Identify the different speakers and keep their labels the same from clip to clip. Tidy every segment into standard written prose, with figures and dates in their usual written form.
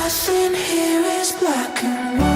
Speaker 1: Nothing here is black and white.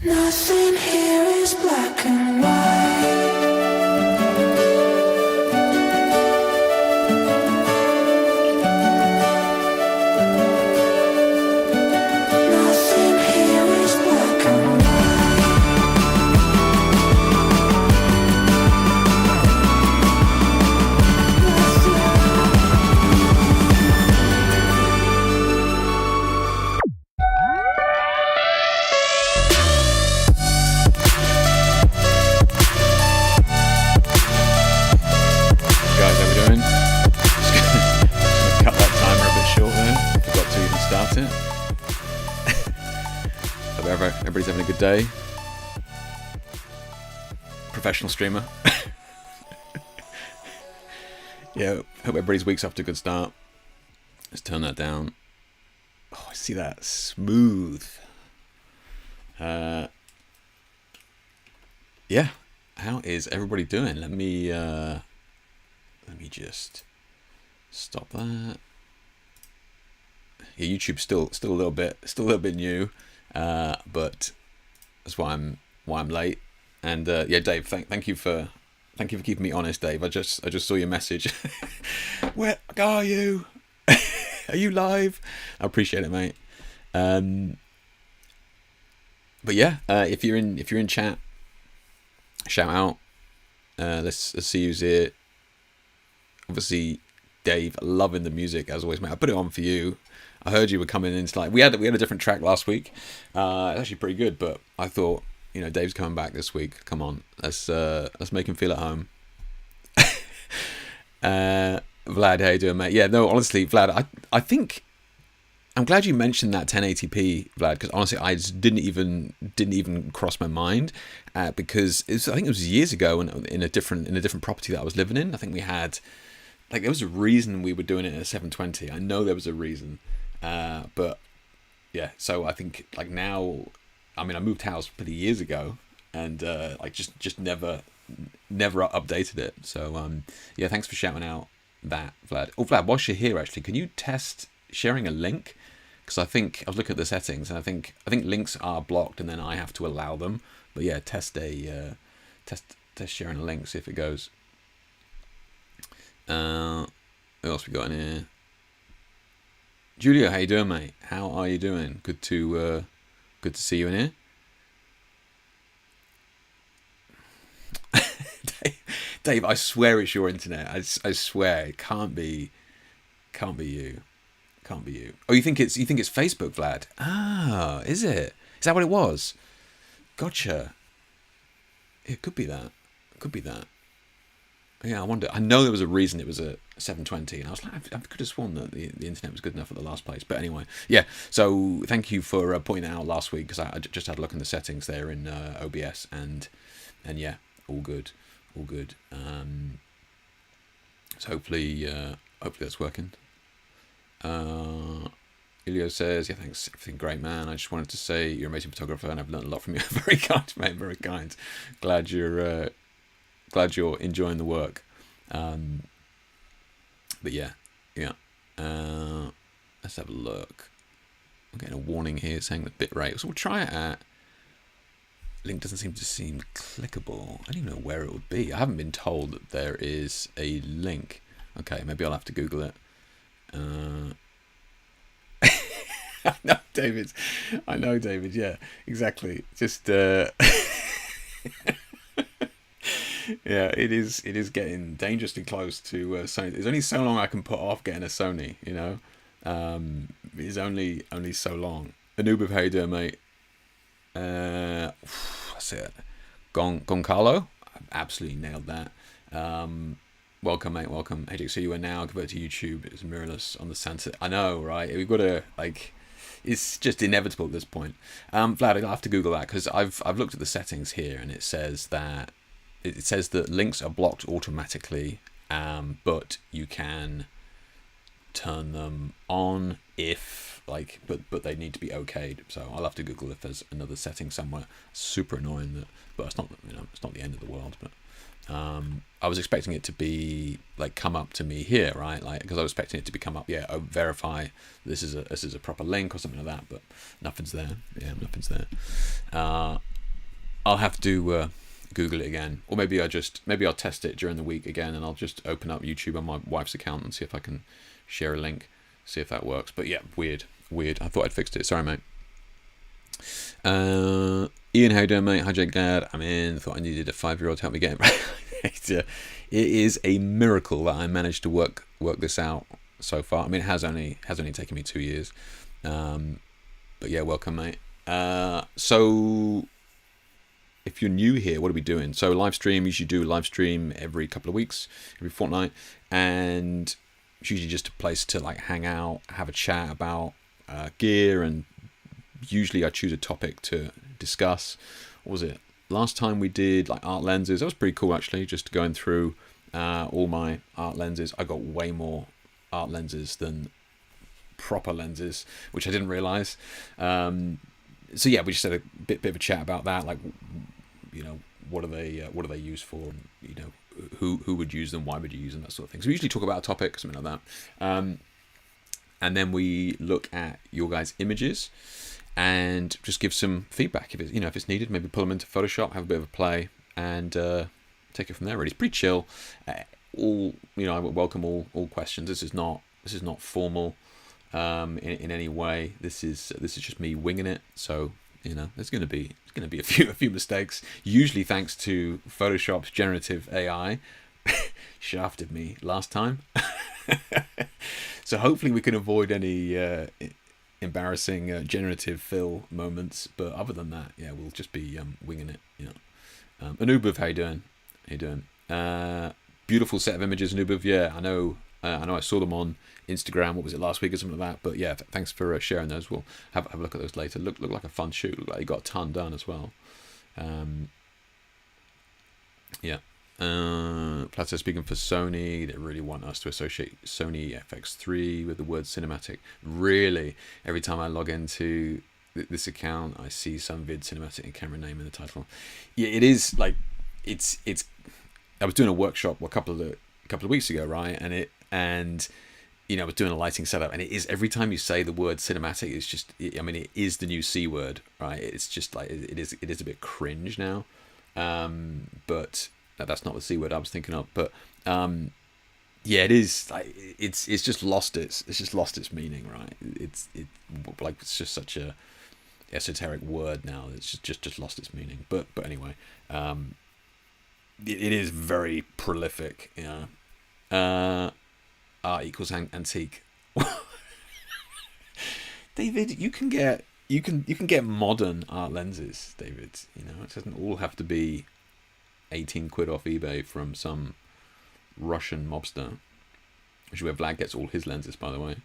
Speaker 1: Nothing here is black and
Speaker 2: Everybody's having a good day. Professional streamer. Yeah, hope everybody's week's off to a good start. Let's turn that down. Oh, I see that. Smooth. Yeah. How is everybody doing? Let me just stop that. Yeah, YouTube's still a little bit new. But that's why I'm late. And yeah, Dave, thank you for keeping me honest, Dave. I just saw your message. Where are you? Are you live? I appreciate it, mate. But yeah, if you're in chat, shout out. Let's see who's here. Obviously, Dave, loving the music as always, mate. I put it on for you. I heard you were coming in. Like we had a different track last week. It's actually pretty good, but I thought, Dave's coming back this week. Come on, let's make him feel at home. Vlad, how you doing, mate? Yeah, no, honestly, Vlad, I think I'm glad you mentioned that 1080p, Vlad, because honestly, I just didn't even cross my mind, because I think it was years ago in a different property that I was living in. I think we had, like, there was a reason we were doing it at 720. I know there was a reason. But yeah, so I think like now, I mean, I moved house pretty years ago, and like just never updated it. So yeah, thanks for shouting out that, Vlad. Oh, Vlad, whilst you're here, actually, can you test sharing a link? Because I think I was looking at the settings, and I think links are blocked, and then I have to allow them. But yeah, test sharing a link, see if it goes. What else we got in here? Julio, how you doing, mate? How are you doing? Good to see you in here. Dave, I swear it's your internet. I swear it can't be you. Can't be you. Oh, you think it's Facebook, Vlad? Ah, is it? Is that what it was? Gotcha. It could be that. Could be that. Yeah, I wonder. I know there was a reason it was a 720, and I was like, I could have sworn that the internet was good enough at the last place. But anyway, yeah. So thank you for pointing that out last week, because I just had a look in the settings there in OBS, and yeah, all good, all good. So hopefully that's working. Ilio says, yeah, thanks, everything great, man. I just wanted to say you're an amazing photographer, and I've learned a lot from you. Very kind, mate. Very kind. Glad you're enjoying the work. But yeah. Let's have a look. I'm getting a warning here saying the bitrate. So we'll try it at. Link doesn't seem clickable. I don't even know where it would be. I haven't been told that there is a link. Okay, maybe I'll have to Google it. I know, David. Yeah, exactly. Just yeah, it is getting dangerously close to Sony. There's only so long I can put off getting a Sony, you know. It's only so long. Anubis, how you doing, mate? That's it. Goncalo, absolutely nailed that. Welcome, mate. Welcome. Hey, so you are now converted to YouTube. It's mirrorless on the Santa. I know, right? We've got to It's just inevitable at this point. Vlad, I'll have to Google that, because I've looked at the settings here, and it says that links are blocked automatically, but you can turn them on if but they need to be okayed. So I'll have to Google if there's another setting somewhere. Super annoying but it's not it's not the end of the world. But I was expecting it to be come up to me here, right? Because I was expecting it to be come up. Yeah, verify this is a proper link or something like that. But nothing's there. Yeah, nothing's there. I'll have to Google it again, or maybe I'll test it during the week again, and I'll just open up YouTube on my wife's account and see if I can share a link, see if that works. But yeah, weird. I thought I'd fixed it. Sorry, mate. Ian, how you doing, mate? Hi, Jake Dad. I'm in. Thought I needed a 5-year-old to help me get it right. It is a miracle that I managed to work this out so far. I mean, it has only taken me 2 years. But yeah, welcome, mate. So if you're new here, what are we doing? So Livestream, usually do live stream every couple of weeks, every fortnight, and it's usually just a place to hang out, have a chat about gear, and usually I choose a topic to discuss. What was it? Last time we did art lenses. That was pretty cool, actually, just going through all my art lenses. I got way more art lenses than proper lenses, which I didn't realize. So yeah, we just had a bit of a chat about that, what are they used for, and, who would use them, why would you use them, that sort of thing. So we usually talk about a topic, something like that, and then we look at your guys' images and just give some feedback if it's needed. Maybe pull them into Photoshop, have a bit of a play, and take it from there. Really, it's pretty chill. I would welcome all questions. This is not formal in any way. This is just me winging it. So there's going to be a few mistakes. Usually thanks to Photoshop's generative AI shafted me last time. So hopefully we can avoid any embarrassing generative fill moments. But other than that, yeah, we'll just be winging it. Anubis, how you doing? Beautiful set of images, Anubis. Yeah, I know I saw them on Instagram. What was it, last week or something like that? But yeah, thanks for sharing those. We'll have a look at those later. Look like a fun shoot. Look like you got a ton done as well. Yeah. Plato, speaking for Sony, they really want us to associate Sony FX3 with the word cinematic. Really, every time I log into this account, I see some vid cinematic and camera name in the title. Yeah, it is it's. I was doing a workshop a couple of weeks ago, right? And I was doing a lighting setup, and it is, every time you say the word cinematic, it's just, it is the new C word, right? It's just it is a bit cringe now. But that's not the C word I was thinking of. But yeah, it is it's just lost its meaning, right? It's just such a esoteric word now. It's just lost its meaning. But anyway, it is very prolific. Art equals antique. David, you can get modern art lenses, David. It doesn't all have to be 18 quid off eBay from some Russian mobster, which is where Vlad gets all his lenses, by the way.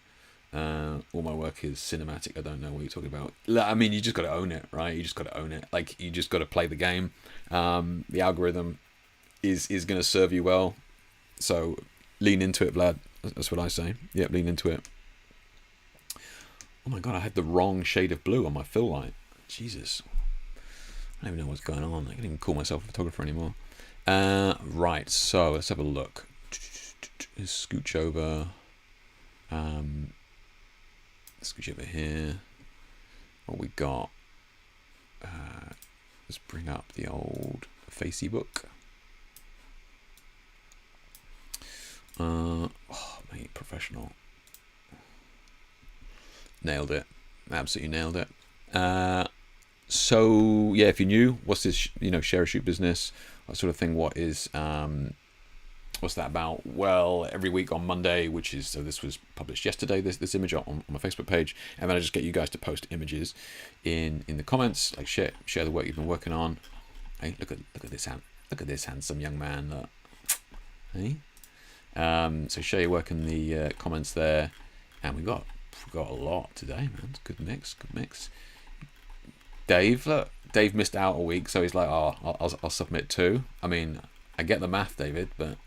Speaker 2: All my work is cinematic. I don't know what you're talking about. I mean, you just got to own it, right? You just got to own it. Like, you just got to play the game. The algorithm is going to serve you well. So lean into it, Vlad. That's what I say. Yep, lean into it. Oh my god, I had the wrong shade of blue on my fill light. Jesus. I don't even know what's going on. I can't even call myself a photographer anymore. Right, so let's have a look. Let's scooch over. Scooch over here. What we got? Let's bring up the old Facey book. Oh, mate, professional. Nailed it. Absolutely nailed it. So yeah, if you're new, what's this? Share a shoot business, that sort of thing. What is what's that about? Well, every week on Monday, so this was published yesterday. This image on my Facebook page, and then I just get you guys to post images in the comments, like share the work you've been working on. Hey, look at this handsome young man. Look. Hey, so share your work in the comments there, and we've got a lot today, man. It's good mix. Dave, look, Dave missed out a week, so he's like, oh, I'll submit too. I mean, I get the math, David, but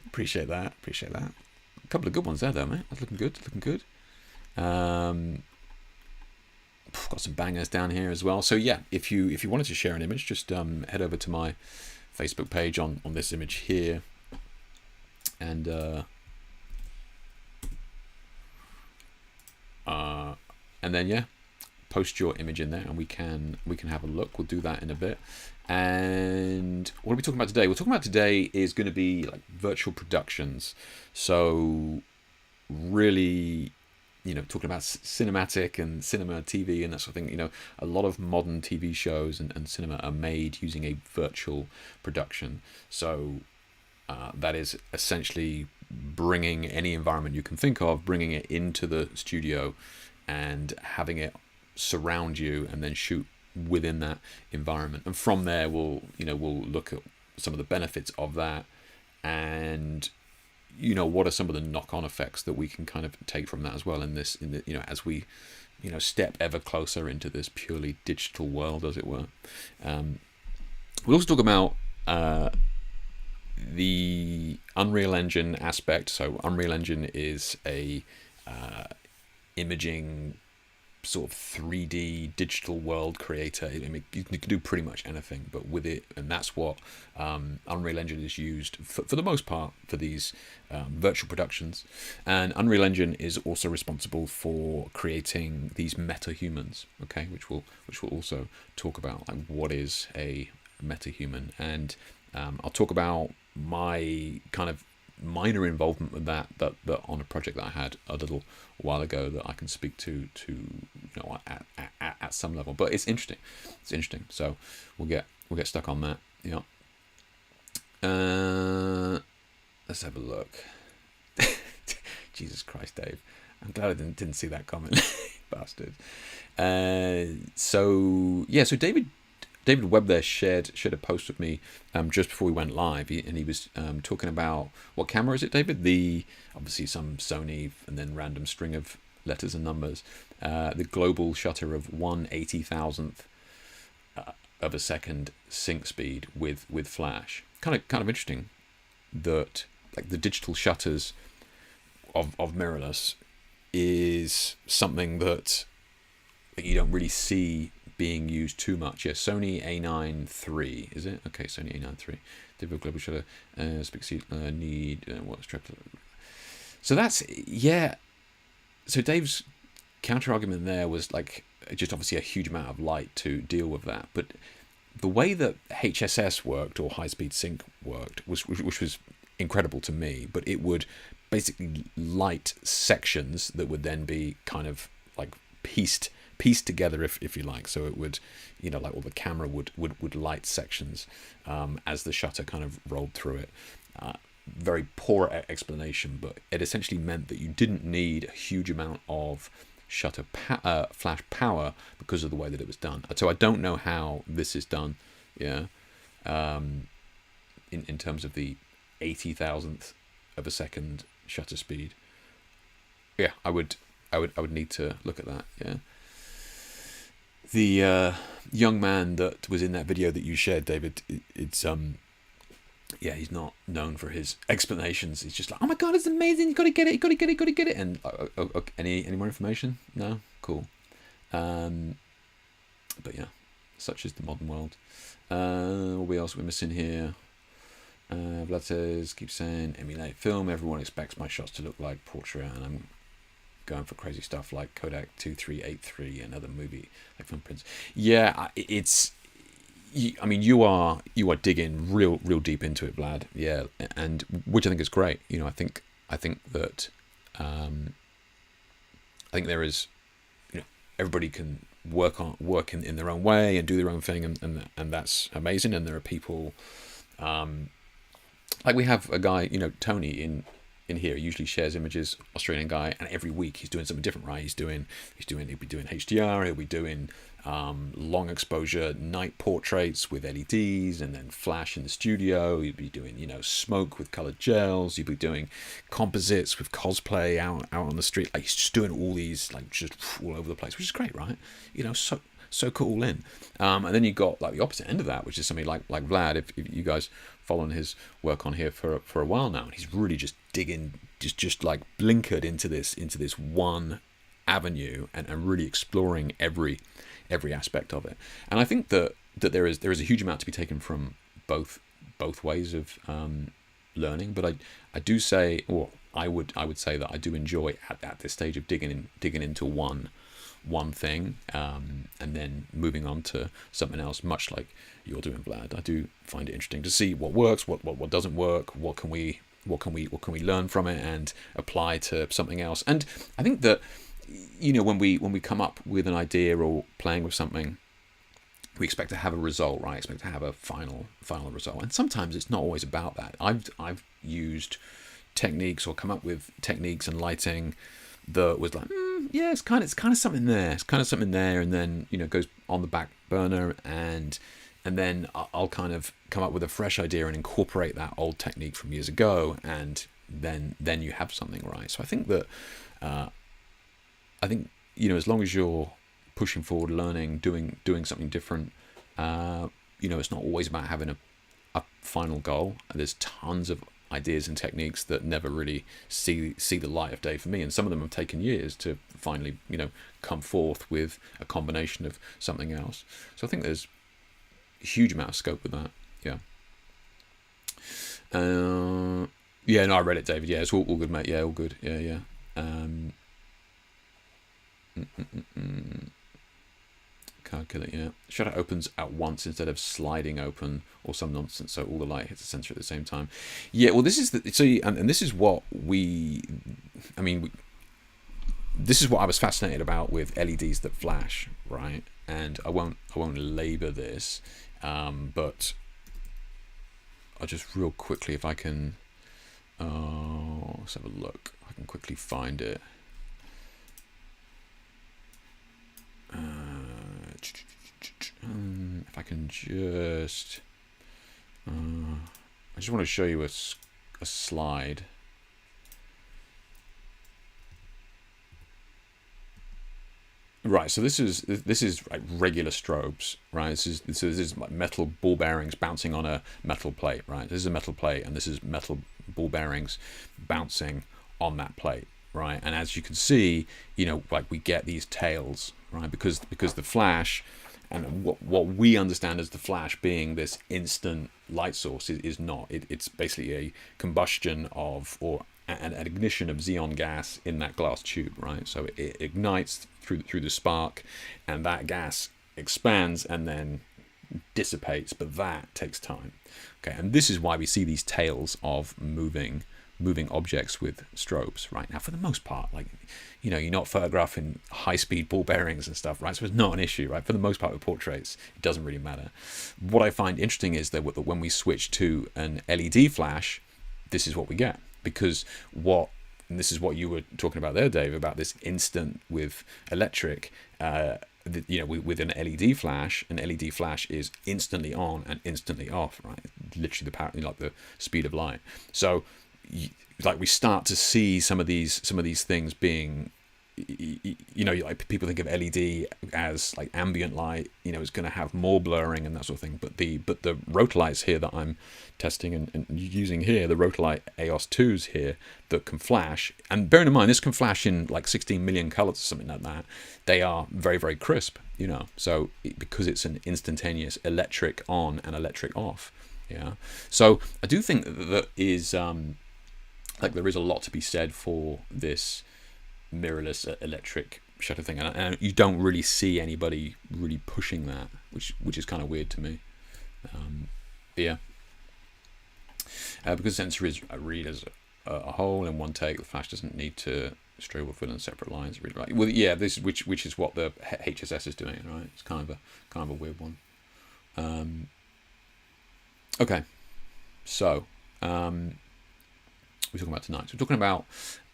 Speaker 2: appreciate that. A couple of good ones there, though, mate. That's looking good. Got some bangers down here as well. So yeah, if you wanted to share an image, just head over to my Facebook page on this image here, and then yeah, post your image in there, and we can have a look. We'll do that in a bit. And what are we talking about today? We're talking about today is going to be like virtual productions. So really, talking about cinematic and cinema, TV, and that sort of thing. A lot of modern TV shows and cinema are made using a virtual production. So that is essentially bringing any environment you can think of, bringing it into the studio and having it surround you, and then shoot within that environment. And from there, we'll look at some of the benefits of that, and what are some of the knock-on effects that we can kind of take from that as well as we step ever closer into this purely digital world, as it were. We'll also talk about the Unreal Engine aspect. So Unreal Engine is a imaging sort of 3D digital world creator. I mean, you can do pretty much anything, but with it, and that's what Unreal Engine is used for the most part for these virtual productions. And Unreal Engine is also responsible for creating these metahumans, okay, which we'll also talk about, like what is a metahuman, and I'll talk about my kind of minor involvement with that on a project that I had a little while ago that I can speak to at some level. But it's interesting. So we'll get stuck on that. Yeah. Let's have a look. Jesus Christ, Dave. I'm glad I didn't see that comment. Bastard. So David Webb there shared a post with me just before we went live, and he was talking about, what camera is it, David? Obviously some Sony and then random string of letters and numbers. The global shutter of 1/80,000th of a second sync speed with flash. Kind of interesting that like the digital shutters of mirrorless is something that you don't really see being used too much. Yeah, Sony A9 III, is it? Okay, Sony A9 III. Digital global shutter, need what's triple. So that's, yeah. So Dave's counter argument there was like just obviously a huge amount of light to deal with that, but the way that HSS worked, or high speed sync worked, which was incredible to me. But it would basically light sections that would then be kind of like pieced together, if you like. So it would, like, well, the camera would light sections as the shutter kind of rolled through it. very poor explanation, but it essentially meant that you didn't need a huge amount of flash power because of the way that it was done. So I don't know how this is done, yeah, in terms of the 80,000th of a second shutter speed. Yeah, I would need to look at that. Yeah, the young man that was in that video that you shared, David, it's yeah, he's not known for his explanations. He's just like, oh my god, it's amazing, you gotta get it, you gotta get it, you gotta get it. And any more information? No? Cool. But yeah, such is the modern world. What else are we missing here? Vlad says, keep saying emulate film, everyone expects my shots to look like portrait, and I'm going for crazy stuff like Kodak 2383 and other movie like thumbprints. Yeah, it's, I mean, you are digging real deep into it, Vlad. Yeah, and which I think is great. You know, I think that I think there is, you know, everybody can work in their own way and do their own thing, and that's amazing. And there are people, like we have a guy, you know, Tony in here, usually shares images, Australian guy, and every week he's doing something different, right? He'll be doing HDR, he'll be doing long exposure night portraits with LEDs, and then flash in the studio. He'd be doing, you know, smoke with colored gels. He'd be doing composites with cosplay out on the street. Like, he's just doing all these, like, just all over the place, which is great, right? You know, so cool in. And then you got like the opposite end of that, which is somebody like Vlad. If you guys following his work on here for a while now, and he's really just digging, just like blinkered into this one avenue, and really exploring every aspect of it. And I think that there is a huge amount to be taken from both ways of learning. But I do say, or I would say that I do enjoy at this stage of digging into one thing, and then moving on to something else, much like you're doing, Vlad. I do find it interesting to see what works, what doesn't work, what can we learn from it and apply to something else. And I think that, you know, when we come up with an idea or playing with something, we expect to have a result, right? Expect to have a final result. And sometimes it's not always about that. I've used techniques or come up with techniques and lighting that was like, yeah, it's kind of something there. It's kind of something there, and then, you know, goes on the back burner, and then I'll kind of come up with a fresh idea and incorporate that old technique from years ago, and then you have something, right? So I think that you know, as long as you're pushing forward, learning, doing something different, you know, it's not always about having a final goal. There's tons of ideas and techniques that never really see the light of day for me, and some of them have taken years to finally, you know, come forth with a combination of something else. So I think there's a huge amount of scope with that. Yeah. Yeah, no, I read it, David. Yeah, it's all good, mate. Yeah, all good. Yeah. Card killer, yeah. Shutter opens at once instead of sliding open or some nonsense, so all the light hits the sensor at the same time. Yeah, well, this is and this is what this is what I was fascinated about with LEDs that flash, right? And I won't labor this, but I'll just real quickly, if I can, let's have a look. I can quickly find it. If I can just, I just want to show you a slide. Right, so this is like regular strobes, right? This is like metal ball bearings bouncing on a metal plate, right? This is a metal plate, and this is metal ball bearings bouncing on that plate, right? And as you can see, you know, like we get these tails, right? Because the flash, and what we understand as the flash being this instant light source is not. It's basically a combustion of, or an ignition of xenon gas in that glass tube, right? So it ignites through the spark, and that gas expands and then dissipates, but that takes time. Okay, and this is why we see these tails of moving objects with strobes, right? Now, for the most part, like, you know, you're not photographing high-speed ball bearings and stuff, right? So it's not an issue, right? For the most part with portraits, it doesn't really matter. What I find interesting is that when we switch to an LED flash, this is what we get. Because and this is what you were talking about there, Dave, about this instant with electric, with an LED flash. An LED flash is instantly on and instantly off, right? Literally like the speed of light. So like we start to see some of these things being, like people think of LED as like ambient light, it's going to have more blurring and that sort of thing. But the Rotalights here that I'm testing and using here, the Rotalight EOS 2s here that can flash, and bearing in mind this can flash in like 16 million colors or something like that, they are very, very crisp, so because it's an instantaneous electric on and electric off. So I do think that is like there is a lot to be said for this mirrorless electric shutter thing, and you don't really see anybody really pushing that, which is kind of weird to me. Because the sensor is read as a whole in one take, the flash doesn't need to strobe or fill in separate lines. Read right. Well, yeah, this which is what the HSS is doing, right? It's kind of a weird one. Okay, so we're talking about tonight. So we're talking about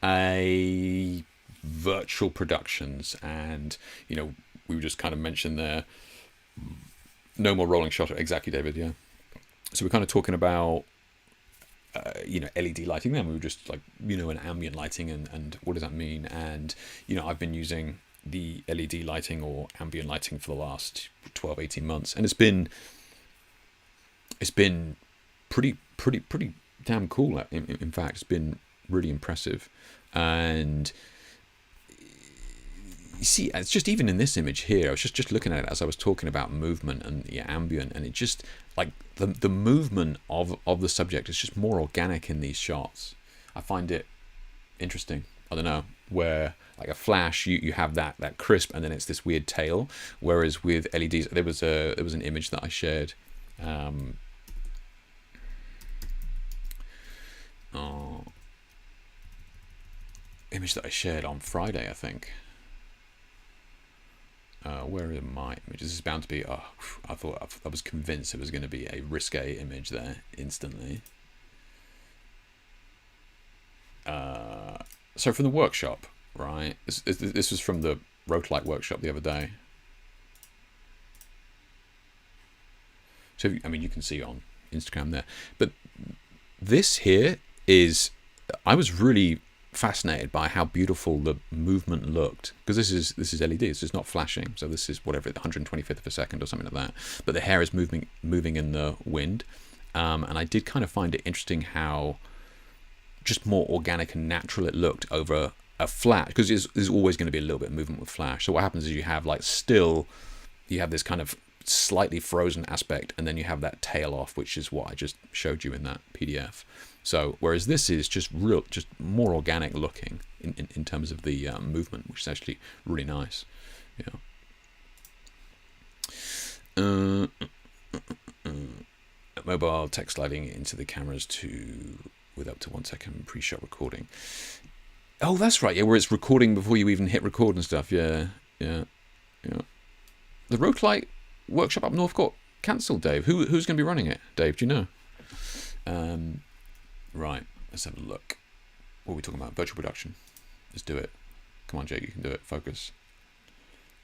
Speaker 2: a virtual productions, and we just kind of mentioned there no more rolling shutter. Exactly, David. Yeah. So we're kind of talking about LED lighting. Then we were just like an ambient lighting, and what does that mean? And I've been using the LED lighting or ambient lighting for the last 12-18 months, and it's been pretty damn cool. In fact, it's been really impressive. And you see, it's just even in this image here, I was just looking at it as I was talking about movement and ambient, and it just like the movement of the subject is just more organic in these shots. I find it interesting. I don't know, where like a flash you have that crisp and then it's this weird tail, whereas with LEDs there was an image that I shared on Friday, I think. Where are my images? This is bound to be. I was convinced it was going to be a risque image there instantly. So from the workshop, right? This was from the Rotalight workshop the other day. So I mean, you can see on Instagram there, but this here is. I was really fascinated by how beautiful the movement looked, because this is LED, this is not flashing, so this is whatever, 125th of a second or something like that, but the hair is moving in the wind, and I did kind of find it interesting how just more organic and natural it looked over a flash, because there's always going to be a little bit of movement with flash. So what happens is you have this kind of slightly frozen aspect, and then you have that tail off, which is what I just showed you in that PDF. So whereas this is just more organic looking in terms of the movement, which is actually really nice. Mobile text sliding into the cameras with up to 1 second pre-shot recording. Oh, that's right. Yeah, where it's recording before you even hit record and stuff. Yeah. The Rotalight workshop up north got cancelled, Dave. Who's going to be running it, Dave? Do you know? Right, let's have a look. What are we talking about? Virtual production. Let's do it. Come on, Jake, you can do it. Focus.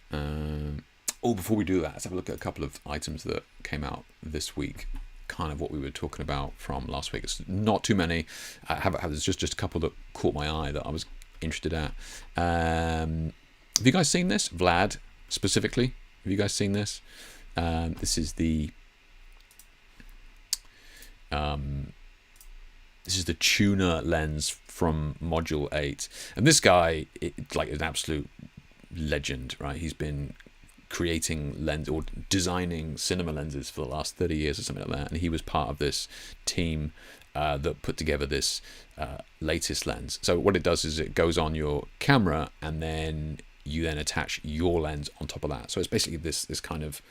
Speaker 2: Before we do that, let's have a look at a couple of items that came out this week. Kind of what we were talking about from last week. It's not too many. There's just a couple that caught my eye that I was interested at. Have you guys seen this? Vlad, specifically. Have you guys seen this? This is the... This is the tuner lens from Module 8. And this guy, is an absolute legend, right? He's been creating lens or designing cinema lenses for the last 30 years or something like that. And he was part of this team that put together this latest lens. So what it does is it goes on your camera, and then you then attach your lens on top of that. So it's basically this kind of,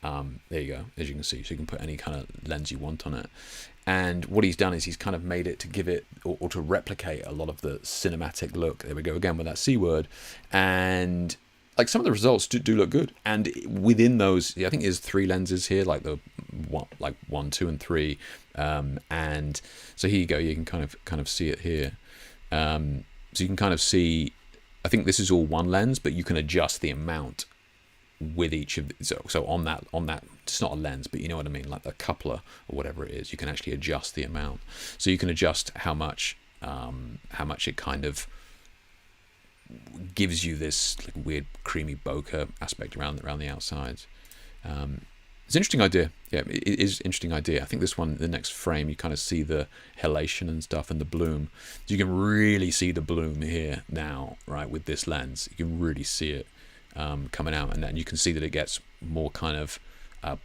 Speaker 2: there you go, as you can see. So you can put any kind of lens you want on it. And what he's done is he's kind of made it to give it or to replicate a lot of the cinematic look. There we go again with that C word. And like some of the results do look good. And within those, I think there's 3 lenses here, like the like 1, 2, and 3, and so here you go. You can kind of see it here. So you can kind of see. I think this is all one lens, but you can adjust the amount with each of so on that it's not a lens, but you know what I mean, like the coupler or whatever it is. You can actually adjust the amount, so you can adjust how much it kind of gives you this like weird creamy bokeh aspect around the outsides. It's an interesting idea. Yeah, it is an interesting idea. I think this one, the next frame, you kind of see the halation and stuff and the bloom. So you can really see the bloom here now, right, with this lens. You can really see it coming out, and then you can see that it gets more kind of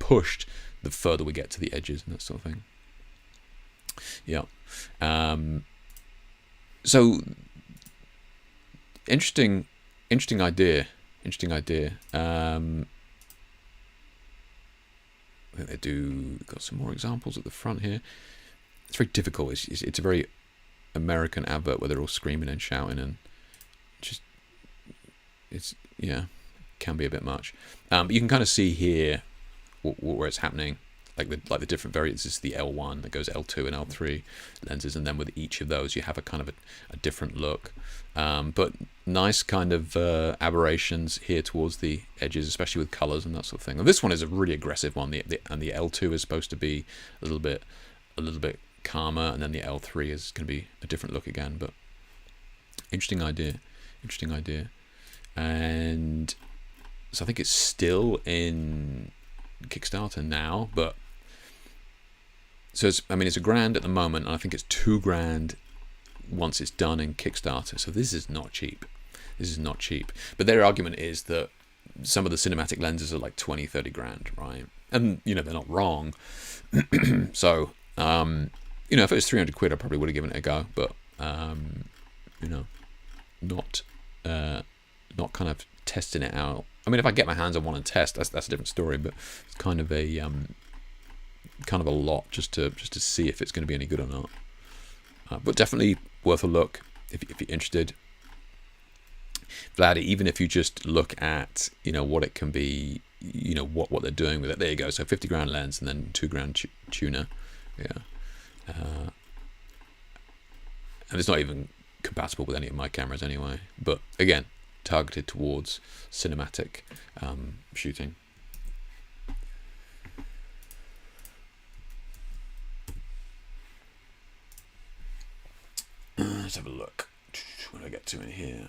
Speaker 2: pushed the further we get to the edges and that sort of thing. Yeah. So interesting idea. I think they got some more examples at the front here. It's very difficult. It's a very American advert where they're all screaming and shouting, and just can be a bit much. But you can kind of see here where it's happening, like the different variants. This is the L1 that goes L2 and L3 lenses, and then with each of those you have a kind of a different look. But nice kind of aberrations here towards the edges, especially with colors and that sort of thing. And this one is a really aggressive one. And the L2 is supposed to be a little bit calmer, and then the L3 is going to be a different look again. But interesting idea. And so I think it's still in Kickstarter now, but so it's $1,000 at the moment, and I think it's $2,000 once it's done in Kickstarter. So this is not cheap. But their argument is that some of the cinematic lenses are like 20, 30 grand, right? And they're not wrong. So if it was 300 quid, I probably would have given it a go, but not kind of testing it out. I mean, if I get my hands on one and test, that's a different story. But it's kind of a lot just to see if it's going to be any good or not. But definitely worth a look if you're interested. Vlad, even if you just look at what it can be, what they're doing with it. There you go. So $50,000 lens and then $2,000 tuner. Yeah, and it's not even compatible with any of my cameras anyway. But again, targeted towards cinematic shooting. Let's have a look. What do I get to in here?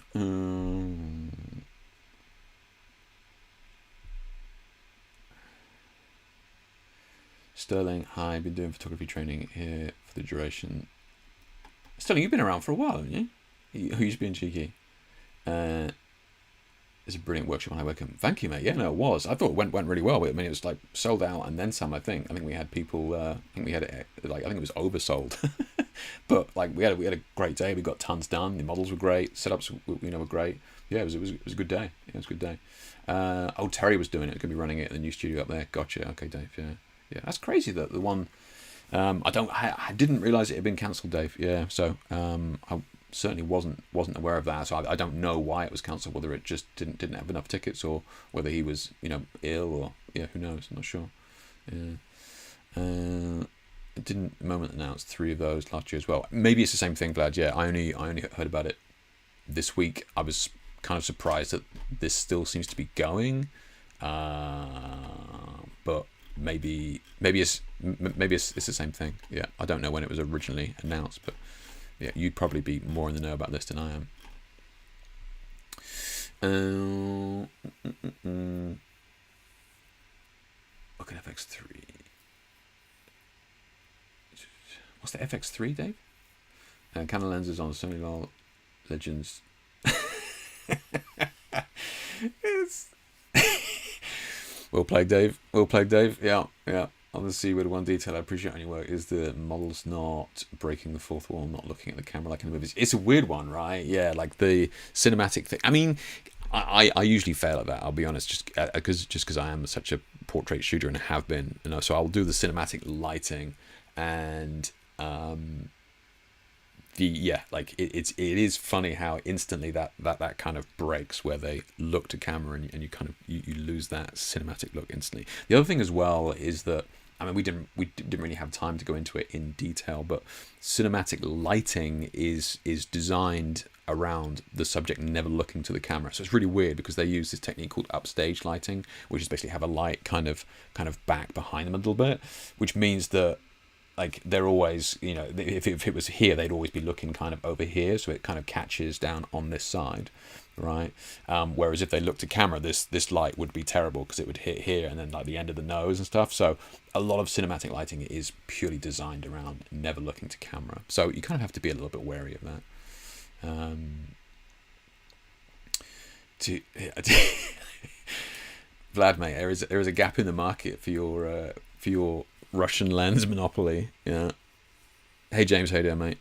Speaker 2: Sterling, hi. Been doing photography training here for the duration. Sterling, you've been around for a while, haven't you? Who's being cheeky? It's a brilliant workshop on high webcam. Thank you, mate. Yeah, no, it was. I thought it went really well. I mean, it was like sold out and then some. I think we had people. I think it was oversold. But like we had a great day. We got tons done. The models were great. Setups were great. Yeah, it was a good day. Yeah, it was a good day. Terry was doing it. Going to be running it in the new studio up there. Gotcha. Okay, Dave. Yeah. That's crazy that the one. I didn't realize it had been cancelled, Dave. Yeah. So I certainly wasn't aware of that. So I don't know why it was cancelled. Whether it just didn't have enough tickets, or whether he was ill, or who knows. I'm not sure. Yeah. It didn't Moment announce 3 of those last year as well. Maybe it's the same thing, Vlad. Yeah, I only heard about it this week. I was kind of surprised that this still seems to be going, but maybe it's the same thing. Yeah, I don't know when it was originally announced, but yeah, you'd probably be more in the know about this than I am. Look at FX3. What's the FX3, Dave? Canon lenses on Sony Lol Legends. Well played, Dave. Yeah. Obviously, with one detail I appreciate on your work is the models not breaking the fourth wall, not looking at the camera like in the movies. It's a weird one, right? Yeah, like the cinematic thing. I mean, I usually fail at that. I'll be honest, just because I am such a portrait shooter and have been. So I'll do the cinematic lighting and. It is funny how instantly that kind of breaks where they look to camera and you kind of you lose that cinematic look instantly. The other thing as well is that I mean, we didn't really have time to go into it in detail, but cinematic lighting is designed around the subject never looking to the camera. So it's really weird because they use this technique called upstage lighting, which is basically have a light kind of back behind them a little bit, which means that like they're always, you know, if it was here, they'd always be looking kind of over here, so it kind of catches down on this side, right? Whereas if they looked to camera, this light would be terrible because it would hit here and then like the end of the nose and stuff. So a lot of cinematic lighting is purely designed around never looking to camera. So you kind of have to be a little bit wary of that. Vlad, mate, there is a gap in the market for your Russian lens monopoly. Yeah. Hey James, how you doing, mate?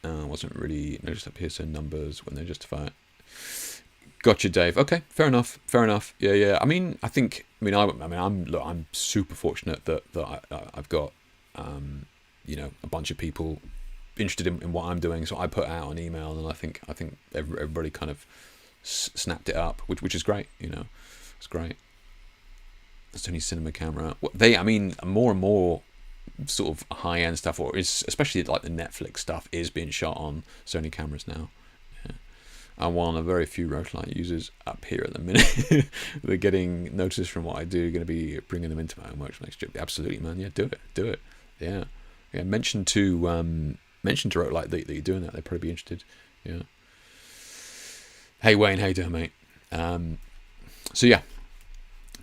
Speaker 2: Wasn't really noticed up here, so numbers when they justify it. Gotcha, Dave. Okay, fair enough. Yeah. I'm super fortunate that I've got you know, a bunch of people interested in what I'm doing. So I put out an email, and I think everybody kind of snapped it up, which is great. You know, it's great. Sony cinema camera. More and more sort of high end stuff, or is especially like the Netflix stuff, is being shot on Sony cameras now. Yeah. I'm one of very few Roguelite users up here at the minute. They're getting notice from what I do. Going to be bringing them into my own work next year. Absolutely, man. Yeah, do it. Yeah. Mention to Roguelite that you're doing that. They'd probably be interested. Yeah. Hey Wayne, how you doing, mate? So yeah,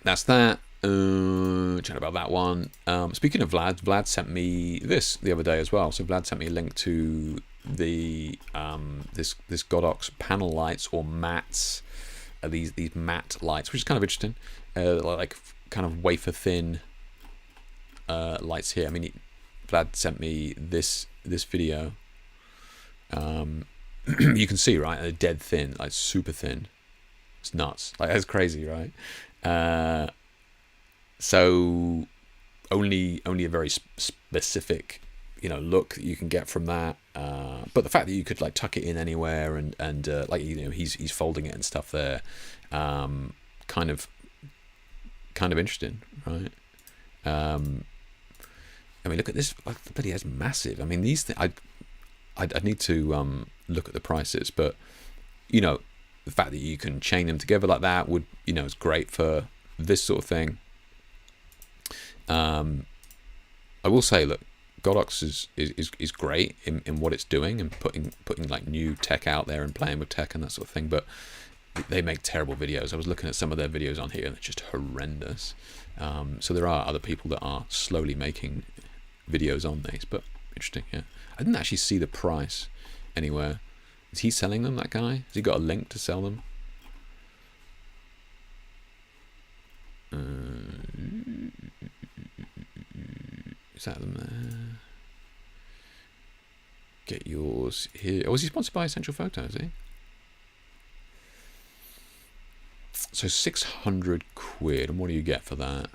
Speaker 2: that's that. Chat about that one. Speaking of Vlad sent me this the other day as well. So Vlad sent me a link to the this Godox panel lights, or mats. These matte lights, which is kind of interesting. Like kind of wafer thin lights here. I mean, Vlad sent me this video. You can see, right? They're dead thin, like super thin. It's nuts. Like, that's crazy, right? So only a very specific, you know, look that you can get from that. But the fact that you could like tuck it in anywhere and like, you know, he's folding it and stuff there, kind of interesting, right? I mean, look at this. Like, the bloody head's massive. I mean, these things, I'd need to look at the prices, but you know, the fact that you can chain them together like that would, you know, is great for this sort of thing. I will say, look, Godox is great in what it's doing and putting like new tech out there and playing with tech and that sort of thing, but they make terrible videos. I was looking at some of their videos on here and they're just horrendous. So there are other people that are slowly making videos on these, but interesting. Yeah, I didn't actually see the price anywhere. Is he selling them, that guy? Has he got a link to sell them? Is that them there? Get yours here. Oh, is he sponsored by Essential Photo, is he? So 600 quid, and what do you get for that?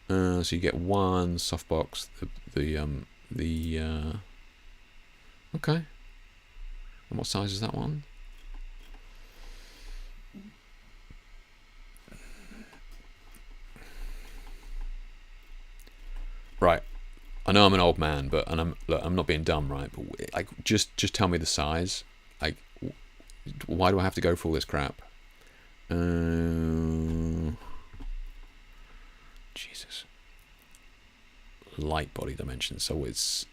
Speaker 2: So you get one softbox, okay. And what size is that one? Right. I know I'm an old man, but I'm not being dumb, right? But like, just tell me the size. Like, why do I have to go for all this crap? Jesus. Light body dimensions. So it's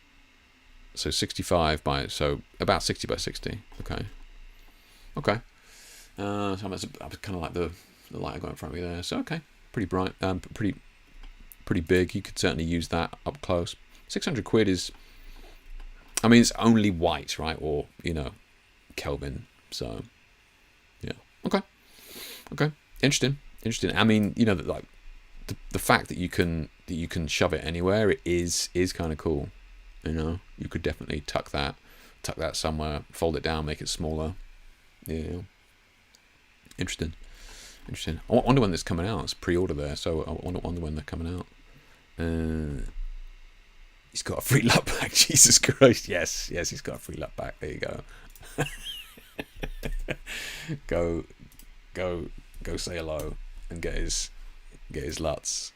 Speaker 2: 65 by, so about 60 by 60. Okay. So that's kind of like the light I got in front of me there. So okay, pretty bright, pretty big. You could certainly use that up close. 600 quid is, I mean, it's only white, right? Or, you know, Kelvin. So yeah. Okay. Interesting. I mean, you know, that like the fact that you can shove it anywhere, it is kind of cool. You know, you could definitely tuck that somewhere, fold it down, make it smaller. Yeah. Interesting. I wonder when this coming out. It's pre-order there, so I wonder when they're coming out. He's got a free LUT pack. Jesus Christ! Yes, he's got a free LUT pack. There you go. go say hello. and get his LUTs.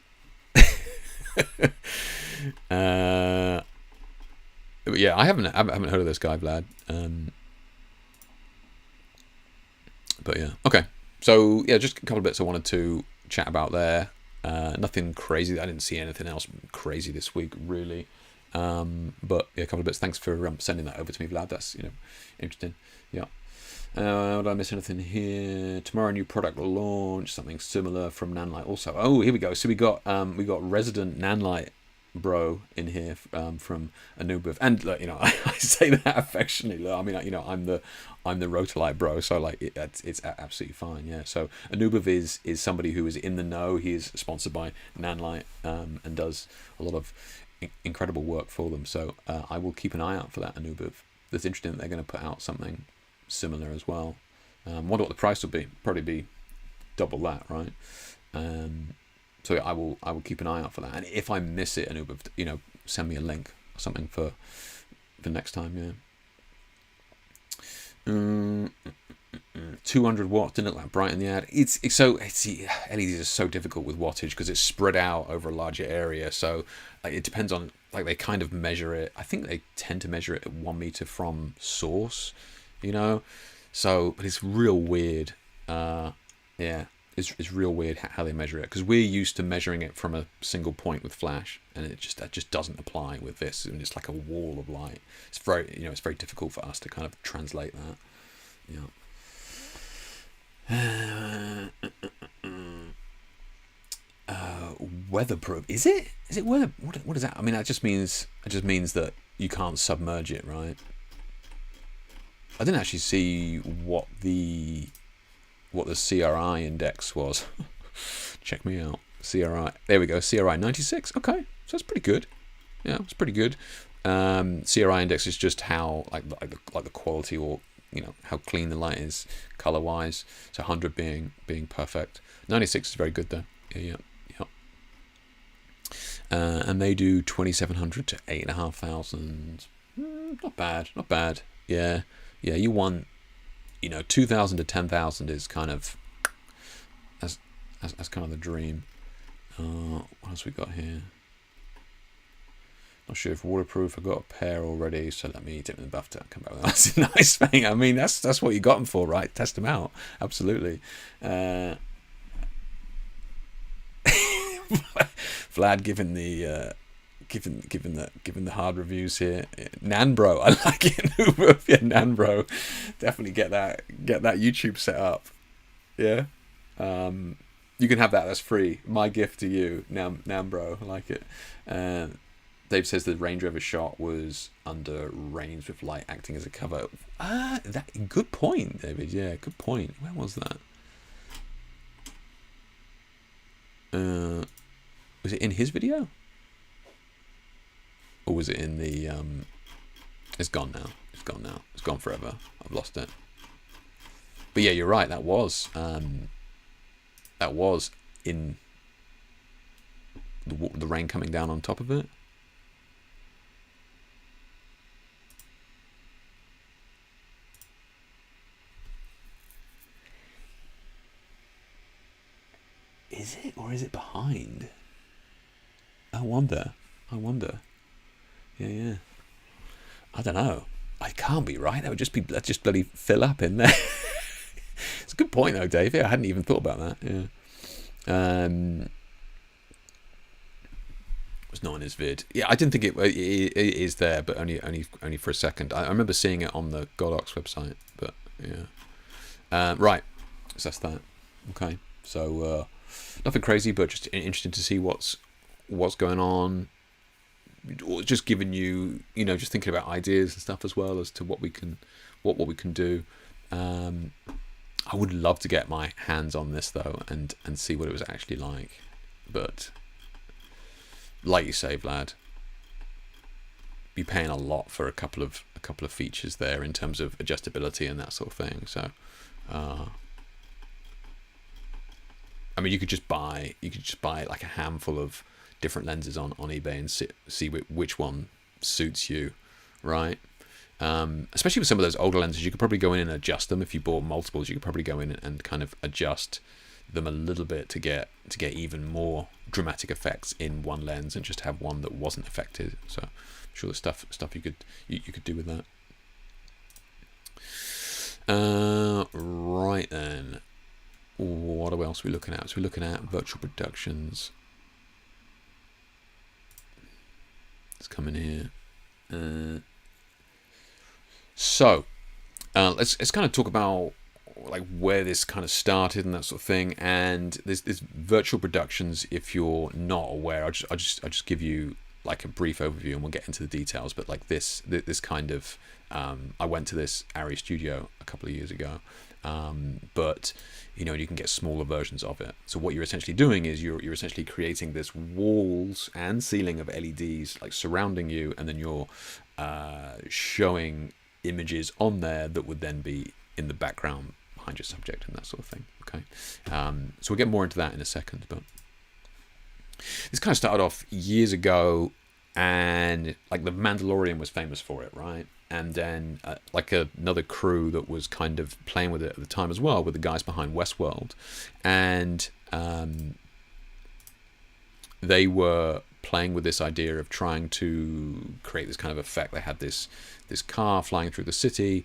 Speaker 2: But yeah, I haven't heard of this guy, Vlad. But yeah, okay. So yeah, just a couple of bits I wanted to chat about there. Nothing crazy. I didn't see anything else crazy this week, really. But yeah, a couple of bits. Thanks for sending that over to me, Vlad. That's interesting. Yeah. Did I miss anything here? Tomorrow, new product launch. Something similar from Nanlite also. Oh, here we go. So we got resident Nanlite bro in here from Anubis, and look, I say that affectionately. Look, I mean, I'm the Rotolite bro, so like it's absolutely fine. Yeah. So Anubis is somebody who is in the know. He is sponsored by Nanlite and does a lot of incredible work for them. So I will keep an eye out for that Anubis. That's interesting that they're going to put out something similar as well. Wonder what the price will be. Probably be double that, right? So I will keep an eye out for that. And if I miss it, Anubis, send me a link or something for next time. Yeah. 200 watts didn't look that bright in the ad. It's LEDs are so difficult with wattage because it's spread out over a larger area. So it depends on, like, they kind of measure it. I think they tend to measure it at 1 meter from source. So but it's real weird. It's real weird how they measure it, because we're used to measuring it from a single point with flash, and that just doesn't apply with this. And it's like a wall of light. It's very it's very difficult for us to kind of translate that. Weatherproof, is it weather? What is that? I mean, that just means that you can't submerge it, right? I didn't actually see what the CRI index was. Check me out. CRI. There we go. CRI 96. Okay, so that's pretty good. Yeah, it's pretty good. CRI index is just how like the quality, or how clean the light is color wise. So 100 being perfect. 96 is very good though. Yeah. And they do 2700 to 8,500. Not bad. Yeah. You want 2,000 to 10,000 is kind of as kind of the dream. What else we got here? Not sure if waterproof. I got a pair already, so let me dip in the bathtub. Come back with that. That's a nice thing. I mean, that's what you got them for, right? Test them out. Absolutely. Vlad giving the hard reviews here. Nanbro, I like it. Yeah, Nanbro, definitely get that YouTube set up. Yeah, you can have that. That's free. My gift to you, Nanbro. I like it. Dave says the Range Rover shot was under range with light acting as a cover. That good point, David. Yeah, good point. Where was that? Was it in his video? Or was it in the it's gone now. It's gone forever. I've lost it. But yeah, you're right, that was in the rain coming down on top of it. Is it, or is it behind? I wonder. Yeah. I don't know. I can't be right. That would just be, let's just bloody fill up in there. It's a good point though, Dave. Yeah, I hadn't even thought about that. Yeah. It was not in his vid. Yeah, I didn't think it is there, but only for a second. I remember seeing it on the Godox website, but yeah. Right. So that's that. Okay. So nothing crazy, but just interesting to see what's going on. Just giving you, just thinking about ideas and stuff as well as to what we can do. I would love to get my hands on this though and see what it was actually like. But like you say, Vlad, be paying a lot for a couple of features there in terms of adjustability and that sort of thing. So I mean, you could just buy like a handful of different lenses on eBay and see which one suits you, right? Especially with some of those older lenses, you could probably go in and adjust them. If you bought multiples, you could probably go in and kind of adjust them a little bit to get even more dramatic effects in one lens and just have one that wasn't affected. So I'm sure there's stuff you could do with that. Right then, what else are we looking at? So we're looking at virtual productions. Let's come in here. So let's kind of talk about like where this kind of started and that sort of thing. And there's virtual productions. If you're not aware, I'll just give you like a brief overview, and we'll get into the details. But like this kind of I went to this ARRI studio a couple of years ago, but you know, you can get smaller versions of it. So what you're essentially doing is you're essentially creating this walls and ceiling of LEDs like surrounding you, and then you're showing images on there that would then be in the background behind your subject and that sort of thing. Okay, so we'll get more into that in a second, but this kind of started off years ago, and like The Mandalorian was famous for it, right? And then like another crew that was kind of playing with it at the time as well, with the guys behind Westworld, and they were playing with this idea of trying to create this kind of effect. They had this car flying through the city,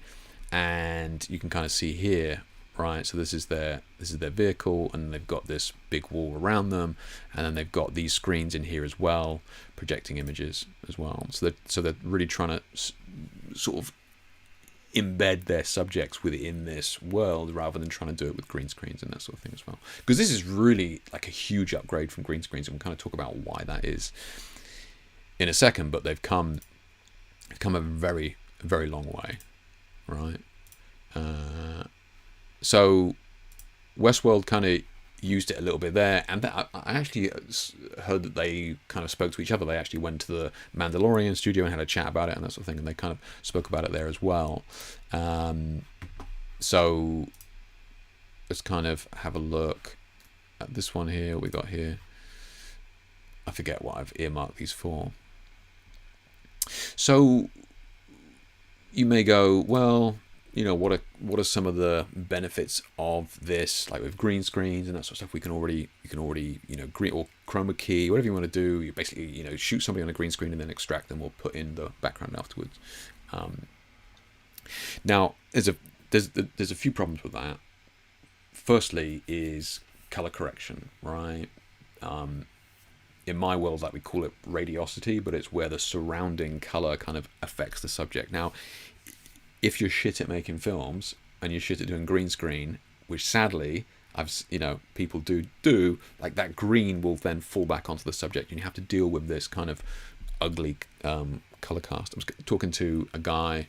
Speaker 2: and you can kind of see here, right? So this is their vehicle, and they've got this big wall around them, and then they've got these screens in here as well, projecting images as well. So they're really trying to sort of embed their subjects within this world rather than trying to do it with green screens and that sort of thing as well. Because this is really like a huge upgrade from green screens, and we'll kind of talk about why that is in a second. But they've come a very, very long way, right? So Westworld kind of used it a little bit there, and I actually heard that they kind of spoke to each other. They actually went to the Mandalorian studio and had a chat about it and that sort of thing, and they kind of spoke about it there as well. So let's kind of have a look at this one here. We got here, I forget what I've earmarked these for. So you may go, well, you know, what are some of the benefits of this, like with green screens and that sort of stuff? You can already, you know, green or chroma key, whatever you want to do. You basically, you know, shoot somebody on a green screen and then extract them or put in the background afterwards. Now, there's a few problems with that. Firstly, is color correction, right? In my world, like we call it radiosity, but it's where the surrounding color kind of affects the subject. Now, if you're shit at making films and you're shit at doing green screen, which sadly people do, like that green will then fall back onto the subject, and you have to deal with this kind of ugly color cast. I was talking to a guy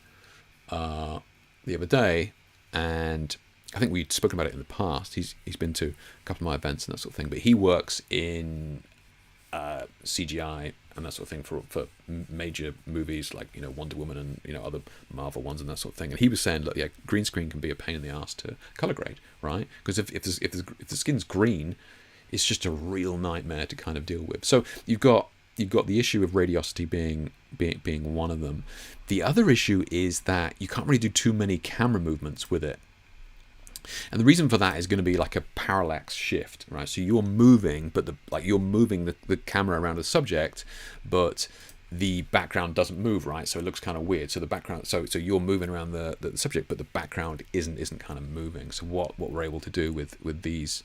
Speaker 2: the other day, and I think we'd spoken about it in the past. He's been to a couple of my events and that sort of thing, but he works in CGI and that sort of thing for major movies like, you know, Wonder Woman and, you know, other Marvel ones and that sort of thing. And he was saying, look, yeah, green screen can be a pain in the ass to color grade, right? Because if the skin's green, it's just a real nightmare to kind of deal with. So you've got the issue of radiosity being one of them. The other issue is that you can't really do too many camera movements with it. And the reason for that is going to be like a parallax shift, right? So you're moving, but you're moving the camera around the subject, but the background doesn't move, right? So it looks kind of weird. So the background, so you're moving around the subject, but the background isn't kind of moving. So what we're able to do with these,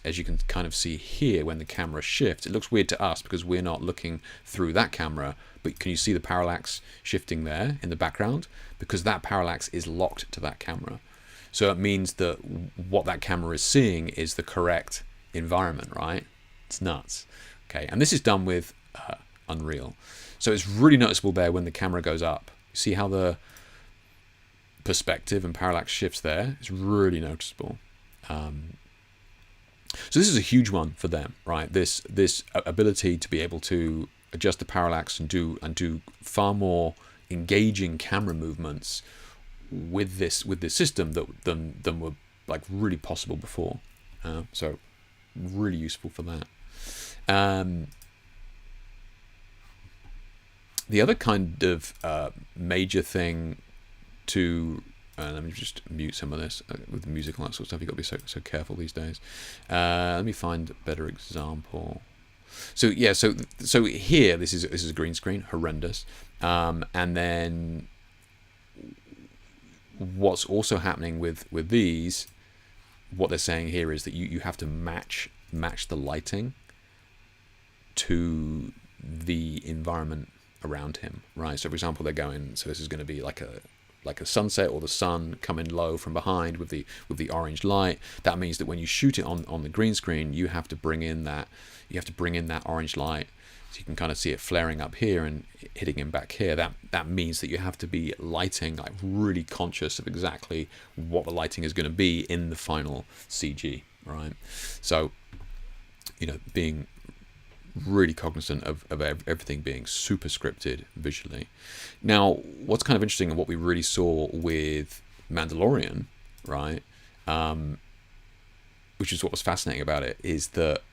Speaker 2: as you can kind of see here, when the camera shifts, it looks weird to us because we're not looking through that camera. But can you see the parallax shifting there in the background? Because that parallax is locked to that camera. So it means that what that camera is seeing is the correct environment, right? It's nuts. Okay, and this is done with Unreal. So it's really noticeable there when the camera goes up. You see how the perspective and parallax shifts there? It's really noticeable. So this is a huge one for them, right? This ability to be able to adjust the parallax and do far more engaging camera movements with this system than were like really possible before. So really useful for that. The other kind of major thing to let me just mute some of this with the music and all that sort of stuff. You've got to be so careful these days. Let me find a better example. So yeah, so here this is a green screen, horrendous. And then what's also happening with these, what they're saying here is that you have to match the lighting to the environment around him, right? So for example, they're going, so this is going to be like a sunset or the sun coming low from behind with the orange light. That means that when you shoot it on the green screen, you have to bring in that orange light, so you can kind of see it flaring up here and hitting him back here. That means that you have to be lighting, like really conscious of exactly what the lighting is going to be in the final CG, right? So, you know, being really cognizant of everything being super scripted visually. Now, what's kind of interesting and what we really saw with Mandalorian, right, which is what was fascinating about it, is that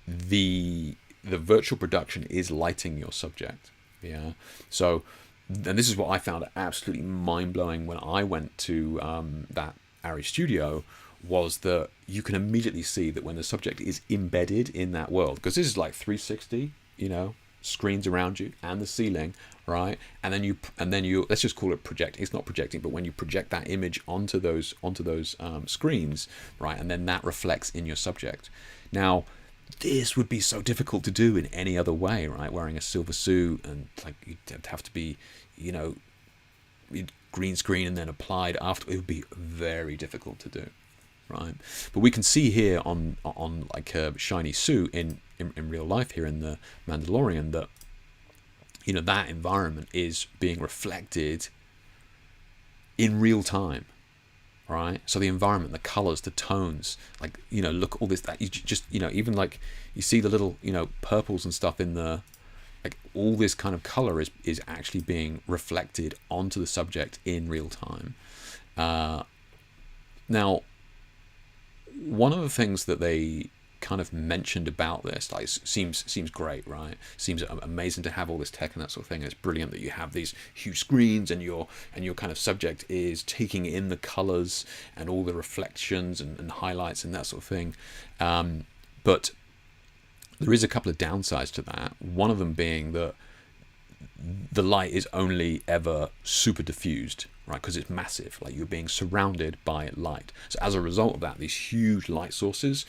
Speaker 2: the virtual production is lighting your subject. Yeah. So, and this is what I found absolutely mind-blowing when I went to that Ari studio, was that you can immediately see that when the subject is embedded in that world, because this is like 360, you know, screens around you and the ceiling, right? And then you let's just call it project. It's not projecting, but when you project that image onto those screens, right, and then that reflects in your subject. Now, this would be so difficult to do in any other way, right? Wearing a silver suit, and like you'd have to be, you know, green screen and then applied after. It would be very difficult to do. Right, but we can see here on like a shiny suit in real life here in the Mandalorian that, you know, that environment is being reflected in real time, right? So the environment, the colors, the tones, like, you know, look, all this, that you just, you know, even like you see the little, you know, purples and stuff in the, like, all this kind of color is actually being reflected onto the subject in real time. Now, one of the things that they kind of mentioned about this, like, seems great, right? Seems amazing to have all this tech and that sort of thing. It's brilliant that you have these huge screens and your kind of subject is taking in the colors and all the reflections and highlights and that sort of thing. But there is a couple of downsides to that. One of them being that the light is only ever super diffused, right? Because it's massive, like you're being surrounded by light. So as a result of that, these huge light sources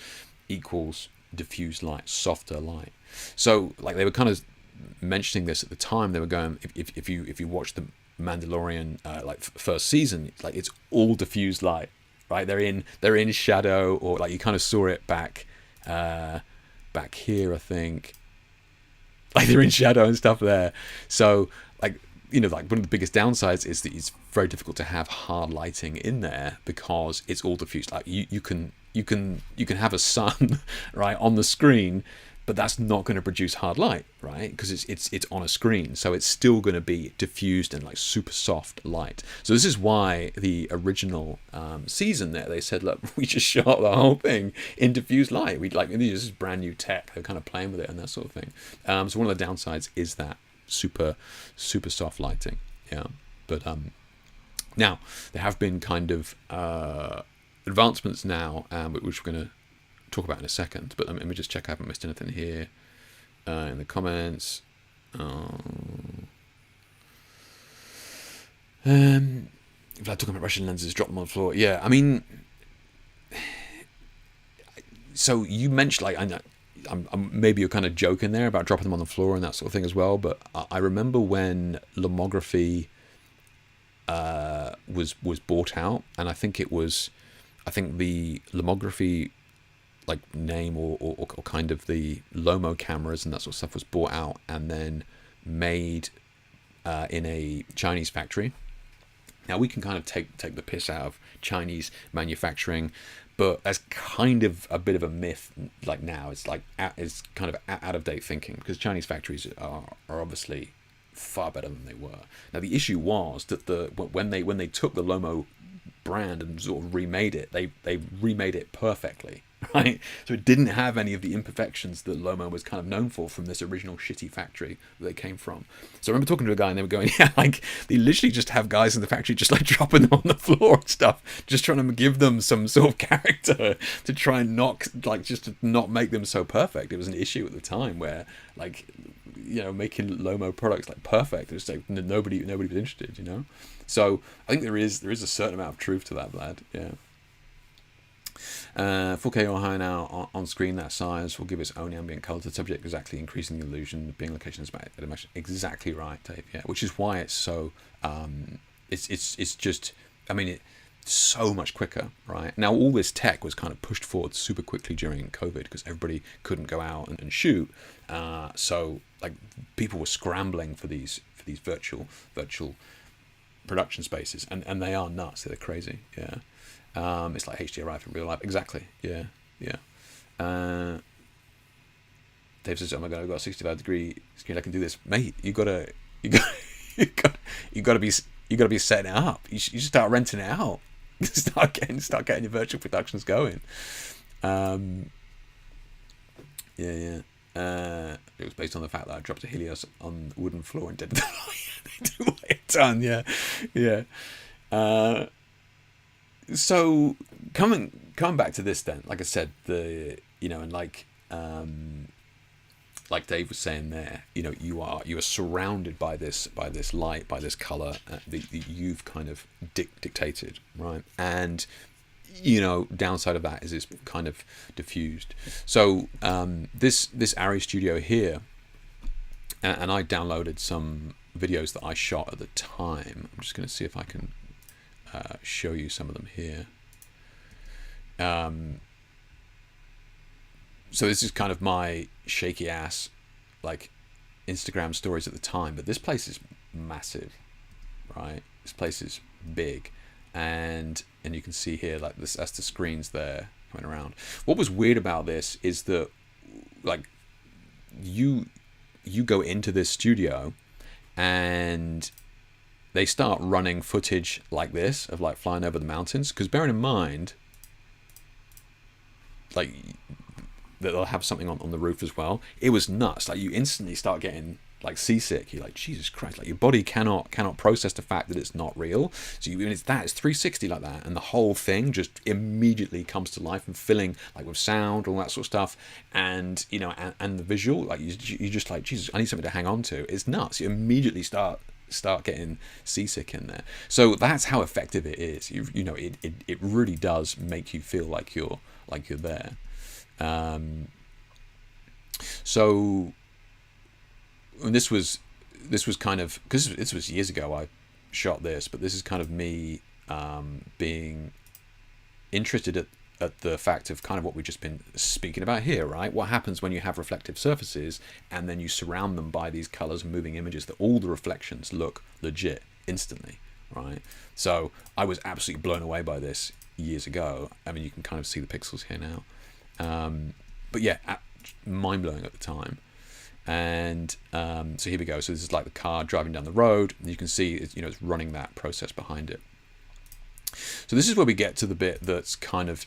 Speaker 2: equals diffused light, softer light. So like they were kind of mentioning this at the time. They were going, if you watch the Mandalorian like first season, like it's all diffused light, right? They're in shadow, or like you kind of saw it back here, I think. Like they're in shadow and stuff there. So like, you know, like one of the biggest downsides is that it's very difficult to have hard lighting in there because it's all diffused. Like you can have a sun right on the screen, but that's not going to produce hard light, right? Because it's on a screen, so it's still going to be diffused and like super soft light. So this is why the original season there, they said, look, we just shot the whole thing in diffused light. We like, this is brand new tech. They're kind of playing with it and that sort of thing. So one of the downsides is that super soft lighting. Yeah, but now there have been kind of advancements now, which we're going to talk about in a second, but let me just check I haven't missed anything here in the comments. If I'm talking about Russian lenses, drop them on the floor. Yeah, I mean, so you mentioned, like, I know maybe you're kind of joking there about dropping them on the floor and that sort of thing as well, but I remember when lomography was bought out, and I think the lomography like name or kind of the Lomo cameras and that sort of stuff was bought out and then made in a Chinese factory. Now we can kind of take the piss out of Chinese manufacturing, but that's kind of a bit of a myth. Like now it's like it's kind of out of date thinking, because Chinese factories are obviously far better than they were. Now the issue was that when they took the Lomo brand and sort of remade it, they remade it perfectly, right? So it didn't have any of the imperfections that Lomo was kind of known for from this original shitty factory that they came from. So I remember talking to a guy and they were going, yeah, like they literally just have guys in the factory just like dropping them on the floor and stuff, just trying to give them some sort of character to try and just to not make them so perfect. It was an issue at the time where like, you know, making Lomo products like perfect, it was like nobody was interested, you know. So I think there is a certain amount of truth to that, Vlad. Yeah. 4K or higher now on screen. That size will give its own ambient color to the subject, exactly increasing the illusion of being location is exactly right, Dave. Yeah, which is why it's so it's just, I mean, it's so much quicker, right? Now all this tech was kind of pushed forward super quickly during COVID because everybody couldn't go out and shoot, so like people were scrambling for these virtual production spaces, and they are nuts. They're crazy. Yeah. It's like HDRI for real life. Exactly. Yeah. Dave says, "Oh my god, I've got a 65-degree screen. I can do this, mate. You gotta be setting it up. You should start renting it out. start getting your virtual productions going." It was based on the fact that I dropped a Helios on the wooden floor and did it. They do weigh a ton. Yeah. So coming back to this then, like I said, and like Dave was saying there, you know, you are surrounded by this light, by this color that you've kind of dictated, right? And you know, downside of that is it's kind of diffused. So this Arri Studio here, and I downloaded some videos that I shot at the time. I'm just going to see if I can show you some of them here. So this is kind of my shaky ass like Instagram stories at the time, but this place is massive, right? This place is big, and you can see here like this, that's the screens there going around. What was weird about this is that like you go into this studio and they start running footage like this of like flying over the mountains, because bearing in mind like that they'll have something on the roof as well. It was nuts. Like you instantly start getting like seasick. You're like, Jesus Christ, like your body cannot process the fact that it's not real. So it's 360 like that, and the whole thing just immediately comes to life and filling like with sound, all that sort of stuff, and you know, and the visual, like you just like, Jesus, I need something to hang on to. It's nuts. You immediately start getting seasick in there. So that's how effective it is. You know, it really does make you feel like you're there. So and this was kind of, because this was years ago I shot this, but this is kind of me being interested at the fact of kind of what we've just been speaking about here, right? What happens when you have reflective surfaces and then you surround them by these colors and moving images, that all the reflections look legit instantly, right? So I was absolutely blown away by this years ago. I mean, you can kind of see the pixels here now. But yeah, mind-blowing at the time. And so here we go. So this is like the car driving down the road, and you can see it's running that process behind it. So this is where we get to the bit that's kind of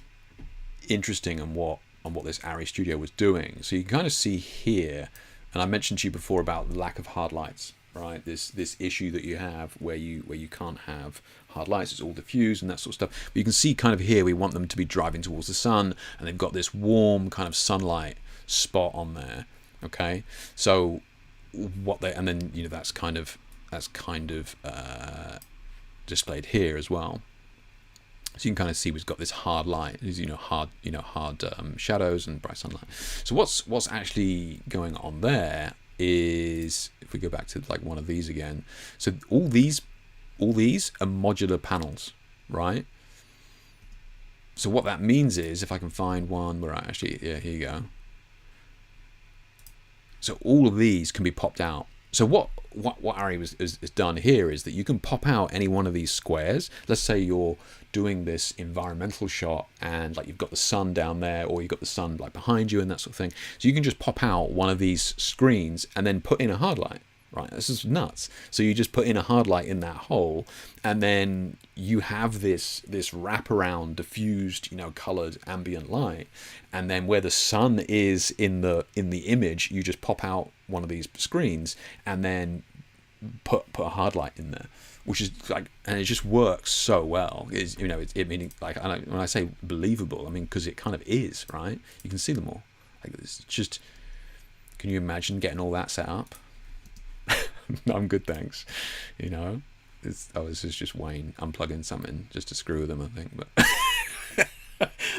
Speaker 2: interesting on what this Arri Studio was doing. So you can kind of see here, and I mentioned to you before about the lack of hard lights, right? This issue that you have where you can't have hard lights, it's all diffused and that sort of stuff. But you can see kind of here we want them to be driving towards the sun, and they've got this warm kind of sunlight spot on there. Okay, so and then that's kind of displayed here as well. So you can kind of see we've got this hard light, hard shadows and bright sunlight. So what's actually going on there is, if we go back to like one of these again, so all these are modular panels, right? So what that means is, if I can find one where here you go. So all of these can be popped out. So what Arri has done here is that you can pop out any one of these squares. Let's say you're doing this environmental shot and like you've got the sun down there, or you've got the sun like behind you and that sort of thing. So you can just pop out one of these screens and then put in a hard light, right? This is nuts. So you just put in a hard light in that hole, and then you have this wraparound, diffused, colored ambient light, and then where the sun is in the image, you just pop out one of these screens, and then put a hard light in there, which is like, and it just works so well. It's, it meaning, like, when I say believable, I mean because it kind of is, right? You can see them all. Like, it's just, can you imagine getting all that set up? I'm good, thanks. This is just Wayne unplugging something just to screw with them, I think. But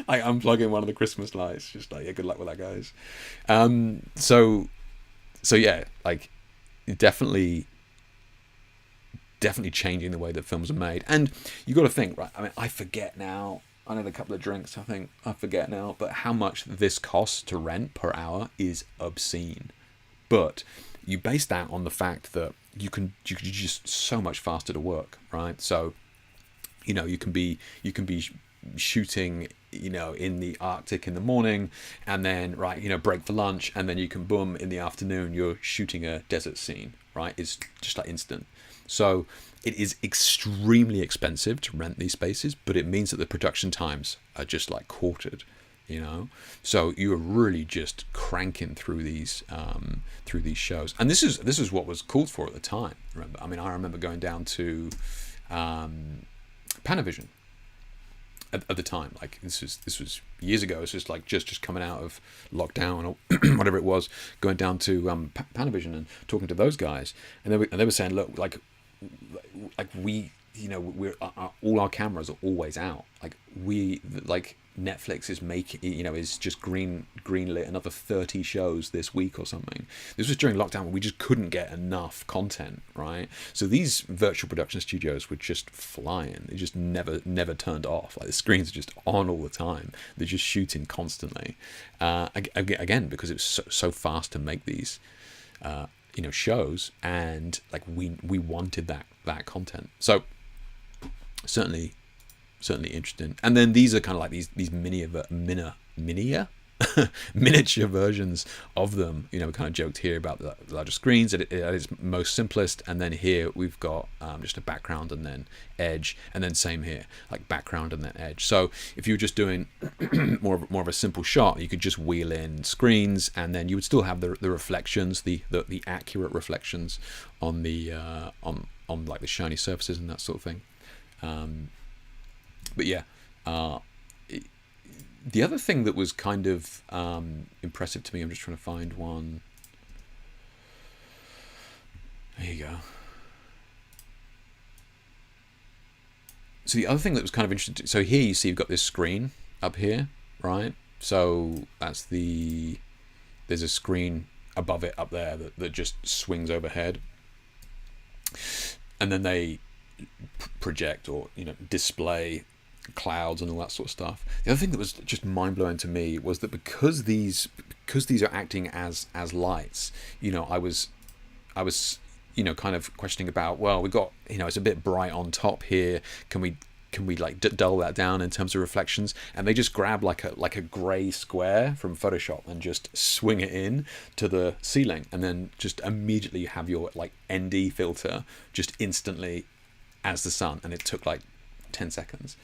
Speaker 2: like unplugging one of the Christmas lights, just like, yeah, good luck with that, guys. So yeah, like definitely changing the way that films are made. And you got to think, right? I mean, I forget now. I had a couple of drinks. I forget now, but how much this costs to rent per hour is obscene. But you base that on the fact that you can just so much faster to work, right? So, you can be shooting, in the Arctic in the morning, and then break for lunch, and then you can boom in the afternoon you're shooting a desert scene, right? It's just like instant. So it is extremely expensive to rent these spaces, but it means that the production times are just like quartered. So you are really just cranking through these shows, and this is what was called for at the time. I remember going down to Panavision at the time. Like this was years ago. It's just like just coming out of lockdown or whatever it was, going down to Panavision and talking to those guys, and they were saying, look, like we, we're all our cameras are always out. Like Netflix is making, is just greenlit another 30 shows this week or something. This was during lockdown when we just couldn't get enough content, right? So these virtual production studios were just flying. They just never turned off. Like the screens are just on all the time. They're just shooting constantly. Again, because it was so fast to make these, shows, and like we wanted that content. So certainly interesting. And then these are kind of like these miniature versions of them. We kind of joked here about the larger screens at its most simplest, and then here we've got just a background and then edge, and then same here, like background and then edge. So if you were just doing more of a simple shot, you could just wheel in screens, and then you would still have the reflections, the accurate reflections on the on like the shiny surfaces and that sort of thing. But yeah, the other thing that was kind of impressive to me, I'm just trying to find one. There you go. So the other thing that was kind of interesting, so here you see you've got this screen up here, right? So there's a screen above it up there that just swings overhead. And then they project or display clouds and all that sort of stuff. The other thing that was just mind-blowing to me was that because these are acting as lights, I was kind of questioning about, well, we got, it's a bit bright on top here, can we like dull that down in terms of reflections? And they just grab like a gray square from Photoshop and just swing it in to the ceiling, and then just immediately have your like ND filter just instantly as the sun, and it took like 10 seconds.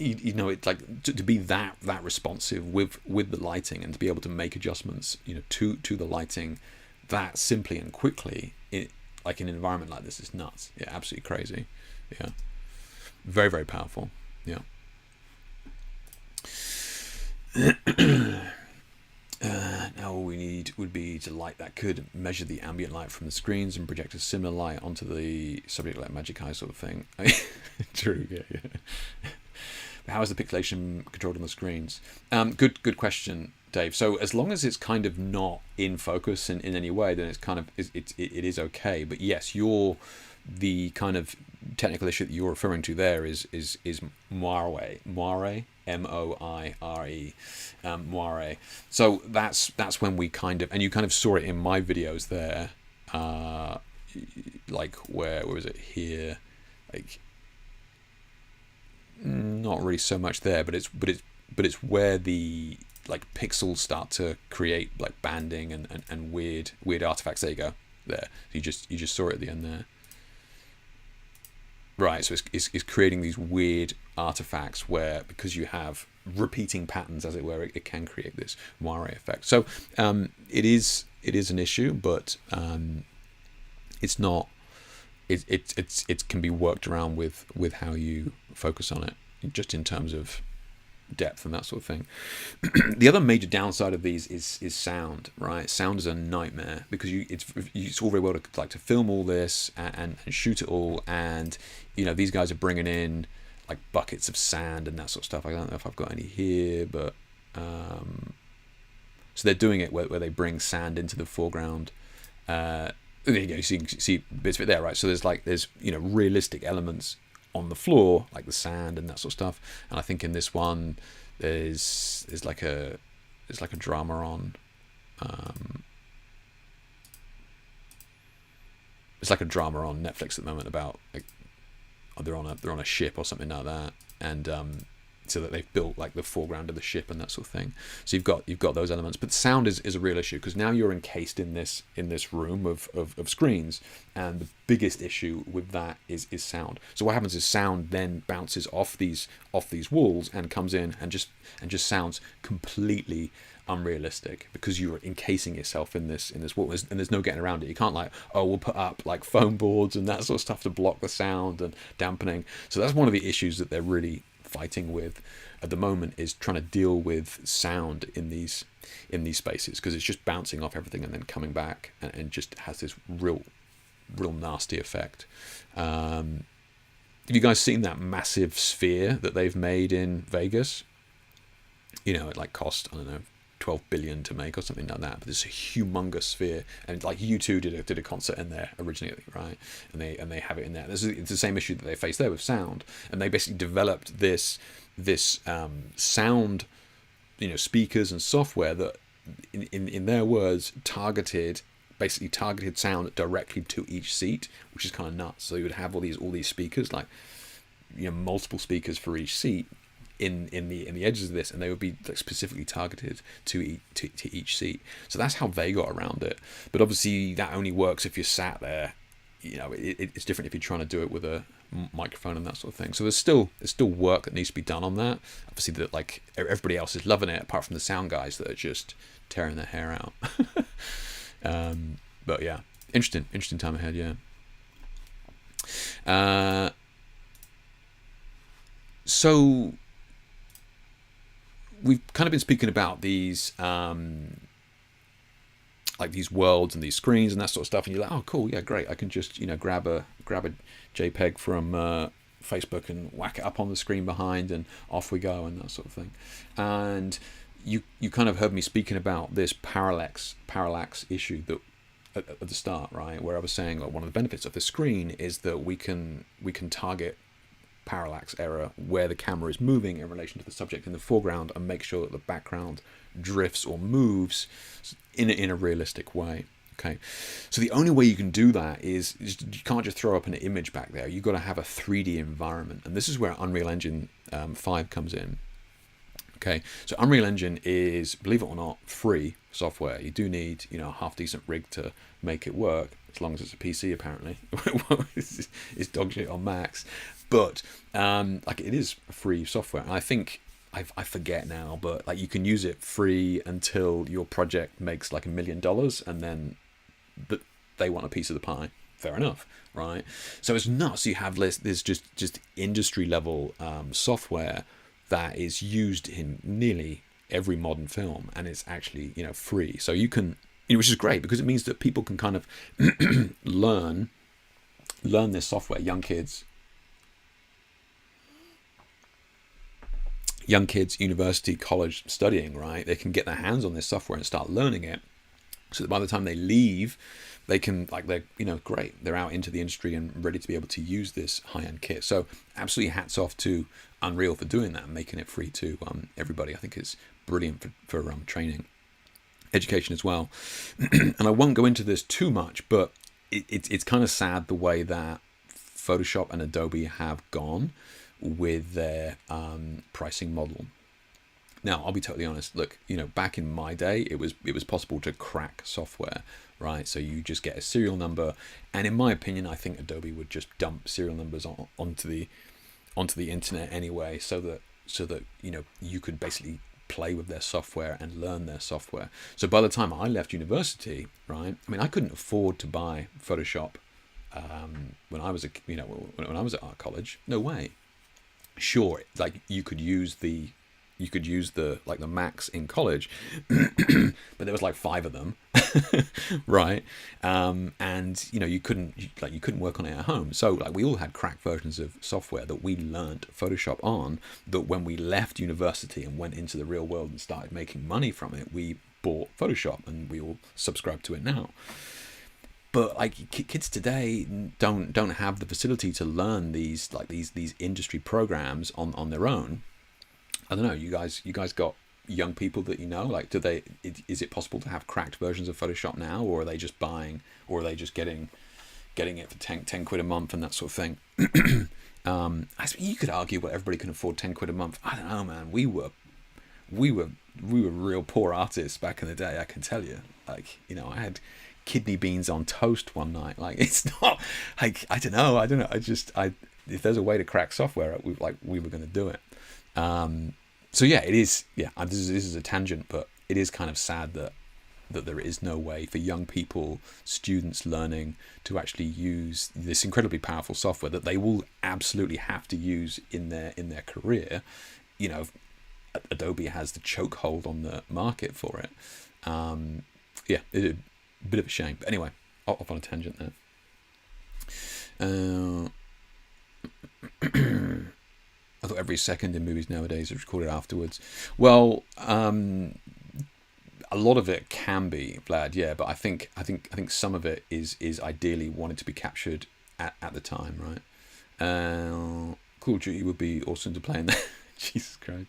Speaker 2: It's like to be that responsive with the lighting, and to be able to make adjustments to the lighting that simply and quickly like in an environment like this is nuts. Yeah, absolutely crazy. Yeah, very, very powerful. Yeah. Now all we need would be to light that could measure the ambient light from the screens and project a similar light onto the subject, like magic eye sort of thing. True. Yeah. How is the pixelation controlled on the screens? Good question, Dave. So as long as it's kind of not in focus in any way, then it's kind of it is okay. But yes, the kind of technical issue that you're referring to there is moire, M-O-I-R-E, moire. So that's when we kind of, and you kind of saw it in my videos there, like where was it here, like. Not really so much there, but it's where the like pixels start to create like banding and weird artifacts. There you go. there. You just saw it at the end there. Right, so it's creating these weird artifacts where, because you have repeating patterns, as it were, it can create this moire effect. So it is an issue, but it's not. It can be worked around with how you focus on it, just in terms of depth and that sort of thing. The other major downside of these is sound, right? Sound is a nightmare, because it's all very well to film all this and shoot it all, and these guys are bringing in like buckets of sand and that sort of stuff. I don't know if I've got any here, but so they're doing it where they bring sand into the foreground. There you go. You see bits of it there, right? So there's realistic elements on the floor, like the sand and that sort of stuff. And I think in this one there's like a drama on it's like a drama on Netflix at the moment about like they're on a ship or something like that, and so that they've built like the foreground of the ship and that sort of thing. So you've got those elements, but sound is a real issue, because now you're encased in this room of screens, and the biggest issue with that is sound. So what happens is sound then bounces off these walls and comes in and just sounds completely unrealistic, because you're encasing yourself in this wall, and there's no getting around it. You can't we'll put up like foam boards and that sort of stuff to block the sound and dampening. So that's one of the issues that they're really fighting with at the moment, is trying to deal with sound in these spaces, because it's just bouncing off everything and then coming back, and just has this real nasty effect. Have you guys seen that massive sphere that they've made in Vegas? It like cost, I don't know, 12 billion to make or something like that, but it's a humongous sphere, and like U2 did a concert in there originally, right? And they have it in there. It's the same issue that they face there with sound, and they basically developed this sound, speakers and software that in their words targeted sound directly to each seat, which is kind of nuts. So you would have all these speakers, like multiple speakers for each seat in the edges of this, and they would be like specifically targeted to each seat. So that's how they got around it. But obviously that only works if you're sat there. It's different if you're trying to do it with a microphone and that sort of thing. So there's still work that needs to be done on that. Obviously, that like everybody else is loving it, apart from the sound guys that are just tearing their hair out. But yeah, interesting time ahead. Yeah. So we've kind of been speaking about these like these worlds and these screens and that sort of stuff, and you're like, oh cool, yeah, great, I can just grab a JPEG from Facebook and whack it up on the screen behind, and off we go, and that sort of thing. And you kind of heard me speaking about this parallax issue that at the start, right, where I was saying one of the benefits of the screen is that we can target parallax error where the camera is moving in relation to the subject in the foreground, and make sure that the background drifts or moves in a realistic way. Okay, so the only way you can do that is you can't just throw up an image back there. You've got to have a 3D environment, and this is where Unreal Engine 5 comes in. Okay, so Unreal Engine is, believe it or not, free software. You do need a half decent rig to make it work, as long as it's a PC apparently. It's dog shit on Macs. But like it is free software, and I think I forget now, but like you can use it free until your project makes like $1 million, and then they want a piece of the pie. Fair enough, right? So it's nuts. You have this just industry level software that is used in nearly every modern film, and it's actually free. So you can, which is great, because it means that people can kind of learn this software. Young kids, university, college studying, right? They can get their hands on this software and start learning it, so that by the time they leave, they can, like, they're great. They're out into the industry and ready to be able to use this high-end kit. So absolutely hats off to Unreal for doing that and making it free to everybody. I think it's brilliant for training, education as well. And I won't go into this too much, but it's kind of sad the way that Photoshop and Adobe have gone with their pricing model. Now, I'll be totally honest. Look, back in my day, it was possible to crack software, right? So you just get a serial number, and in my opinion, I think Adobe would just dump serial numbers onto the internet anyway, so that you could basically play with their software and learn their software. So by the time I left university, right, I mean, I couldn't afford to buy Photoshop when I was when I was at art college. No way. Sure, like you could use the like the Macs in college, but there was like 5 of them, right? And you couldn't work on it at home. So like we all had cracked versions of software that we learned Photoshop on. That when we left university and went into the real world and started making money from it, we bought Photoshop and we all subscribe to it now. But like kids today don't have the facility to learn these industry programs on their own. I don't know. You guys got young people that like? Is it possible to have cracked versions of Photoshop now, or are they just buying, or are they just getting it for 10 quid a month and that sort of thing? You could argue, well, everybody can afford 10 quid a month. I don't know, man. We were real poor artists back in the day. I can tell you. Like, I had kidney beans on toast one night. Like, it's not like I don't know. If there's a way to crack software, we were going to do it. So yeah, it is. Yeah, this is a tangent, but it is kind of sad that there is no way for young people, students learning, to actually use this incredibly powerful software that they will absolutely have to use in their career. Adobe has the chokehold on the market for it. Yeah, it's a bit of a shame. But anyway, off on a tangent there. I thought every second in movies nowadays is recorded afterwards. Well, a lot of it can be, Vlad, yeah, but I think some of it is ideally wanted to be captured at the time, right? Call of Duty would be awesome to play in that. Jesus Christ.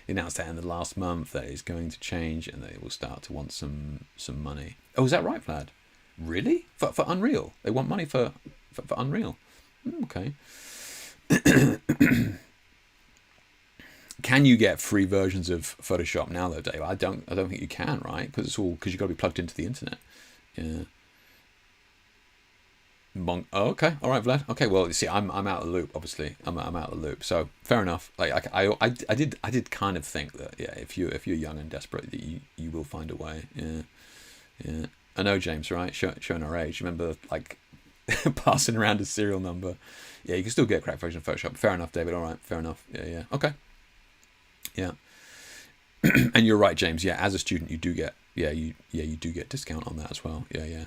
Speaker 2: He announced that in the last month that it's going to change and they will start to want some money. Oh, is that right, Vlad? Really? For Unreal? They want money for Unreal? Okay. Can you get free versions of Photoshop now, though, Dave? I don't think you can, right? Because you've got to be plugged into the internet. Yeah. Oh, okay, all right, Vlad. Okay, well, you see, I'm out of the loop. Obviously, I'm out of the loop. So fair enough. Like I did kind of think that, yeah, if you're young and desperate, that you will find a way. Yeah, yeah. I know, James, right? Showing our age. Remember, like, passing around a serial number. Yeah, you can still get a cracked version of Photoshop. Fair enough, David. All right, fair enough. Yeah. Okay. Yeah. And you're right, James. Yeah, as a student, you do get you do get discount on that as well. Yeah.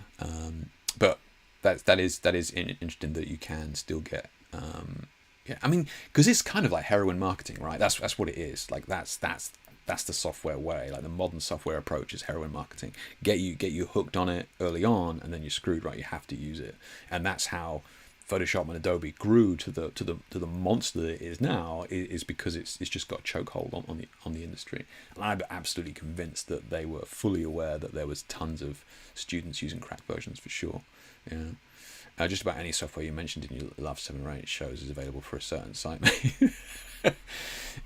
Speaker 2: But that is interesting that you can still get. Yeah, I mean, because it's kind of like heroin marketing, right? That's what it is. Like that's the software way. Like the modern software approach is heroin marketing. Get you hooked on it early on, and then you're screwed, right? You have to use it, and that's how Photoshop and Adobe grew to the monster that it is now, is because it's just got a chokehold on the industry. And I'm absolutely convinced that they were fully aware that there was tons of students using cracked versions for sure. Yeah. Just about any software you mentioned in your last 7 or 8 shows is available for a certain site, mate.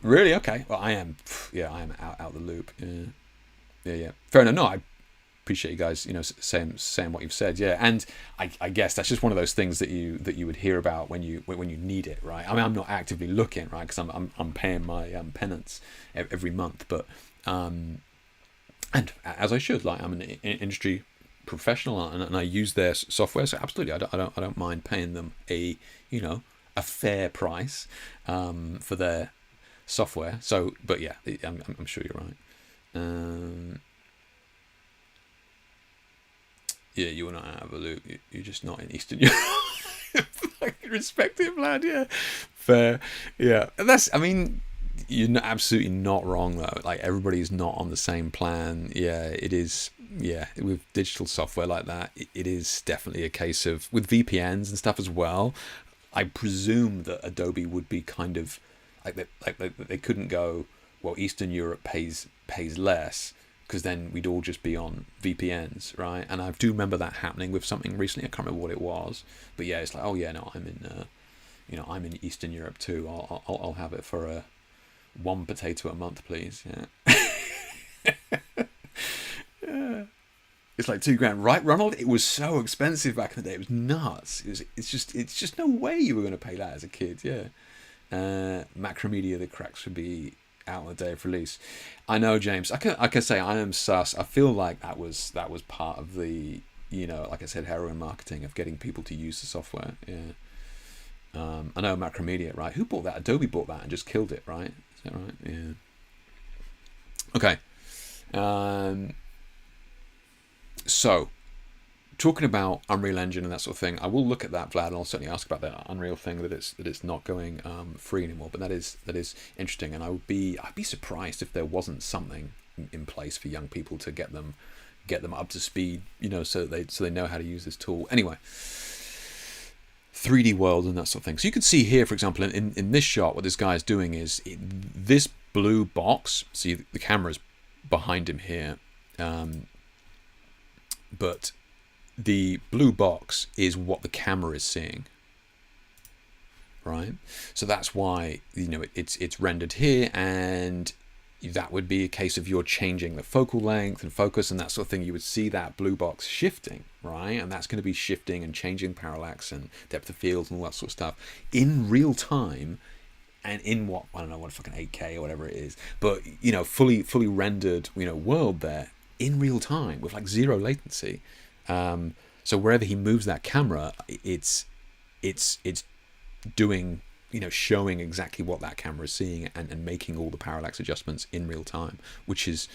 Speaker 2: Really? Okay. Well, I am out the loop. Yeah. Fair enough. No, I appreciate you guys, saying what you've said. Yeah, and I guess that's just one of those things that you would hear about when you need it, right? I mean, I'm not actively looking, right, because I'm paying my penance every month, but and as I should, like, I'm an industry professional and I use their software, so absolutely, I don't mind paying them a fair price for their software. So, but yeah, I'm sure you're right. Yeah, you are not out of a loop. You're just not in Eastern Europe. Respective, lad. Yeah, fair. Yeah, I mean, you're absolutely not wrong though. Like, everybody's not on the same plan. Yeah, it is. Yeah, with digital software like that, it is definitely a case of, with VPNs and stuff as well. I presume that Adobe would be kind of like they couldn't go, well, Eastern Europe pays less, because then we'd all just be on VPNs, right? And I do remember that happening with something recently. I can't remember what it was, but yeah, it's like, oh yeah, no, I'm in Eastern Europe too. I'll have it for 1 potato a month, please. Yeah. It's like $2,000, right, Ronald? It was so expensive back in the day. It was nuts. It's just no way you were going to pay that as a kid. Yeah. Macromedia, the cracks should be out on the day of release. I know, James. I can say I am sus. I feel like that was part of the, like I said, heroin marketing of getting people to use the software. Yeah. I know Macromedia, right? Who bought that? Adobe bought that and just killed it, right? Is that right? Yeah. Okay. So, talking about Unreal Engine and that sort of thing, I will look at that, Vlad, and I'll certainly ask about that Unreal thing that it's not going free anymore. But that is interesting, and I'd be surprised if there wasn't something in place for young people to get them up to speed, so they know how to use this tool. Anyway, 3D world and that sort of thing. So you can see here, for example, in this shot, what this guy is doing is this blue box. See, the camera's behind him here. But the blue box is what the camera is seeing, right? So that's why it's rendered here, and that would be a case of you're changing the focal length and focus and that sort of thing. You would see that blue box shifting, right? And that's going to be shifting and changing parallax and depth of field and all that sort of stuff in real time. And in what, I don't know, what fucking 8K or whatever it is, but fully rendered world there in real time with like zero latency. So wherever he moves that camera, it's doing, showing exactly what that camera is seeing and making all the parallax adjustments in real time, which is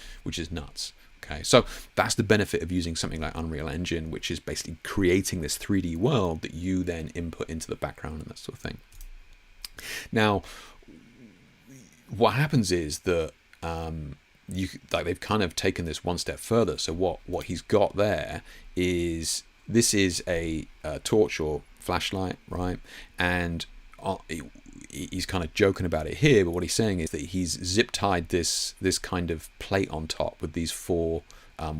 Speaker 2: nuts. Okay, so that's the benefit of using something like Unreal Engine, which is basically creating this 3D world that you then input into the background and that sort of thing. Now, what happens is that they've kind of taken this one step further. So what he's got there is, this is a torch or flashlight, right? And he's kind of joking about it here, but what he's saying is that he's zip tied this kind of plate on top with these 4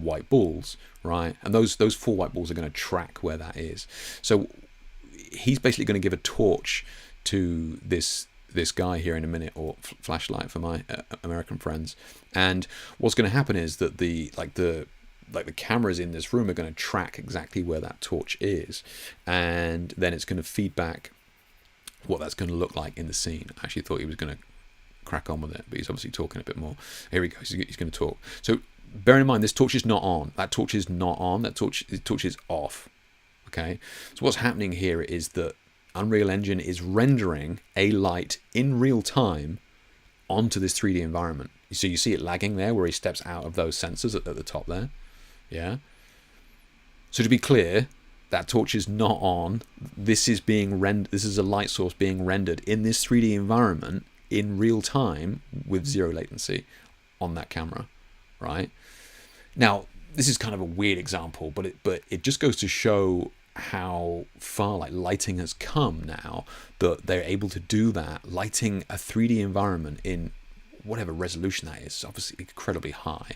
Speaker 2: white balls, right? And those 4 white balls are going to track where that is. So he's basically going to give a torch to this guy here in a minute, or flashlight for my American friends. And what's going to happen is that the cameras in this room are going to track exactly where that torch is, and then it's going to feed back what that's going to look like in the scene. I actually thought he was going to crack on with it, but he's obviously talking a bit more. Here he goes. He's going to talk. So bear in mind, this torch is not on. That torch is not on. The torch is off. Okay. So what's happening here is that Unreal Engine is rendering a light in real time onto this 3D environment. So you see it lagging there where he steps out of those sensors at the top there. Yeah. So to be clear, that torch is not on. This is being This is a light source being rendered in this 3D environment in real time with zero latency on that camera, right? Now, this is kind of a weird example, but it just goes to show how far lighting has come now, that they're able to do that, lighting a 3D environment in whatever resolution that is, obviously incredibly high,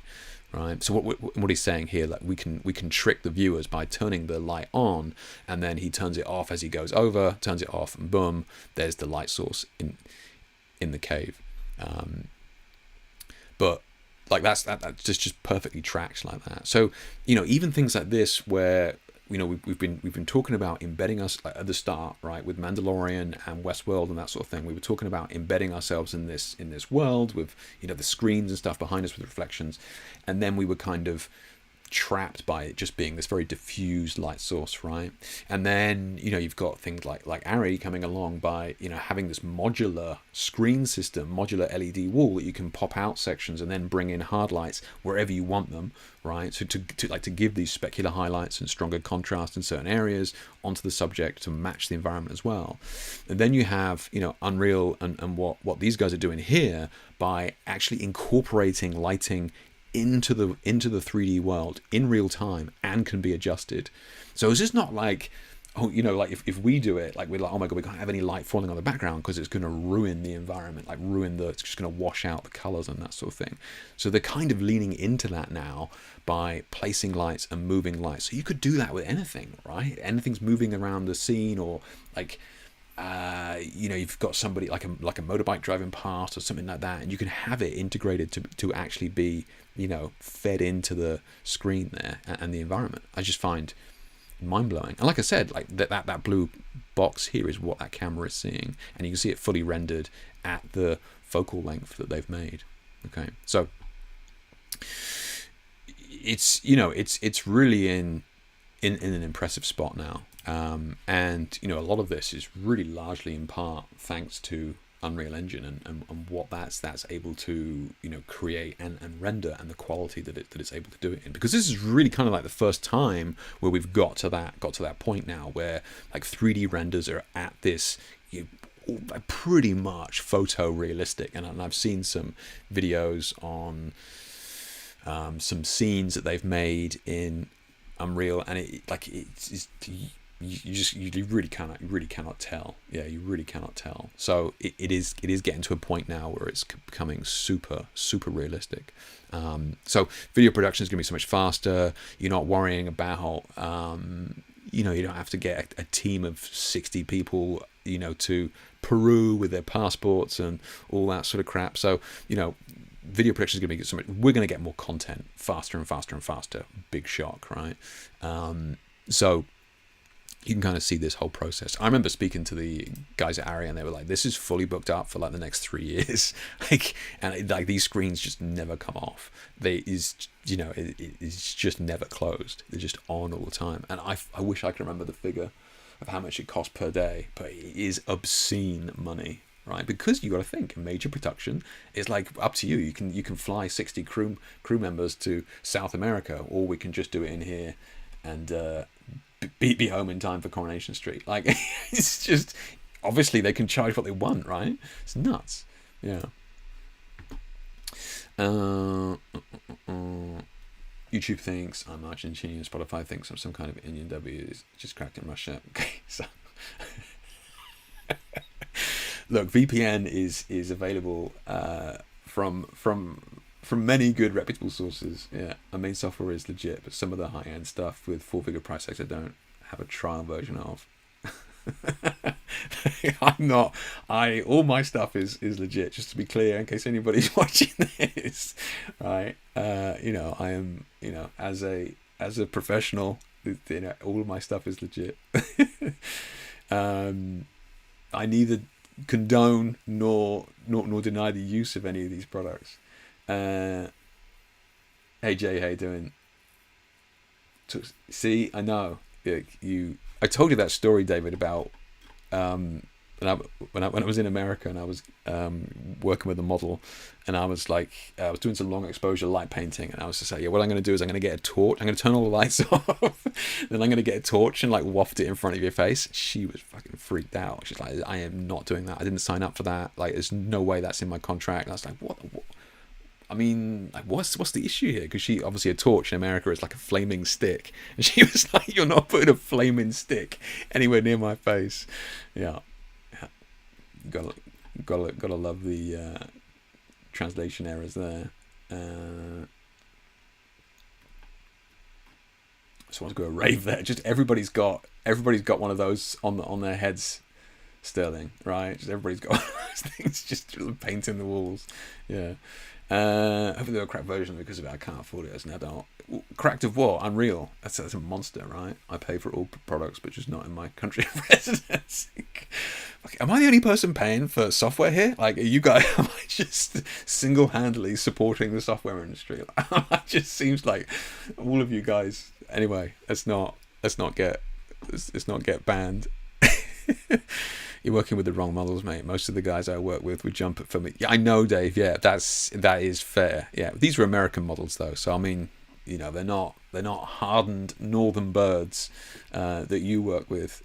Speaker 2: right? So what he's saying here, we can trick the viewers by turning the light on, and then he turns it off as he goes over, turns it off, and boom, there's the light source in the cave. But that just perfectly tracks like that. So even things like this where we've been talking about embedding us at the start, right, with Mandalorian and Westworld and that sort of thing. We were talking about embedding ourselves in this world with the screens and stuff behind us with reflections, and then we were kind of trapped by it just being this very diffused light source, right? And then you've got things like Ari coming along by having this modular screen system, modular LED wall that you can pop out sections and then bring in hard lights wherever you want them, right? So to give these specular highlights and stronger contrast in certain areas onto the subject to match the environment as well. And then you have Unreal and what these guys are doing here by actually incorporating lighting into the 3D world in real time and can be adjusted. So it's just not like, if we do it, we're like, oh my god, we can't have any light falling on the background because it's going to ruin the environment, it's just going to wash out the colors and that sort of thing. So they're kind of leaning into that now by placing lights and moving lights. So you could do that with anything, right? Anything's moving around the scene, or you've got somebody like a motorbike driving past or something like that, and you can have it integrated to actually be fed into the screen there and the environment. I just find mind-blowing. And like I said, like that blue box here is what that camera is seeing, and you can see it fully rendered at the focal length that they've made. Okay, so it's really in an impressive spot now. And a lot of this is really largely in part thanks to Unreal Engine and what that's able to create and render, and the quality that it's able to do it in. Because this is really kind of like the first time where we've got to that point now where like 3D renders are at this pretty much photorealistic. And I've seen some videos on some scenes that they've made in Unreal, and it's you really cannot tell. Yeah, you really cannot tell. So it is getting to a point now where it's becoming super realistic. So video production is going to be so much faster. You're not worrying about you don't have to get a team of 60 people to Peru with their passports and all that sort of crap. So video production is going to get so much. We're going to get more content faster and faster and faster. Big shock, right? So you can kind of see this whole process. I remember speaking to the guys at Ari, and they were like, "This is fully booked up for like the next 3 years." Like these screens just never come off. It's just never closed. They're just on all the time. And I wish I could remember the figure of how much it costs per day, but it is obscene money, right? Because you got to think, major production is like up to you. You can fly 60 crew members to South America, or we can just do it in here and be home in time for Coronation Street. Like it's just, obviously they can charge what they want, right? It's nuts. Yeah. YouTube thinks I'm Argentinian. Spotify thinks I'm some kind of Indian W. It's just cracked in Russia. Okay, so look, VPN is available from many good reputable sources. Yeah, our main software is legit, but some of the high-end stuff with 4-figure price tags I don't have a trial version of. All my stuff is legit, just to be clear, in case anybody's watching this, right? I am, as a professional, all of my stuff is legit. I neither condone nor deny the use of any of these products. Hey Jay, how you doing? See, I know I told you that story, David, about when I was in America and I was working with a model, and I was doing some long exposure light painting, and I was just like, what I'm going to do is I'm going to get a torch, I'm going to turn all the lights off, then I'm going to get a torch and like waft it in front of your face. She was fucking freaked out. She's like, I am not doing that. I didn't sign up for that. Like, there's no way that's in my contract. And I was like, what? I mean, like, what's the issue here? Because she, obviously, a torch in America is like a flaming stick, and she was like, "You're not putting a flaming stick anywhere near my face." Yeah. Gotta love the translation errors there. Just want to go a rave there. Just everybody's got one of those on their heads, Sterling, right? Just everybody's got one of those things just painting the walls. Yeah. Hopefully they'll crack version because of it. I can't afford it as an adult. Cracked of what? Unreal. That's a monster, right? I pay for all products, but just not in my country of residence. Okay, am I the only person paying for software here? Like, are you guys? Am I just single-handedly supporting the software industry? It just seems like all of you guys. Anyway, let's not get banned. You're working with the wrong models, mate. Most of the guys I work with would jump for me. Yeah, I know, Dave. Yeah, that is fair. Yeah, these were American models though, so I mean, they're not hardened northern birds that you work with.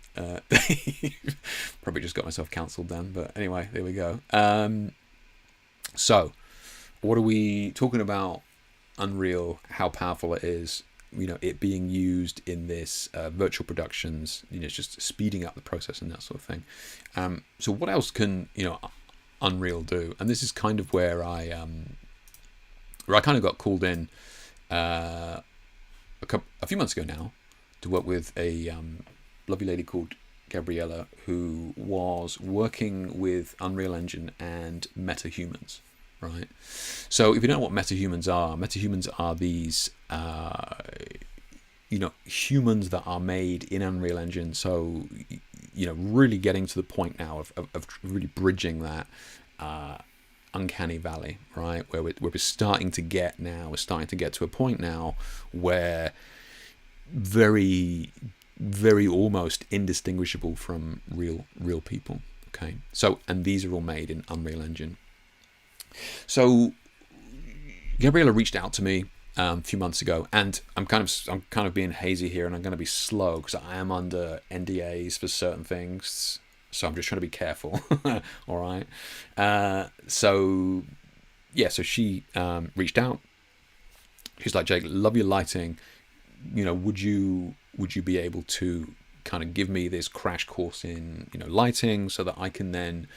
Speaker 2: Probably just got myself cancelled then, but anyway, there we go. So, what are we talking about? Unreal, how powerful it is. It being used in this virtual productions, it's just speeding up the process and that sort of thing. So what else can Unreal do? And this is kind of where I kind of got called in a few months ago now to work with a lovely lady called Gabriella, who was working with Unreal Engine and Metahumans, right? So if you don't know what metahumans are these humans that are made in Unreal Engine. So really getting to the point now of really bridging that uncanny valley, right? Where we're starting to get to a point now where very, very almost indistinguishable from real people. Okay, so and these are all made in Unreal Engine. So Gabriella reached out to me a few months ago, and I'm kind of being hazy here, and I'm going to be slow because I am under NDAs for certain things, so I'm just trying to be careful. All right. So she reached out. She's like, Jake, love your lighting. Would you be able to kind of give me this crash course in lighting so that I can then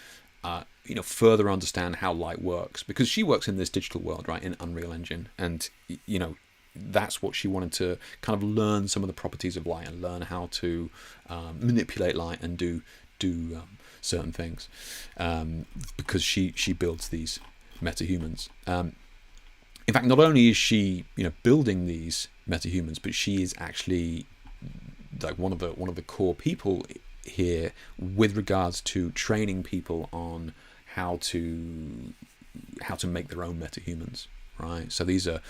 Speaker 2: further understand how light works, because she works in this digital world, right, in Unreal Engine, and that's what she wanted to kind of learn, some of the properties of light and learn how to manipulate light and do certain things, because she builds these metahumans. In fact, not only is she building these metahumans, but she is actually like one of the core people here with regards to training people on how to make their own metahumans, right? So these are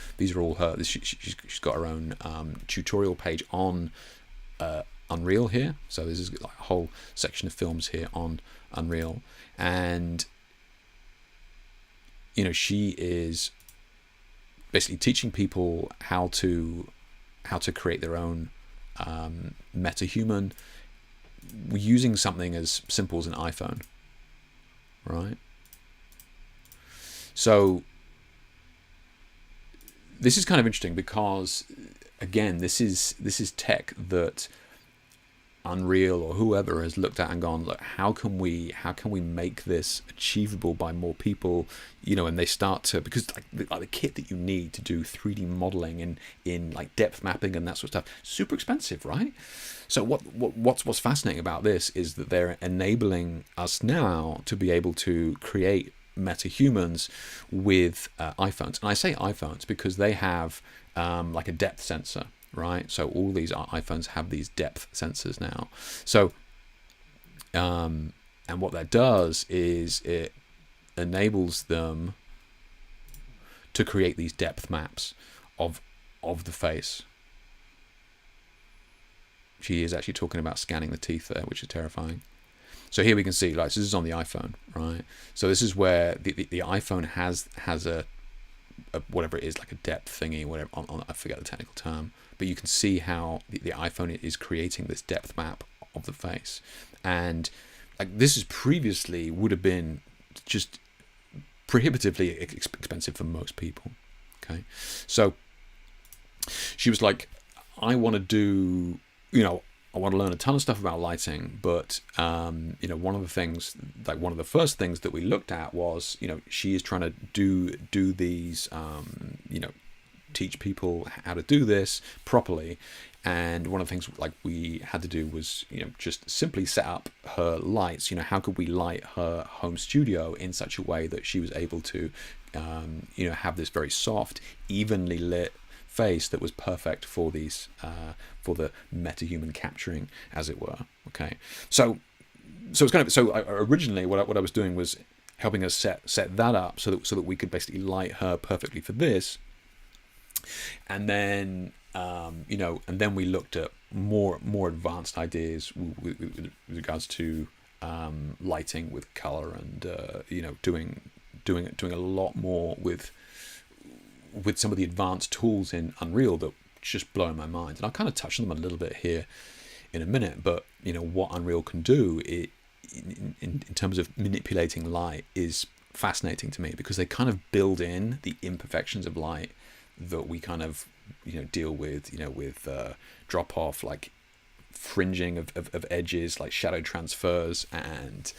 Speaker 2: all her. She's got her own tutorial page on Unreal here. So this is like a whole section of films here on Unreal, and she is basically teaching people how to create their own metahuman using something as simple as an iPhone, right? So this is kind of interesting because, again, this is tech that Unreal or whoever has looked at and gone, look, how can we make this achievable by more people, and they start to, because like the kit that you need to do 3D modeling in like depth mapping and that sort of stuff, super expensive, right? So what's fascinating about this is that they're enabling us now to be able to create metahumans with iPhones, and I say iPhones because they have like a depth sensor. Right, so all these iPhones have these depth sensors now. So, and what that does is it enables them to create these depth maps of the face. She is actually talking about scanning the teeth there, which is terrifying. So here we can see, like, this is on the iPhone, right? So this is where the iPhone has a whatever it is, like a depth thingy, whatever. I forget the technical term. But you can see how the iPhone is creating this depth map of the face. And like this is previously would have been just prohibitively expensive for most people. Okay. So she was like, I want to do, I want to learn a ton of stuff about lighting, but one of the things, like one of the first things that we looked at was, she is trying to do these, teach people how to do this properly. And one of the things like we had to do was, just simply set up her lights. How could we light her home studio in such a way that she was able to, have this very soft, evenly lit face that was perfect for these, for the metahuman capturing, as it were. Okay, so it's kind of, originally what I was doing was helping us set that up so that we could basically light her perfectly for this. And then, and then we looked at more advanced ideas with regards to lighting with color and doing a lot more with some of the advanced tools in Unreal that just blow my mind. And I'll kind of touch on them a little bit here in a minute. But what Unreal can do in terms of manipulating light is fascinating to me, because they kind of build in the imperfections of light that we kind of deal with with drop off, like fringing of edges, like shadow transfers, and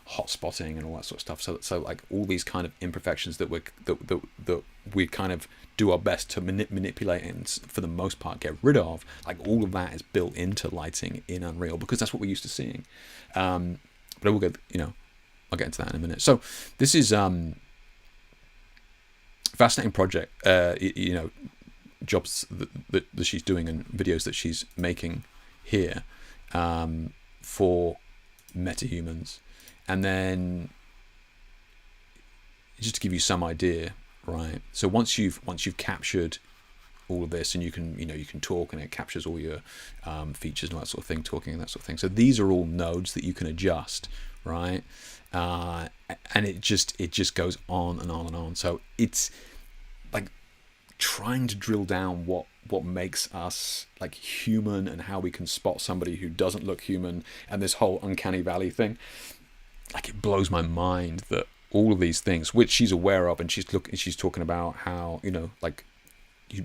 Speaker 2: hot spotting and all that sort of stuff. So like all these kind of imperfections that we kind of do our best to manipulate and for the most part get rid of, like all of that is built into lighting in Unreal because that's what we're used to seeing. But I will get, I'll get into that in a minute. So this is fascinating project, jobs that she's doing and videos that she's making here for Metahumans. And then just to give you some idea, right? So once you've captured all of this, and you can talk, and it captures all your features and all that sort of thing, talking and that sort of thing. So these are all nodes that you can adjust, right? And it just goes on and on and on. So it's like trying to drill down what makes us like human and how we can spot somebody who doesn't look human, and this whole uncanny valley thing. Like it blows my mind that all of these things, which she's aware of, and she's talking about how like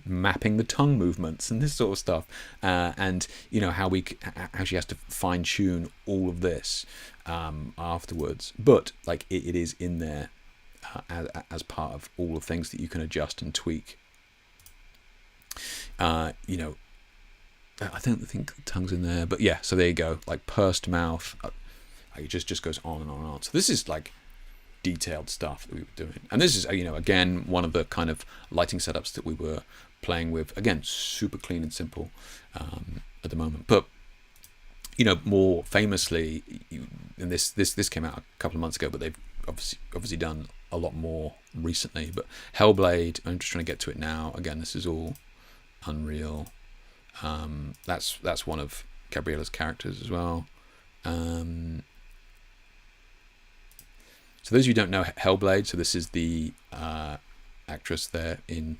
Speaker 2: mapping the tongue movements and this sort of stuff, and how she has to fine tune all of this afterwards. But like it is in there as part of all the things that you can adjust and tweak. I don't think the tongue's in there, but yeah. So there you go. Like pursed mouth. It just goes on and on and on. So this is like detailed stuff that we were doing, and this is again one of the kind of lighting setups that we were playing with. Again, super clean and simple at the moment, but more famously, and this came out a couple of months ago, but they've obviously done a lot more recently. But Hellblade, I'm just trying to get to it now. Again, this is all Unreal. That's one of Gabriella's characters as well. So those of you who don't know Hellblade, so this is the actress there in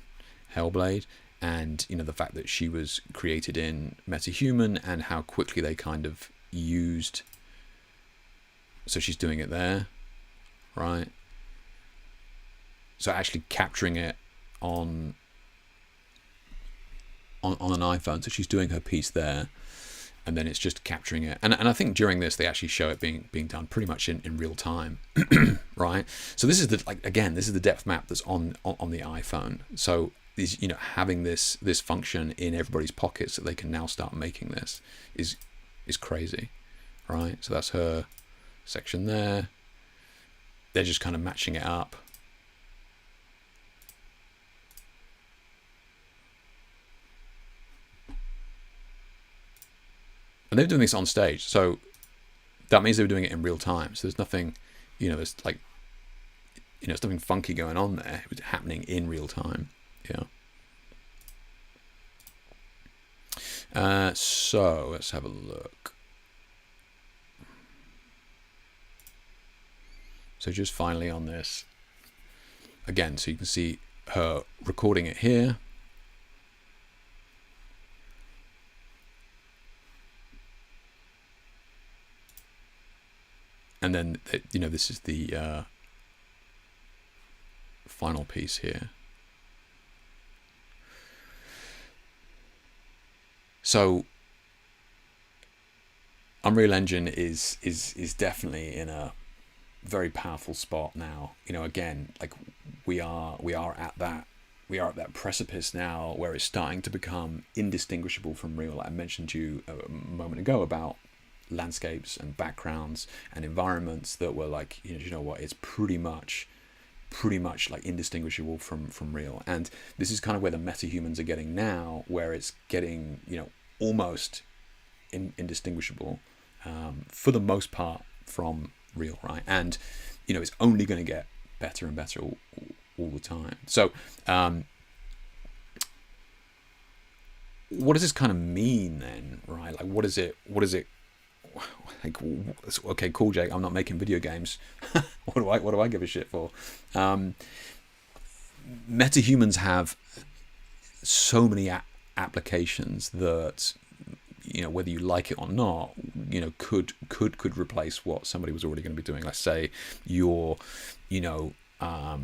Speaker 2: Hellblade, and the fact that she was created in Metahuman and how quickly they kind of used. So she's doing it there, right? So actually capturing it on an iPhone. So she's doing her piece there, and then it's just capturing it. And I think during this they actually show it being done pretty much in real time, right? So this is this is the depth map that's on the iPhone. So is having this function in everybody's pockets so they can now start making this is crazy, right? So that's her section there. They're just kind of matching it up. And they're doing this on stage, so that means they were doing it in real time. So there's nothing, there's like, there's nothing funky going on there. It was happening in real time. Yeah. So let's have a look. So just finally on this, again, so you can see her recording it here. And then, this is the final piece here. So Unreal Engine is definitely in a very powerful spot now. Again, like we are at that precipice now where it's starting to become indistinguishable from real. Like I mentioned to you a moment ago about landscapes and backgrounds and environments that were like, it's pretty much like indistinguishable from real. And this is kind of where the metahumans are getting now, where it's getting almost indistinguishable for the most part from real, right? And it's only going to get better and better all the time. So what does this kind of mean then, right? Like what is it like? Okay, cool, Jake, I'm not making video games. what do I give a shit for? Metahumans have so many applications that whether you like it or not, could replace what somebody was already going to be doing. Let's say you're I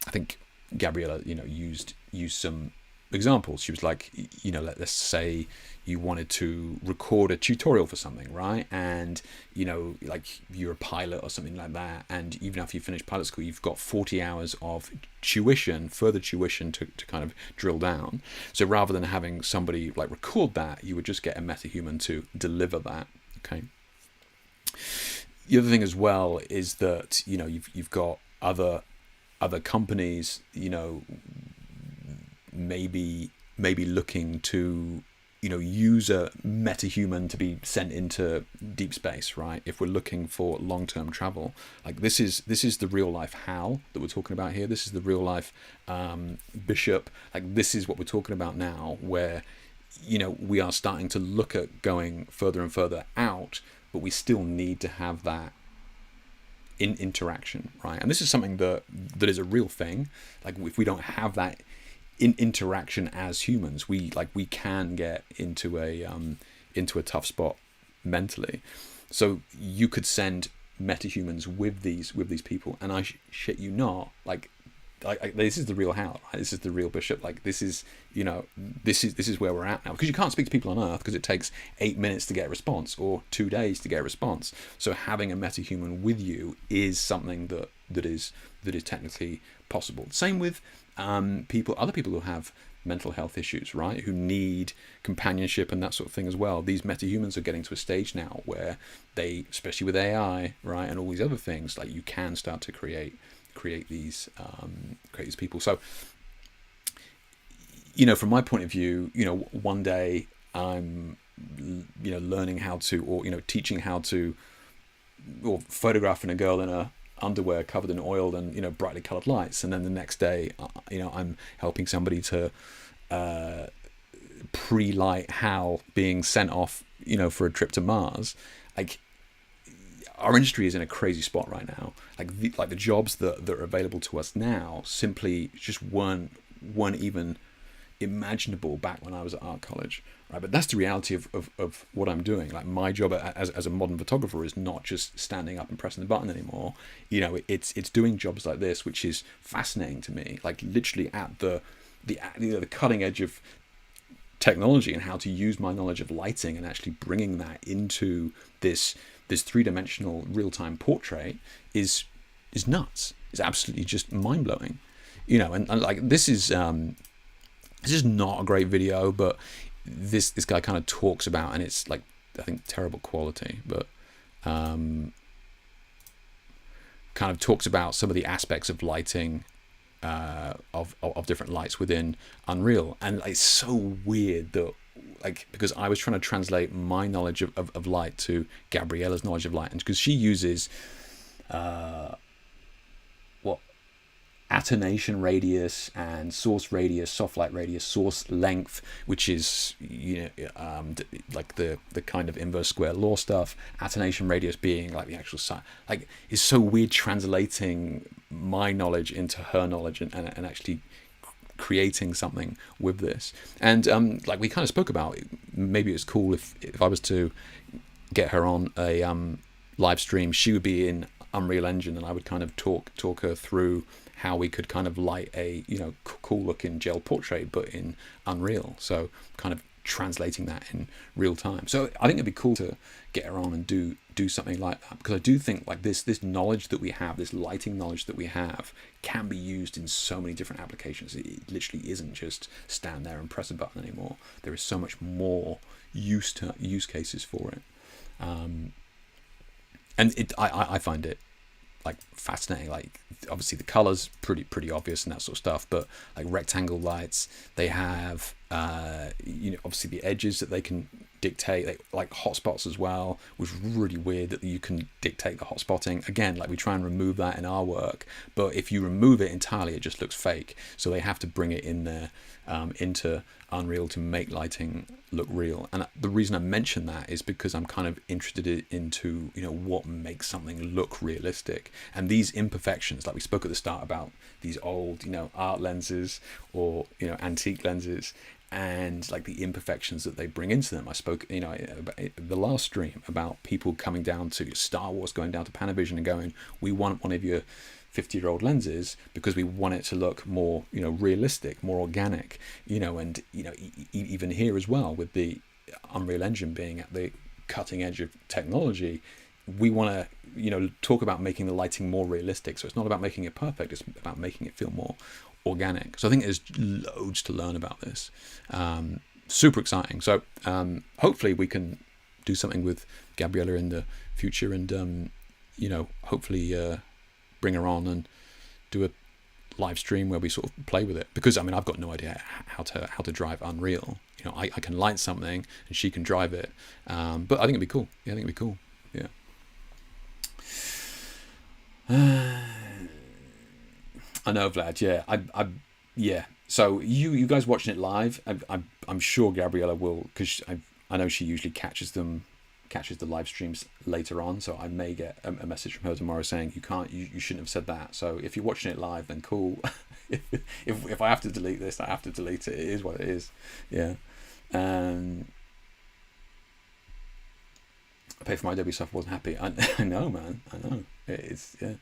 Speaker 2: think Gabriella used some examples. She was like, you know, let's say you wanted to record a tutorial for something, right? And, you know, like you're a pilot or something like that. And even after you finish pilot school, you've got 40 hours of tuition, further tuition to kind of drill down. So rather than having somebody like record that, you would just get a metahuman to deliver that. Okay. The other thing as well is that, you know, you've got other companies, you know, maybe looking to, you know, use a metahuman to be sent into deep space, right? If we're looking for long-term travel, like this is the real life Hal that we're talking about here. This is the real life Bishop. Like this is what we're talking about now, where, you know, we are starting to look at going further and further out, but we still need to have that in interaction, right? And this is something that is a real thing. Like if we don't have that in interaction as humans, we can get into a tough spot mentally. So you could send metahumans with these people, and I shit you not, like this is the real Hal, right? This is the real Bishop. Like this is, you know, this is where we're at now, because you can't speak to people on Earth because it takes 8 minutes to get a response or 2 days to get a response. So having a metahuman with you is something that is technically possible. Same with other people who have mental health issues, right? Who need companionship and that sort of thing as well. These metahumans are getting to a stage now where they, especially with AI, right, and all these other things, like you can start to create these people. So, you know, from my point of view, you know, one day I'm, you know, learning how to, or, you know, teaching how to, or photographing a girl in a underwear covered in oil and, you know, brightly colored lights, and then the next day, you know, I'm helping somebody to pre-light Hal being sent off, you know, for a trip to Mars. Like, our industry is in a crazy spot right now. Like the jobs that are available to us now simply just weren't even imaginable back when I was at art college, right? But that's the reality of what I'm doing. Like my job as a modern photographer is not just standing up and pressing the button anymore. You know, it's doing jobs like this, which is fascinating to me. Like literally at the cutting edge of technology, and how to use my knowledge of lighting and actually bringing that into this three-dimensional real-time portrait is nuts. It's absolutely just mind-blowing, you know. And like this is not a great video, but this guy kind of talks about, and it's like, I think, terrible quality, but kind of talks about some of the aspects of lighting, of different lights within Unreal. And it's so weird that, like, because I was trying to translate my knowledge of light to Gabriella's knowledge of light, and because she uses attenuation radius and source radius, soft light radius, source length, which is, you know, like the kind of inverse square law stuff. Attenuation radius being like the actual side. Like, it's so weird translating my knowledge into her knowledge and actually creating something with this. And like we kind of spoke about, maybe it's cool if I was to get her on a live stream. She would be in Unreal Engine, and I would kind of talk her through how we could kind of light a, you know, cool looking gel portrait but in Unreal. So kind of translating that in real time. So I think it'd be cool to get her on and do something like that, because I do think like this knowledge that we have, this lighting knowledge that we have, can be used in so many different applications. It literally isn't just stand there and press a button anymore. There is so much more use cases for it. And I find it like fascinating. Like obviously the colors pretty obvious and that sort of stuff, but like rectangle lights, they have you know, obviously the edges that they can dictate, like hotspots as well, was really weird that you can dictate the hot spotting. Again, like we try and remove that in our work, but if you remove it entirely, it just looks fake. So they have to bring it in there into Unreal to make lighting look real. And the reason I mention that is because I'm kind of interested into, you know, what makes something look realistic. And these imperfections, like we spoke at the start about these old, you know, art lenses or, you know, antique lenses, and like the imperfections that they bring into them. I spoke, you know, the last stream about people coming down to Star Wars, going down to Panavision and going, we want one of your 50-year-old lenses because we want it to look more, realistic, more organic, and even here as well with the Unreal Engine being at the cutting edge of technology, we want to talk about making the lighting more realistic. So it's not about making it perfect, it's about making it feel more organic. So I think there's loads to learn about this. Super exciting. So hopefully we can do something with Gabriella in the future, and hopefully bring her on and do a live stream where we sort of play with it, because I've got no idea how to drive Unreal. I can light something and she can drive it, but I think it'd be cool. I think it'd be cool. I know, Vlad. Yeah. So you guys watching it live? I'm sure Gabriella will, because I know she usually catches the live streams later on. So I may get a message from her tomorrow saying you shouldn't have said that. So if you're watching it live, then cool. if I have to delete this, I have to delete it. It is what it is. Yeah. I paid for my Adobe stuff. Wasn't happy. I know, man. I know. It's yeah.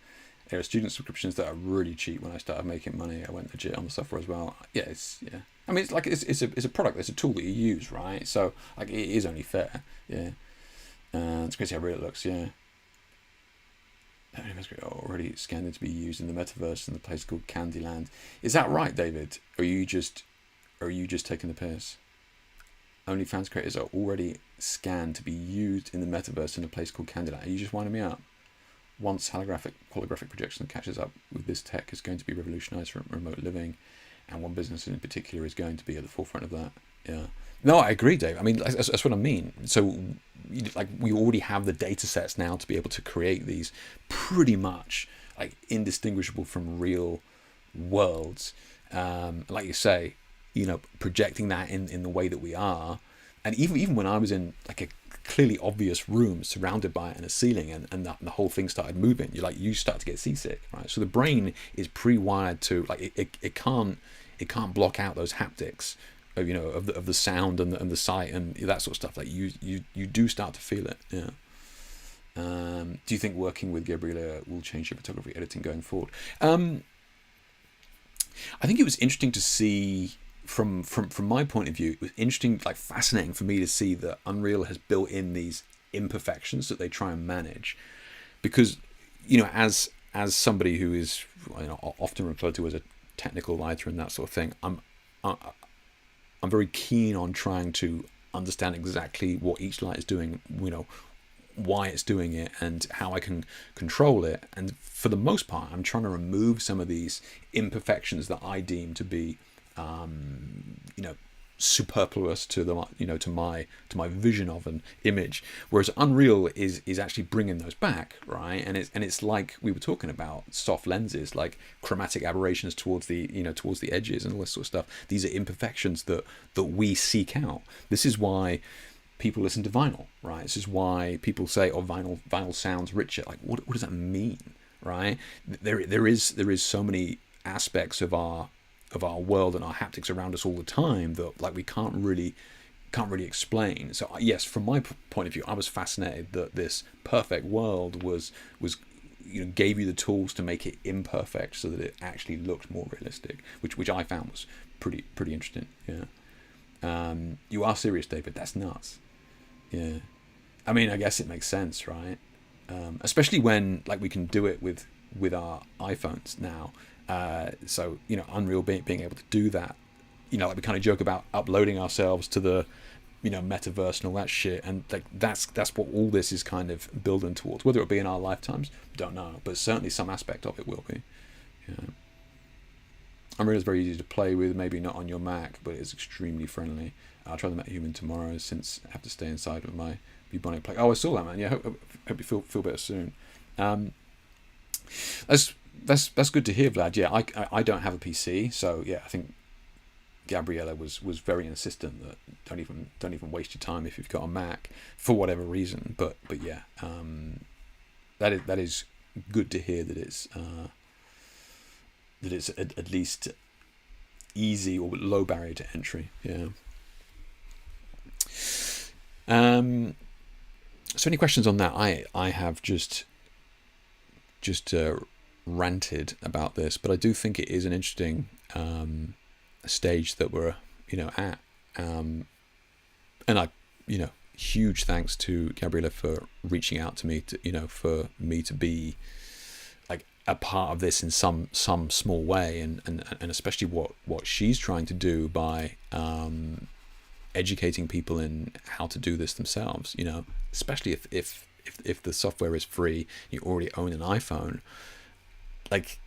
Speaker 2: There are student subscriptions that are really cheap. When I started making money, I went legit on the software as well. Yeah. It's like it's a product. It's a tool that you use, right? So like it is only fair. Yeah. It's crazy how real it looks. Yeah. Already scanned to be used in the metaverse in the place called Candyland. Is that right, David? Or are you just taking the piss? OnlyFans creators are already scanned to be used in the metaverse in a place called Candyland. Are you just winding me up? Once holographic projection catches up with this tech, is going to be revolutionized for remote living, and one business in particular is going to be at the forefront of that. Yeah. No, I agree, Dave. That's what I mean. So, like, we already have the data sets now to be able to create these pretty much like indistinguishable from real worlds. Like you say, projecting that in the way that we are, and even when I was in like a clearly obvious room surrounded by it and a ceiling, and the whole thing started moving, you start to get seasick, right? So the brain is pre-wired to like it can't block out those haptics of the sound and the sight and that sort of stuff. Like you do start to feel it. Yeah. Do you think working with Gabriella will change your photography editing going forward? I think it was interesting to see from my point of view. It was interesting, like fascinating for me to see that Unreal has built in these imperfections that they try and manage, because as somebody who is often referred to as a technical lighter and that sort of thing, I'm very keen on trying to understand exactly what each light is doing, why it's doing it, and how I can control it. And for the most part, I'm trying to remove some of these imperfections that I deem to be, superfluous to the, to my vision of an image. Whereas Unreal is actually bringing those back, right? And it's like we were talking about soft lenses, like chromatic aberrations towards the edges and all this sort of stuff. These are imperfections that we seek out. This is why people listen to vinyl, right? This is why people say, "Oh, vinyl sounds richer." Like, what does that mean, right? There is so many aspects of our world and our haptics around us all the time that like we can't really explain. So yes, from my point of view, I was fascinated that this perfect world was gave you the tools to make it imperfect so that it actually looked more realistic, which I found was pretty interesting. Yeah. You are serious, David? That's nuts. Yeah. I guess it makes sense, right? Especially when like we can do it with our iPhones now. So Unreal being able to do that, like we kind of joke about uploading ourselves to the metaverse and all that shit, and like that's what all this is kind of building towards. Whether it'll be in our lifetimes, don't know, but certainly some aspect of it will be. Yeah. Unreal is very easy to play with, maybe not on your Mac, but it's extremely friendly. I'll try the Metahuman tomorrow since I have to stay inside with my bubonic plague. Oh, I saw that, man. Yeah, hope you feel better soon. That's good to hear, Vlad. Yeah, I don't have a PC, so yeah, I think Gabriella was very insistent that don't even waste your time if you've got a Mac for whatever reason. But yeah, that is good to hear that it's at least easy or low barrier to entry. Yeah. So any questions on that? I have just ranted about this, but I do think it is an interesting stage that we're at, and I huge thanks to Gabriella for reaching out to me to for me to be like a part of this in some small way, and especially what she's trying to do by educating people in how to do this themselves, especially if the software is free, you already own an iPhone, like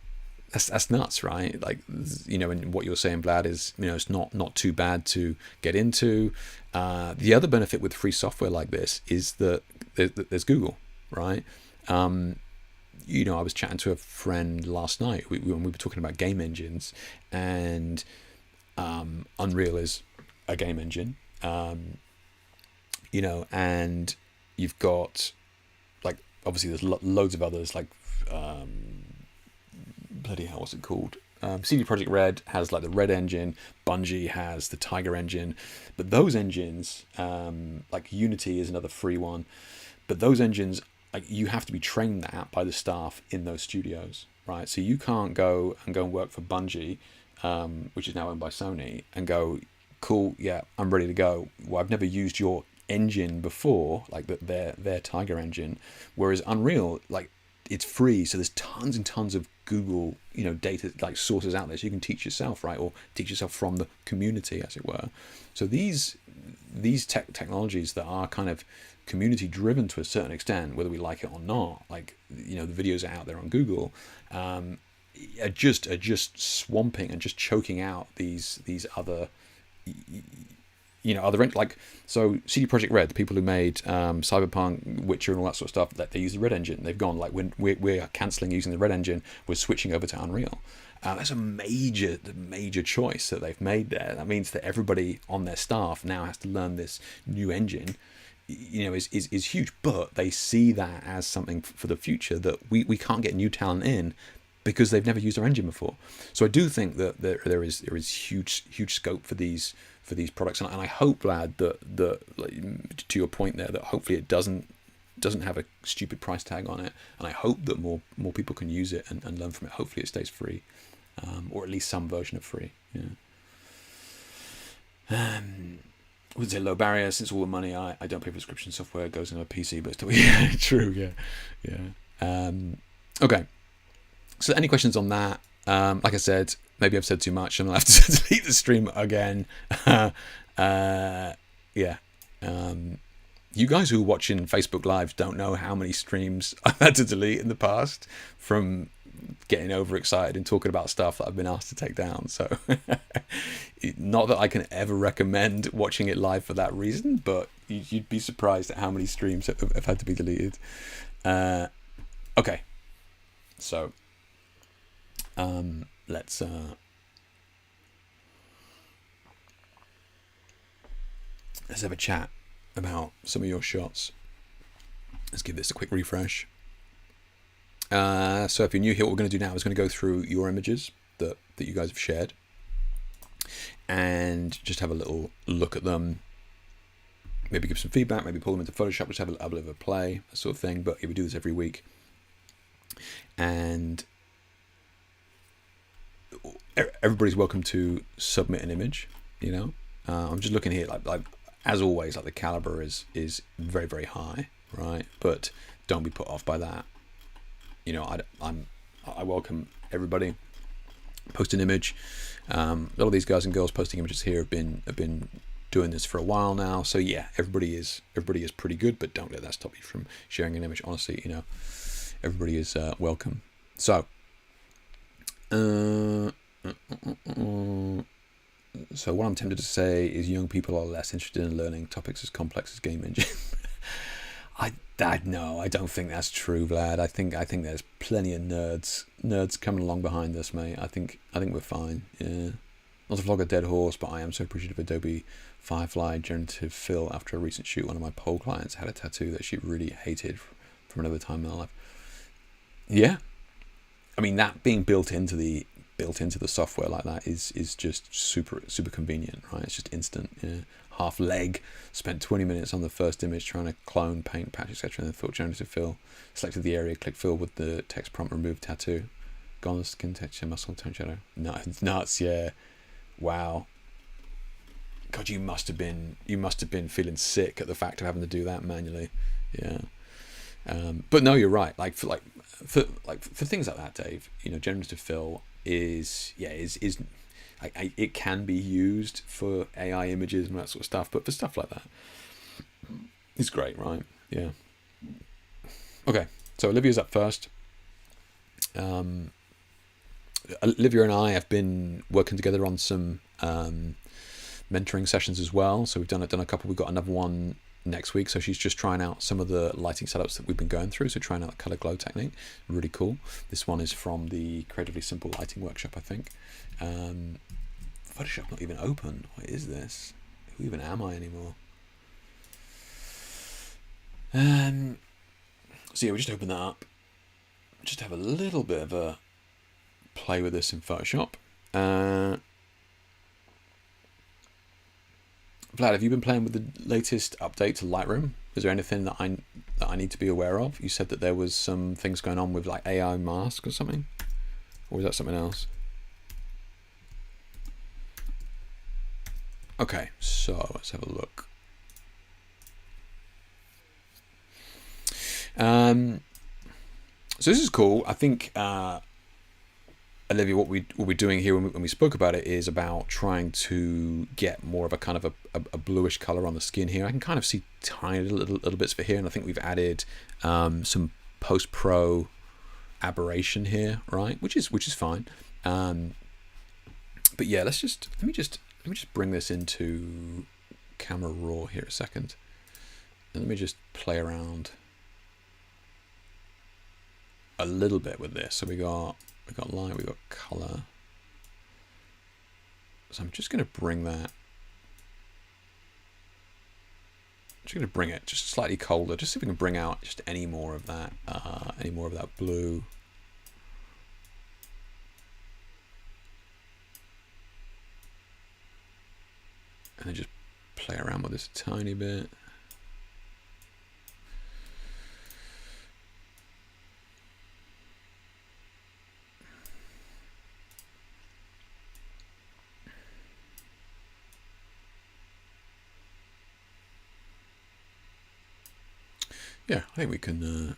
Speaker 2: that's nuts, right? Like, and what you're saying, Vlad, is it's not too bad to get into. The other benefit with free software like this is that there's Google, right? I was chatting to a friend last night when we were talking about game engines, and Unreal is a game engine, and you've got, like, obviously there's loads of others, like bloody hell, what's it called? CD Projekt Red has like the Red engine, Bungie has the Tiger engine, but those engines, like Unity is another free one, but those engines, like, you have to be trained that by the staff in those studios, right? So you can't go and work for Bungie, which is now owned by Sony, and go, cool, yeah, I'm ready to go. Well, I've never used your engine before, like their Tiger engine, whereas Unreal, like, it's free, so there's tons and tons of Google, data, like, sources out there, so you can teach yourself, right, or teach yourself from the community, as it were. So these technologies that are kind of community driven to a certain extent, whether we like it or not, like, the videos are out there on Google, are just swamping and just choking out these other other, like, so CD Projekt Red, the people who made Cyberpunk, Witcher, and all that sort of stuff, that they use the Red engine. They've gone, like, when we're cancelling using the Red engine, we're switching over to Unreal. That's a major choice that they've made there. That means that everybody on their staff now has to learn this new engine. Is huge, but they see that as something for the future, that we can't get new talent in because they've never used our engine before. So I do think that there is huge scope for these products, and I hope, Vlad, that like, to your point there, that hopefully it doesn't have a stupid price tag on it, and I hope that more people can use it and learn from it. Hopefully it stays free, or at least some version of free. Would say low barrier, since all the money I don't pay for subscription software goes into a PC, but still, yeah, true, yeah. Okay, so any questions on that? Like I said, maybe I've said too much and I'll have to delete the stream again. You guys who are watching Facebook Live don't know how many streams I've had to delete in the past from getting overexcited and talking about stuff that I've been asked to take down. So not that I can ever recommend watching it live for that reason, but you'd be surprised at how many streams have had to be deleted. Okay, so let's have a chat about some of your shots. Let's give this a quick refresh. So if you're new here, what we're going to do now is going to go through your images that you guys have shared and just have a little look at them, maybe give some feedback, maybe pull them into Photoshop, just have a bit of a play, that sort of thing. But we do this every week, and everybody's welcome to submit an image. I'm just looking here, like as always, like, the caliber is very, very high, right? But don't be put off by that. I welcome everybody. Post an image. A lot of these guys and girls posting images here have been doing this for a while now. So yeah, everybody is pretty good, but don't let that stop you from sharing an image. Honestly, everybody is welcome. So, so what I'm tempted to say is young people are less interested in learning topics as complex as game engine. No, I don't think that's true, Vlad. I think there's plenty of nerds coming along behind us, mate. I think we're fine. Yeah. Not to flog a dead horse, but I am so appreciative of Adobe Firefly generative fill. After a recent shoot, one of my poll clients had a tattoo that she really hated from another time in her life. Yeah, I mean, that being built into the software like that is just super convenient, right? It's just instant. Yeah. Half leg, spent 20 minutes on the first image trying to clone, paint, patch, etc., and then thought generative fill. Selected the area, click fill with the text prompt, remove tattoo. Gone skin texture, muscle tone shadow. No, it's nuts. Yeah. Wow. God, you must have been feeling sick at the fact of having to do that manually. Yeah. But no, you're right. Like for things like that, Dave. You know, generative fill is it can be used for AI images and that sort of stuff. But for stuff like that, it's great, right? Yeah. Okay, so Olivia's up first. Olivia and I have been working together on some mentoring sessions as well. So we've done a couple. We've got another one next week. So she's just trying out some of the lighting setups that we've been going through. So trying out the color glow technique. Really cool. This one is from the Creatively Simple Lighting Workshop, I think. Photoshop not even open. What is this? Who even am I anymore? So yeah, we just open that up. Just have a little bit of a play with this in Photoshop. Vlad, have you been playing with the latest update to Lightroom? Is there anything that I need to be aware of? You said that there was some things going on with like AI mask or something, or was that something else? Okay, so let's have a look. So this is cool. I think Olivia, what we're doing here when we spoke about it is about trying to get more of a kind of a bluish color on the skin here. I can kind of see tiny little bits for here, and I think we've added some post pro aberration here, right? Which is fine. But yeah, let me just bring this into Camera Raw here a second, and let me just play around a little bit with this. So we got light, we got color. So I'm just going to bring that. I'm just going to bring it just slightly colder, just see if we can bring out just any more of that blue. And then just play around with this a tiny bit. Yeah, I think we can.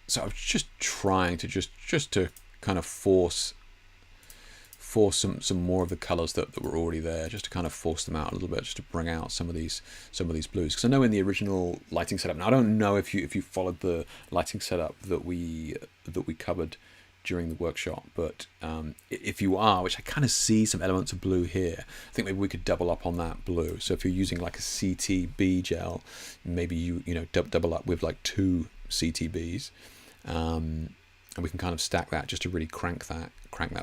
Speaker 2: So I was just trying to just to kind of force some more of the colors that were already there, just to kind of force them out a little bit, just to bring out some of these blues. Because I know in the original lighting setup, now I don't know if you followed the lighting setup that we covered during the workshop, but if you are, which I kind of see some elements of blue here, I think maybe we could double up on that blue. So if you're using like a CTB gel, maybe you double up with like 2 CTBs, and we can kind of stack that just to really crank that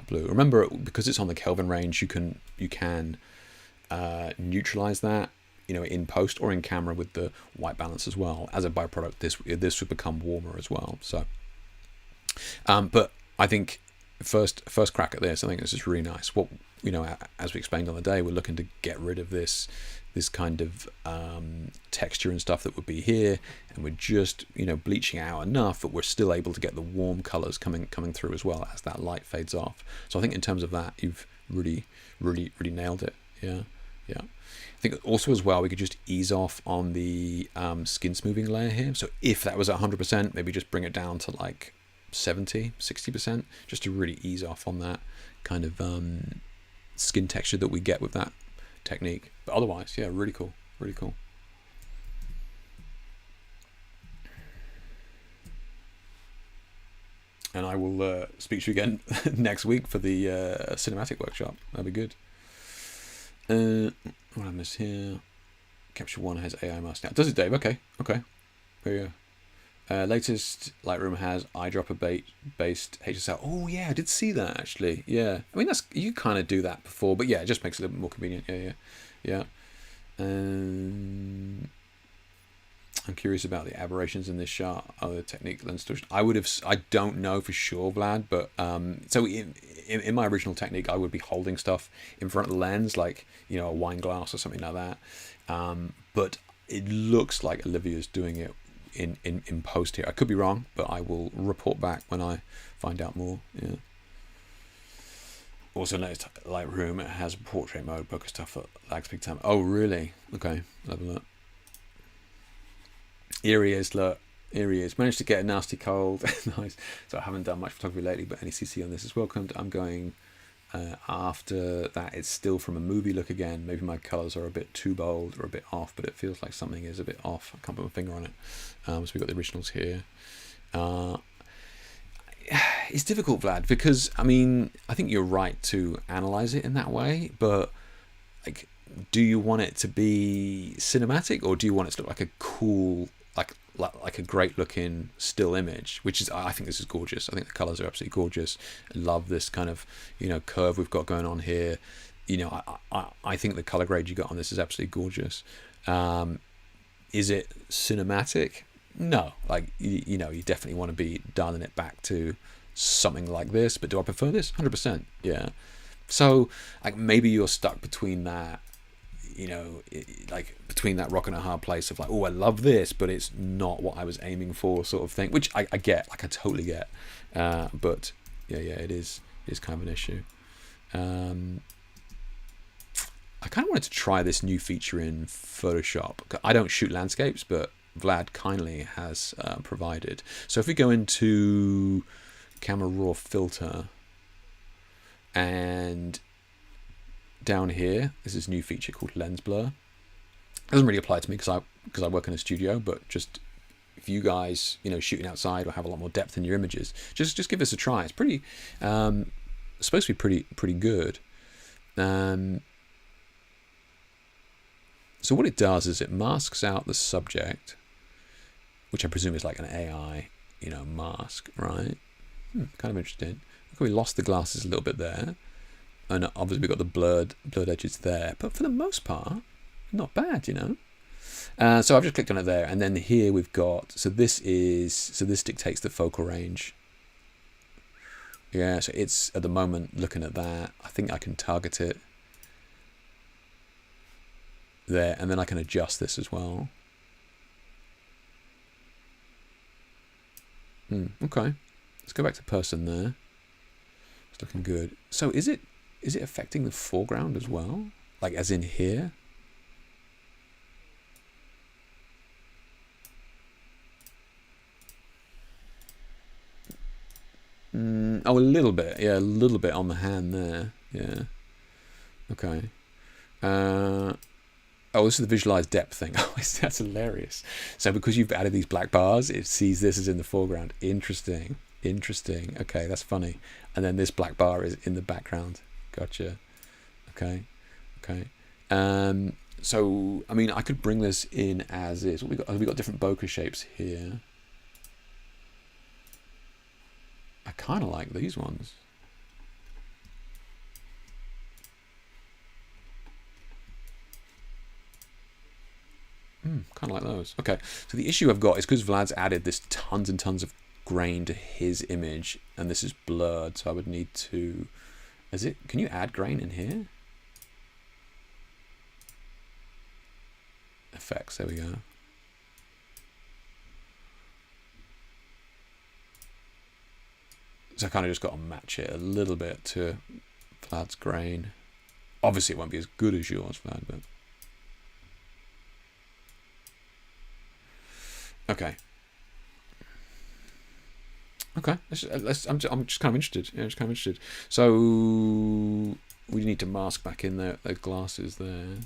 Speaker 2: blue. Remember, because it's on the Kelvin range, you can neutralize that in post or in camera with the white balance as well. As a byproduct, this would become warmer as well. So but I think first crack at this, I think this is really nice. What as we explained on the day, we're looking to get rid of this kind of texture and stuff that would be here, and we're just bleaching out enough that we're still able to get the warm colors coming through as well as that light fades off. So I think in terms of that, you've really nailed it. Yeah. I think also as well, we could just ease off on the skin smoothing layer here. So if that was 100%, maybe just bring it down to like 70-60%, just to really ease off on that kind of skin texture that we get with that technique. But otherwise, yeah, really cool. And I will speak to you again next week for the cinematic workshop. That'd be good. What I missed here? Capture One has AI mask now. Does it, Dave? Okay. There you go. Latest Lightroom has eyedropper based HSL. Oh yeah, I did see that actually. Yeah, I mean you kind of do that before, but yeah, it just makes it a little bit more convenient. Yeah. I'm curious about the aberrations in this shot. The technique lens distortion. I don't know for sure, Vlad, but so in my original technique, I would be holding stuff in front of the lens, like a wine glass or something like that. But it looks like Olivia's doing it in post here. I could be wrong, but I will report back when I find out more. Yeah. Also noticed Lightroom, it has portrait mode, bokeh stuff that lags big time. Oh, really? Okay, have a look. Eerie is, look. Eerie is. Managed to get a nasty cold. Nice. So I haven't done much photography lately, but any CC on this is welcomed. I'm going after that. It's still from a movie look again. Maybe my colours are a bit too bold or a bit off, but it feels like something is a bit off. I can't put my finger on it. So we've got the originals here. It's difficult, Vlad, because I mean, I think you're right to analyze it in that way, but like, do you want it to be cinematic, or do you want it to look like a cool, like a great looking still image? Which is, I think this is gorgeous. I think the colors are absolutely gorgeous. I love this kind of, you know, curve we've got going on here. You know, I think the color grade you got on this is absolutely gorgeous. Is it cinematic? No, like, you know, you definitely want to be dialing it back to something like this, but do I prefer this? 100%, yeah. So, like, maybe you're stuck between that, you know, like, between that rock and a hard place of like, oh, I love this, but it's not what I was aiming for, sort of thing, which I get, like, I totally get. But, yeah, it is kind of an issue. I kind of wanted to try this new feature in Photoshop. I don't shoot landscapes, but Vlad kindly has provided. So if we go into Camera Raw Filter, and down here there's this new feature called Lens Blur. It doesn't really apply to me because I work in a studio, but just if you guys, you know, shooting outside or have a lot more depth in your images, just give this a try. It's pretty supposed to be pretty good. So what it does is it masks out the subject, which I presume is like an AI, you know, mask, right? Kind of interesting. Look, we lost the glasses a little bit there, and obviously we've got the blurred edges there, but for the most part, not bad, you know. So I've just clicked on it there, and then here we've got, so this dictates the focal range. Yeah, so it's at the moment looking at that. I think I can target it there, and then I can adjust this as well. Okay, let's go back to person there. It's looking good. So is it affecting the foreground as well, like as in here? Oh, a little bit. Yeah, a little bit on the hand there. Yeah. Okay. Oh, this is the visualized depth thing. Oh, that's hilarious. So because you've added these black bars, it sees this as in the foreground. Interesting. Okay, that's funny. And then this black bar is in the background. Gotcha. Okay. So I mean, I could bring this in as is. What we got different bokeh shapes here. I kind of like these ones. Kind of like those. Okay, so the issue I've got is because Vlad's added this tons and tons of grain to his image, and this is blurred, so I would need to... Can you add grain in here? Effects, there we go. So I kind of just got to match it a little bit to Vlad's grain. Obviously it won't be as good as yours, Vlad, but... Okay. I'm just kind of interested. Yeah, just kind of interested. So we need to mask back in those glasses there.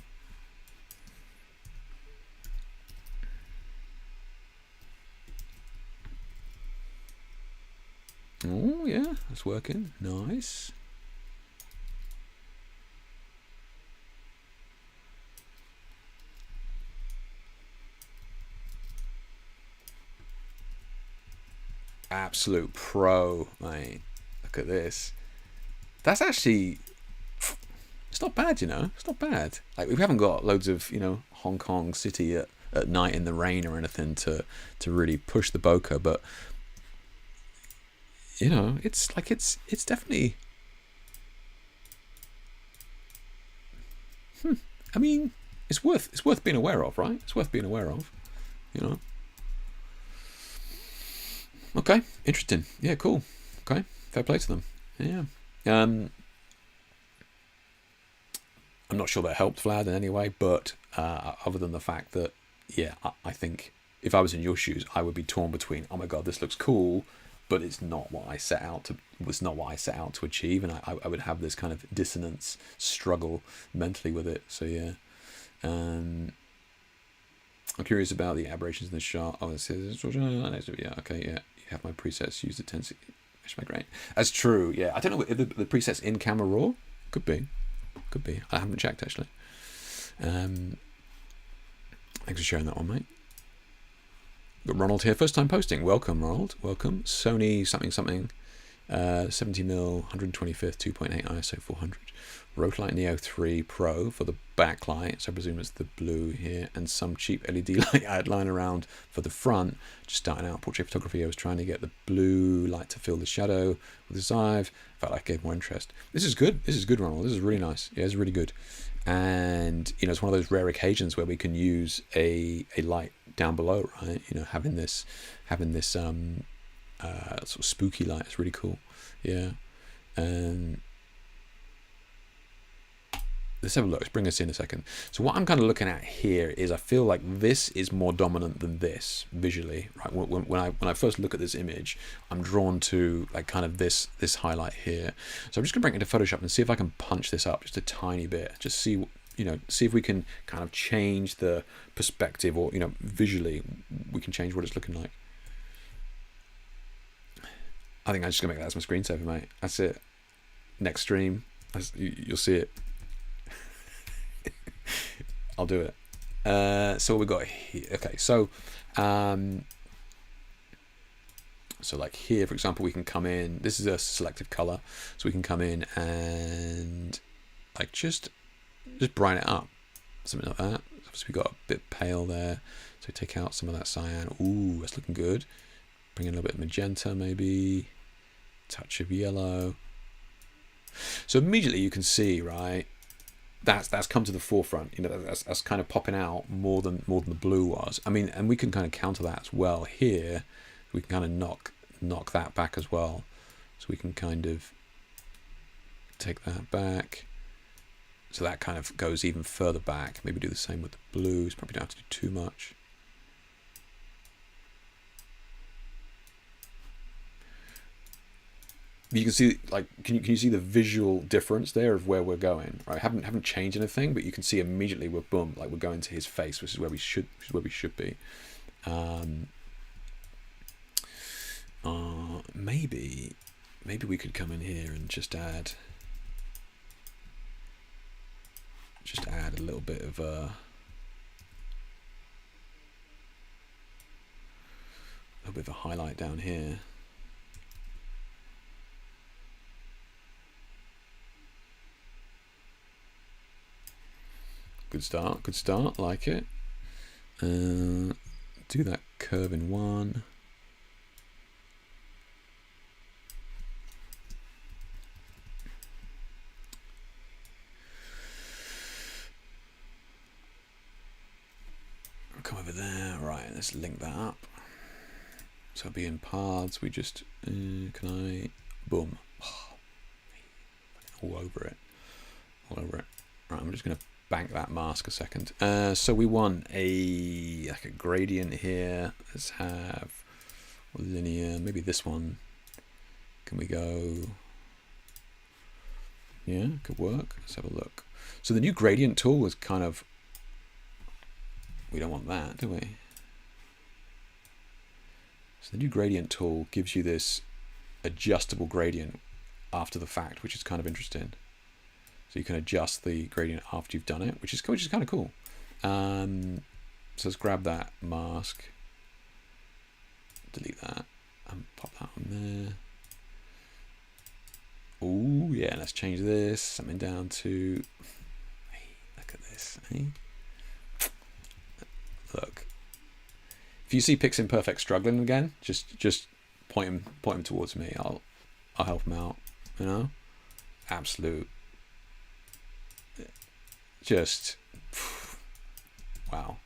Speaker 2: Oh yeah, that's working. Nice. Absolute pro, mate. Look at this. That's actually, it's not bad, you know. It's not bad. Like, we haven't got loads of, you know, Hong Kong city at night in the rain or anything to really push the bokeh, but you know, it's like it's definitely. I mean, it's worth being aware of, right? It's worth being aware of, you know. Okay, interesting. Yeah, cool. Okay, fair play to them. Yeah. I'm not sure that helped Vlad in any way, but other than the fact that, yeah, I think if I was in your shoes, I would be torn between, oh my god, this looks cool, but it's not what I set out to. Was not what I set out to achieve, and I would have this kind of dissonance struggle mentally with it. So yeah, I'm curious about the aberrations in the shot. Oh, this is yeah, okay, yeah. You have my presets. Use the intensity. My grain. That's true. Yeah, I don't know if the presets in camera raw. Could be. I haven't checked actually. Thanks for sharing that one, mate. Got Ronald here, first time posting. Welcome, Ronald. Welcome. Sony something. 70mm, 125th, 2.8 ISO 400. Rotolight Neo 3 Pro for the backlight, so I presume it's the blue here, and some cheap LED light I had lying around for the front. Just starting out portrait photography, I was trying to get the blue light to fill the shadow with the Zive. Felt like it gave more interest. This is good, Ronald. This is really nice. Yeah, it's really good. And it's one of those rare occasions where we can use a light down below, right? Having this sort of spooky light is really cool. Yeah. And let's have a look. Let's bring us in a second. So what I'm kind of looking at here is I feel like this is more dominant than this visually, right? When I first look at this image, I'm drawn to like kind of this highlight here. So I'm just gonna bring it into Photoshop and see if I can punch this up just a tiny bit. Just see if we can kind of change the perspective, or visually we can change what it's looking like. I think I'm just gonna make that as my screensaver, mate. That's it. Next stream, you'll see it. I'll do it. So what we got here? Okay, so like here, for example, we can come in. This is a selective color, so we can come in and like just brighten it up, something like that. So we got a bit pale there, so take out some of that cyan. Ooh, that's looking good. Bring in a little bit of magenta, maybe touch of yellow. So immediately you can see, right, that's come to the forefront. That's kind of popping out more than the blue was. I mean, and we can kind of counter that as well here. We can kind of knock that back as well. So we can kind of take that back. So that kind of goes even further back. Maybe do the same with the blues. Probably don't have to do too much. You can see, like, can you see the visual difference there of where we're going? Right, haven't changed anything, but you can see immediately we're going to his face, which is where we should be. Maybe we could come in here and just add a little bit of a highlight down here. Good start, like it. Do that curve in one. I'll come over there, right, let's link that up. So it'll be in paths, we just, can I, boom. All over it. Right, I'm just going to bank that mask a second. So we want a gradient here. Let's have linear, maybe this one. Can we go? Yeah, could work. Let's have a look. So the new gradient tool is kind of, we don't want that, do we? So the new gradient tool gives you this adjustable gradient after the fact, which is kind of interesting. So you can adjust the gradient after you've done it, which is kind of cool. So let's grab that mask, delete that, and pop that on there. Oh yeah, let's change this. Something down to. Hey, look at this. Hey, look. If you see Pix Imperfect struggling again, just point him towards me. I'll help him out. Absolute. Just wow.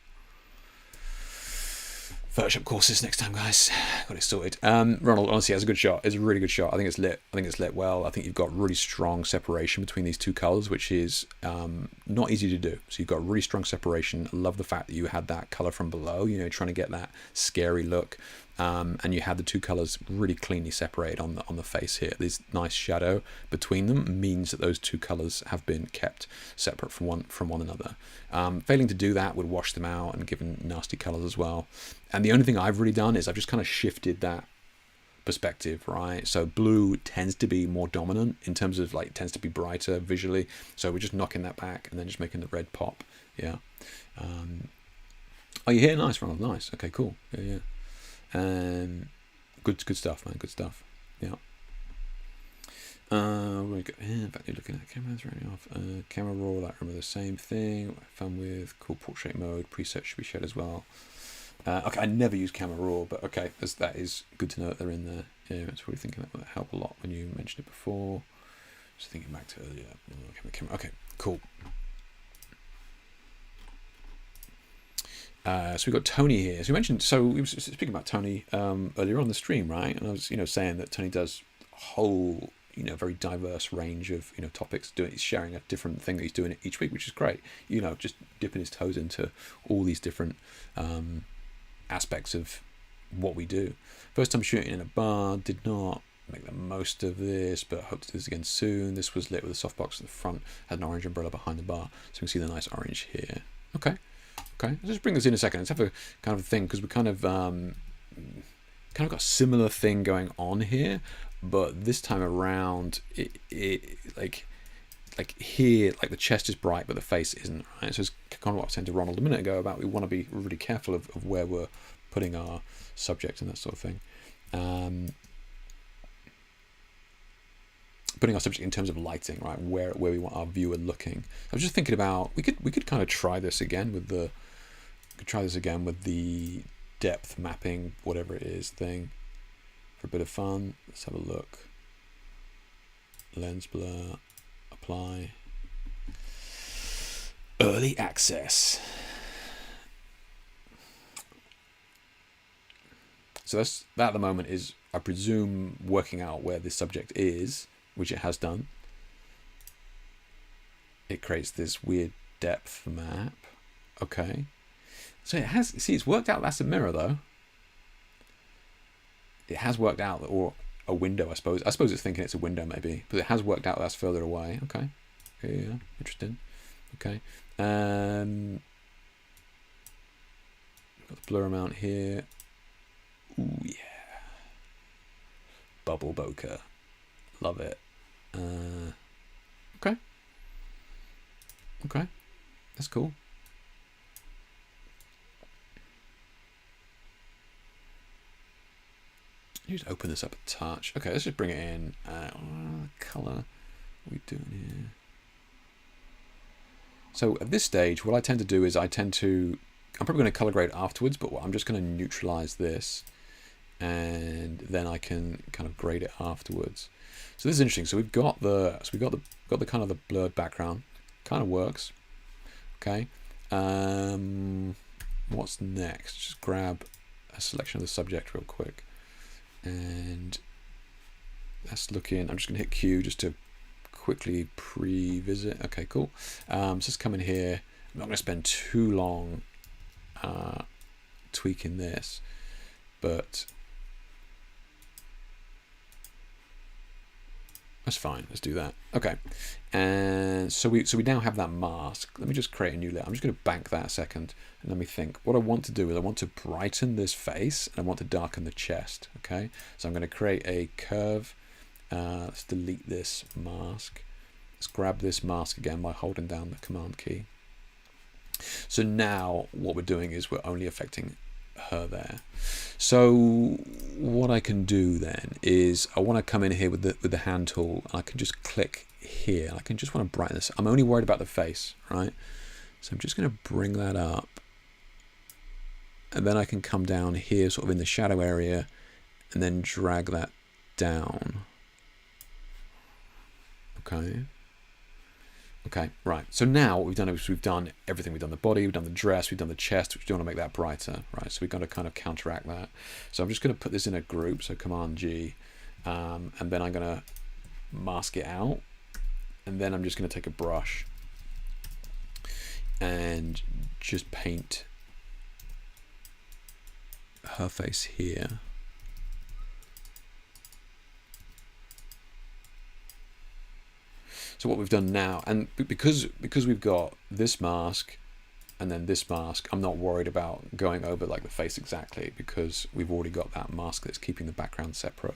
Speaker 2: Photoshop courses next time, guys. Got it sorted. Ronald, honestly, that's a good shot. It's a really good shot. I think it's lit. I think it's lit well. I think you've got really strong separation between these two colors, which is not easy to do. So you've got really strong separation. I love the fact that you had that color from below, you know, trying to get that scary look. And you had the two colors really cleanly separated on the face here. This nice shadow between them means that those two colors have been kept separate from one another. Failing to do that would wash them out and give them nasty colors as well. And the only thing I've really done is I've just kind of shifted that perspective, right? So blue tends to be more dominant in terms of like, tends to be brighter visually. So we're just knocking that back and then just making the red pop. Yeah. Oh, you hear? Nice, Ronald. Nice. Okay, cool. Yeah. Good stuff, man. Good stuff. Yeah. We got in fact, you're looking at cameras running off. Camera raw, Lightroom, the same thing. Fun with cool portrait mode. Presets should be shared as well. Okay, I never use camera raw, but okay, that is good to know that they're in there. Yeah, it's really thinking that would help a lot when you mentioned it before. Just thinking back to earlier. Okay, cool. So we've got Tony here. So we mentioned, so we were speaking about Tony earlier on the stream, right? And I was, saying that Tony does a whole, very diverse range of, topics. He's sharing a different thing that he's doing each week, which is great. Just dipping his toes into all these different aspects of what we do. First time shooting in a bar, did not make the most of this, but hope to do this again soon. This was lit with a softbox at the front, had an orange umbrella behind the bar, so we can see the nice orange here. Okay, let's just bring this in a second. Let's have a kind of a thing, because we kind of got a similar thing going on here, but this time around it like here, like the chest is bright but the face isn't, right? So it's kind of what I was saying to Ronald a minute ago about we want to be really careful of where we're putting our subject and that sort of thing. Putting our subject in terms of lighting, right? Where we want our viewer looking. I was just thinking about we could kind of try this again with the depth mapping, whatever it is, thing for a bit of fun. Let's have a look. Lens blur, apply, early access. So that at the moment is, I presume, working out where this subject is, which it has done. It creates this weird depth map. Okay. So it has, see, it's worked out that's a mirror though. It has worked out that, or a window, I suppose. I suppose it's thinking it's a window maybe, but it has worked out that's further away. Okay. Yeah, interesting. Okay. Got the blur amount here. Ooh, yeah. Bubble bokeh. Love it. Okay. That's cool. Just open this up a touch. Okay, let's just bring it in. Color. What are we doing here? So at this stage, what I tend to do is I'm probably going to color grade afterwards, but I'm just going to neutralize this, and then I can kind of grade it afterwards. So this is interesting. So we've got the kind of the blurred background. Kind of works. Okay. What's next? Just grab a selection of the subject real quick. And that's looking, I'm just going to hit Q just to quickly pre-visit. Okay, cool. So let's come in here. I'm not going to spend too long tweaking this, but that's fine. Let's do that. Okay. And so we now have that mask. Let me just create a new layer. I'm just going to bank that a second and let me think. What I want to do is I want to brighten this face and I want to darken the chest. Okay. So I'm going to create a curve. Let's delete this mask. Let's grab this mask again by holding down the command key. So now what we're doing is we're only affecting her there. So what I can do then is I want to come in here with the hand tool, and I can just click here. I can just want to brighten this. I'm only worried about the face, right? So I'm just going to bring that up, and then I can come down here sort of in the shadow area and then drag that down. Okay. Okay, right. So now what we've done is we've done everything. We've done the body, we've done the dress, we've done the chest, which we want to make that brighter, right? So we've got to kind of counteract that. So I'm just going to put this in a group, so Command G, and then I'm going to mask it out, and then I'm just going to take a brush and just paint her face here. So what we've done now, and because we've got this mask and then this mask, I'm not worried about going over like the face exactly, because we've already got that mask that's keeping the background separate.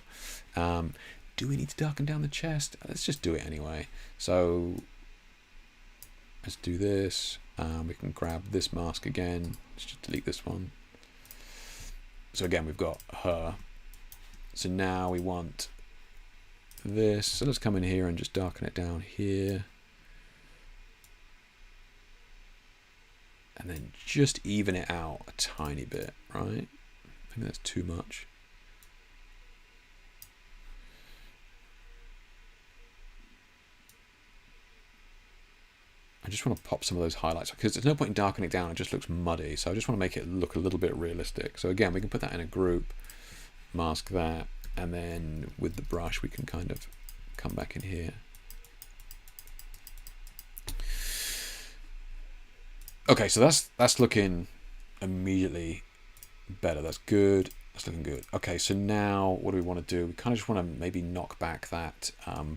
Speaker 2: Do we need to darken down the chest? Let's just do it anyway. So let's do this. We can grab this mask again. Let's just delete this one. So again, we've got her. So now we want this. So let's come in here and just darken it down here. And then just even it out a tiny bit, right? I think that's too much. I just want to pop some of those highlights, because there's no point in darkening it down, it just looks muddy. So I just want to make it look a little bit realistic. So again, we can put that in a group, mask that, and then with the brush we can kind of come back in here. Okay, so that's looking immediately better. That's good. That's looking good. Okay, so now what do we want to do? We kind of just want to maybe knock back that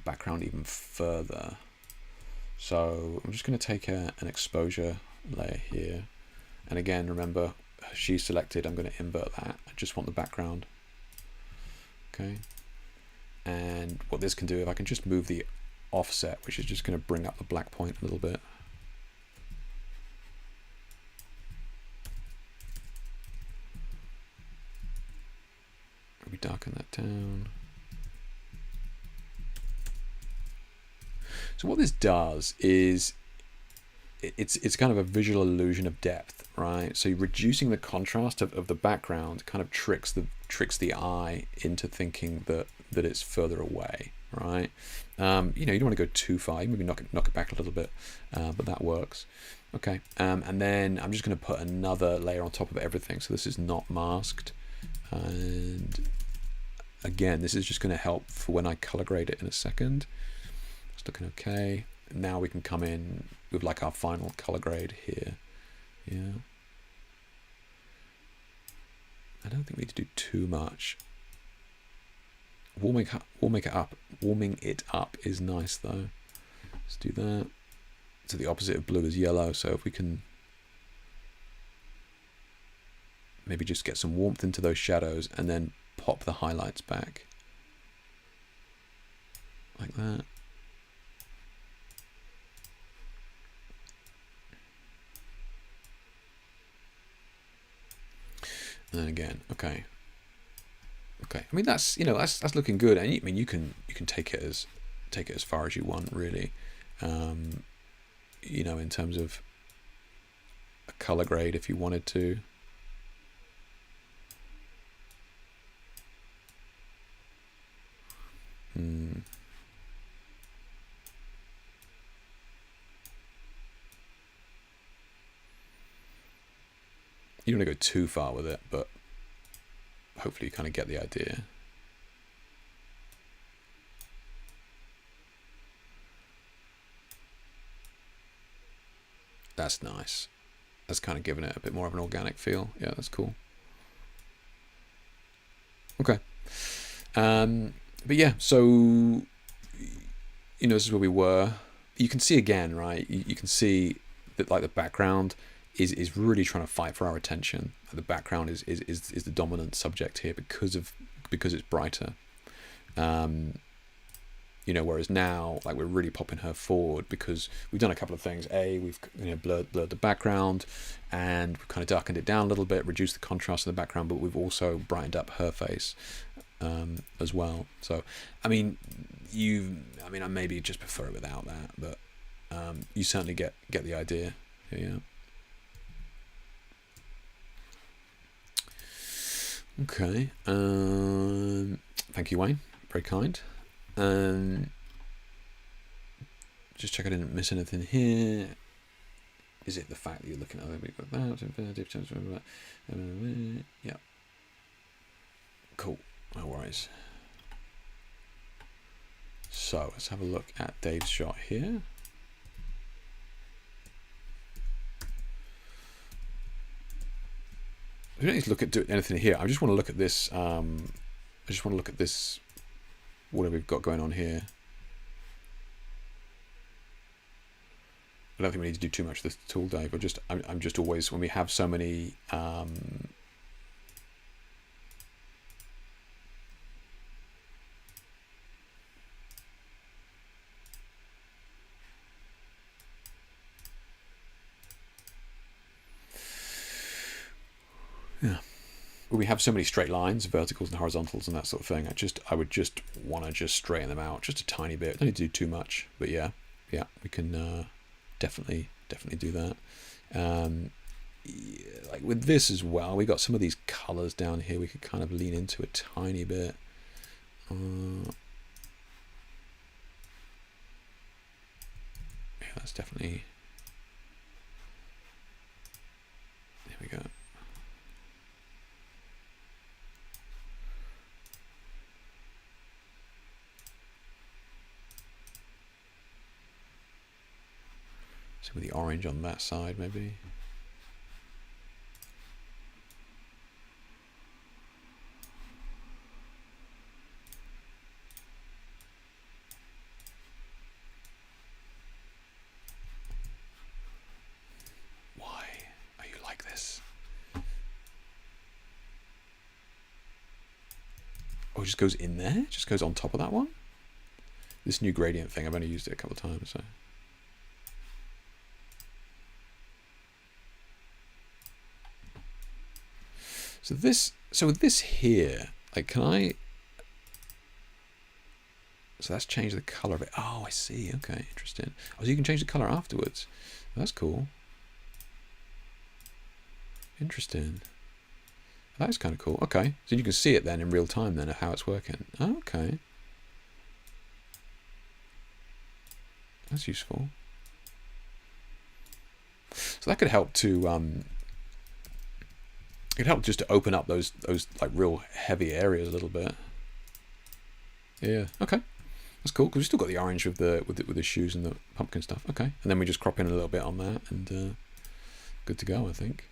Speaker 2: background even further. So I'm just going to take an exposure layer here. And again, remember, she's selected. I'm going to invert that. I just want the background. Okay. And what this can do, if I can just move the offset, which is just going to bring up the black point a little bit. Maybe darken that down. So what this does is it's kind of a visual illusion of depth, right? So you're reducing the contrast of the background kind of tricks the eye into thinking that it's further away, right? You know, you don't want to go too far. You maybe knock it back a little bit, but that works. Okay, and then I'm just going to put another layer on top of everything. So this is not masked, and again, this is just going to help for when I color grade it in a second. It's looking okay. Now we can come in with like our final color grade here. Yeah. I don't think we need to do too much. Warming it up is nice though. Let's do that. So the opposite of blue is yellow. So if we can maybe just get some warmth into those shadows and then pop the highlights back like that. And then again, okay. I mean, that's, you know, that's looking good. And I mean, you can take it as far as you want, really. You know, in terms of a color grade, if you wanted to. You don't want to go too far with it, but hopefully you kind of get the idea. That's nice. That's kind of giving it a bit more of an organic feel. Yeah, that's cool. Okay. But yeah, so, you know, this is where we were. You can see again, right? You can see that like the background is really trying to fight for our attention. The background is the dominant subject here because it's brighter. You know, whereas now, like, we're really popping her forward because we've done a couple of things. We've, you know, blurred the background, and we've kind of darkened it down a little bit, reduced the contrast in the background, but we've also brightened up her face as well. So, I mean, I maybe just prefer it without that, but you certainly get the idea. Yeah. Okay. Thank you, Wayne. Very kind. just check I didn't miss anything here. Is it the fact that you're looking at we've got that? Yeah. Cool. No worries. So let's have a look at Dave's shot here. I don't need to look at anything here. I just want to look at this. I just want to look at this. What we've got going on here. I don't think we need to do too much with this tool, Dave. I'm just always, when we have so many. Yeah. When we have so many straight lines, verticals and horizontals and that sort of thing, I would just want to just straighten them out just a tiny bit. Don't need to do too much, but yeah, we can definitely do that. Yeah, like with this as well, we got some of these colors down here we could kind of lean into a tiny bit. Yeah, that's definitely. There we go. Some of the orange on that side, maybe. Why are you like this? Oh, it just goes in there? It just goes on top of that one? This new gradient thing, I've only used it a couple of times, so. So with this here, like, can I? So that's changed the color of it. Oh, I see. Okay, interesting. Oh, so you can change the color afterwards. That's cool. Interesting. That is kind of cool. Okay, so you can see it then in real time then of how it's working. Oh, okay. That's useful. So that could help to it helped just to open up those like real heavy areas a little bit. Yeah. Okay. That's cool because we still got the orange with the shoes and the pumpkin stuff. Okay. And then we just crop in a little bit on that and good to go, I think.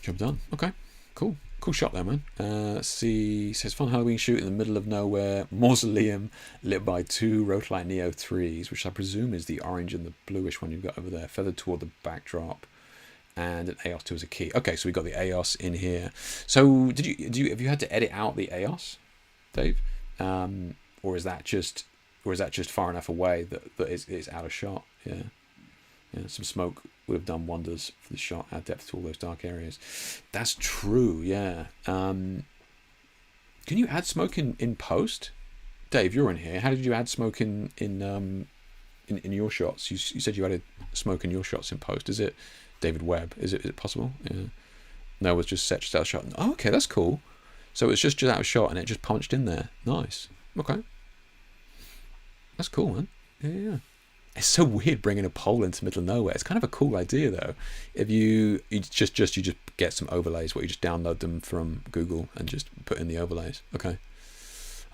Speaker 2: Job done. Okay. Cool. Cool shot there, man. Let's see. Says fun Halloween shoot in the middle of nowhere. Mausoleum lit by 2 Rotolite Neo 3s, which I presume is the orange and the bluish one you've got over there, feathered toward the backdrop, and an AOS 2 as a key. Okay, so we got the AOS in here. So have you had to edit out the AOS, Dave, or is that just far enough away that it's out of shot? Yeah. Yeah, some smoke would have done wonders for the shot, add depth to all those dark areas. That's true, yeah. Can you add smoke in post? Dave, you're in here. How did you add smoke in your shots? You said you added smoke in your shots in post. Is it David Webb? Is it possible? Yeah. No, it was just set out of shot. Oh, okay, that's cool. So it's just out of shot and it just punched in there. Nice. Okay. That's cool, man. Yeah. It's so weird bringing a pole into the middle of nowhere. It's kind of a cool idea though. If you just get some overlays, where you just download them from Google and just put in the overlays. Okay.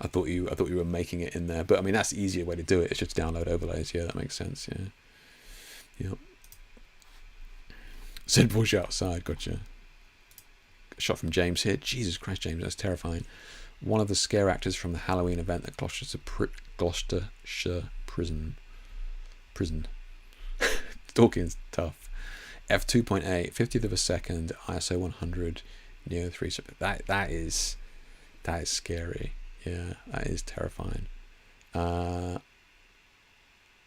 Speaker 2: I thought you were making it in there, but I mean that's the easier way to do it. It's just download overlays. Yeah, that makes sense. Yeah. Yep. Said push outside. Gotcha. A shot from James here. Jesus Christ, James, that's terrifying. One of the scare actors from the Halloween event at Gloucestershire prison. Talking's tough. F2.8, 50th of a second, ISO 100, Neo 3. So that is scary. Yeah, that is terrifying.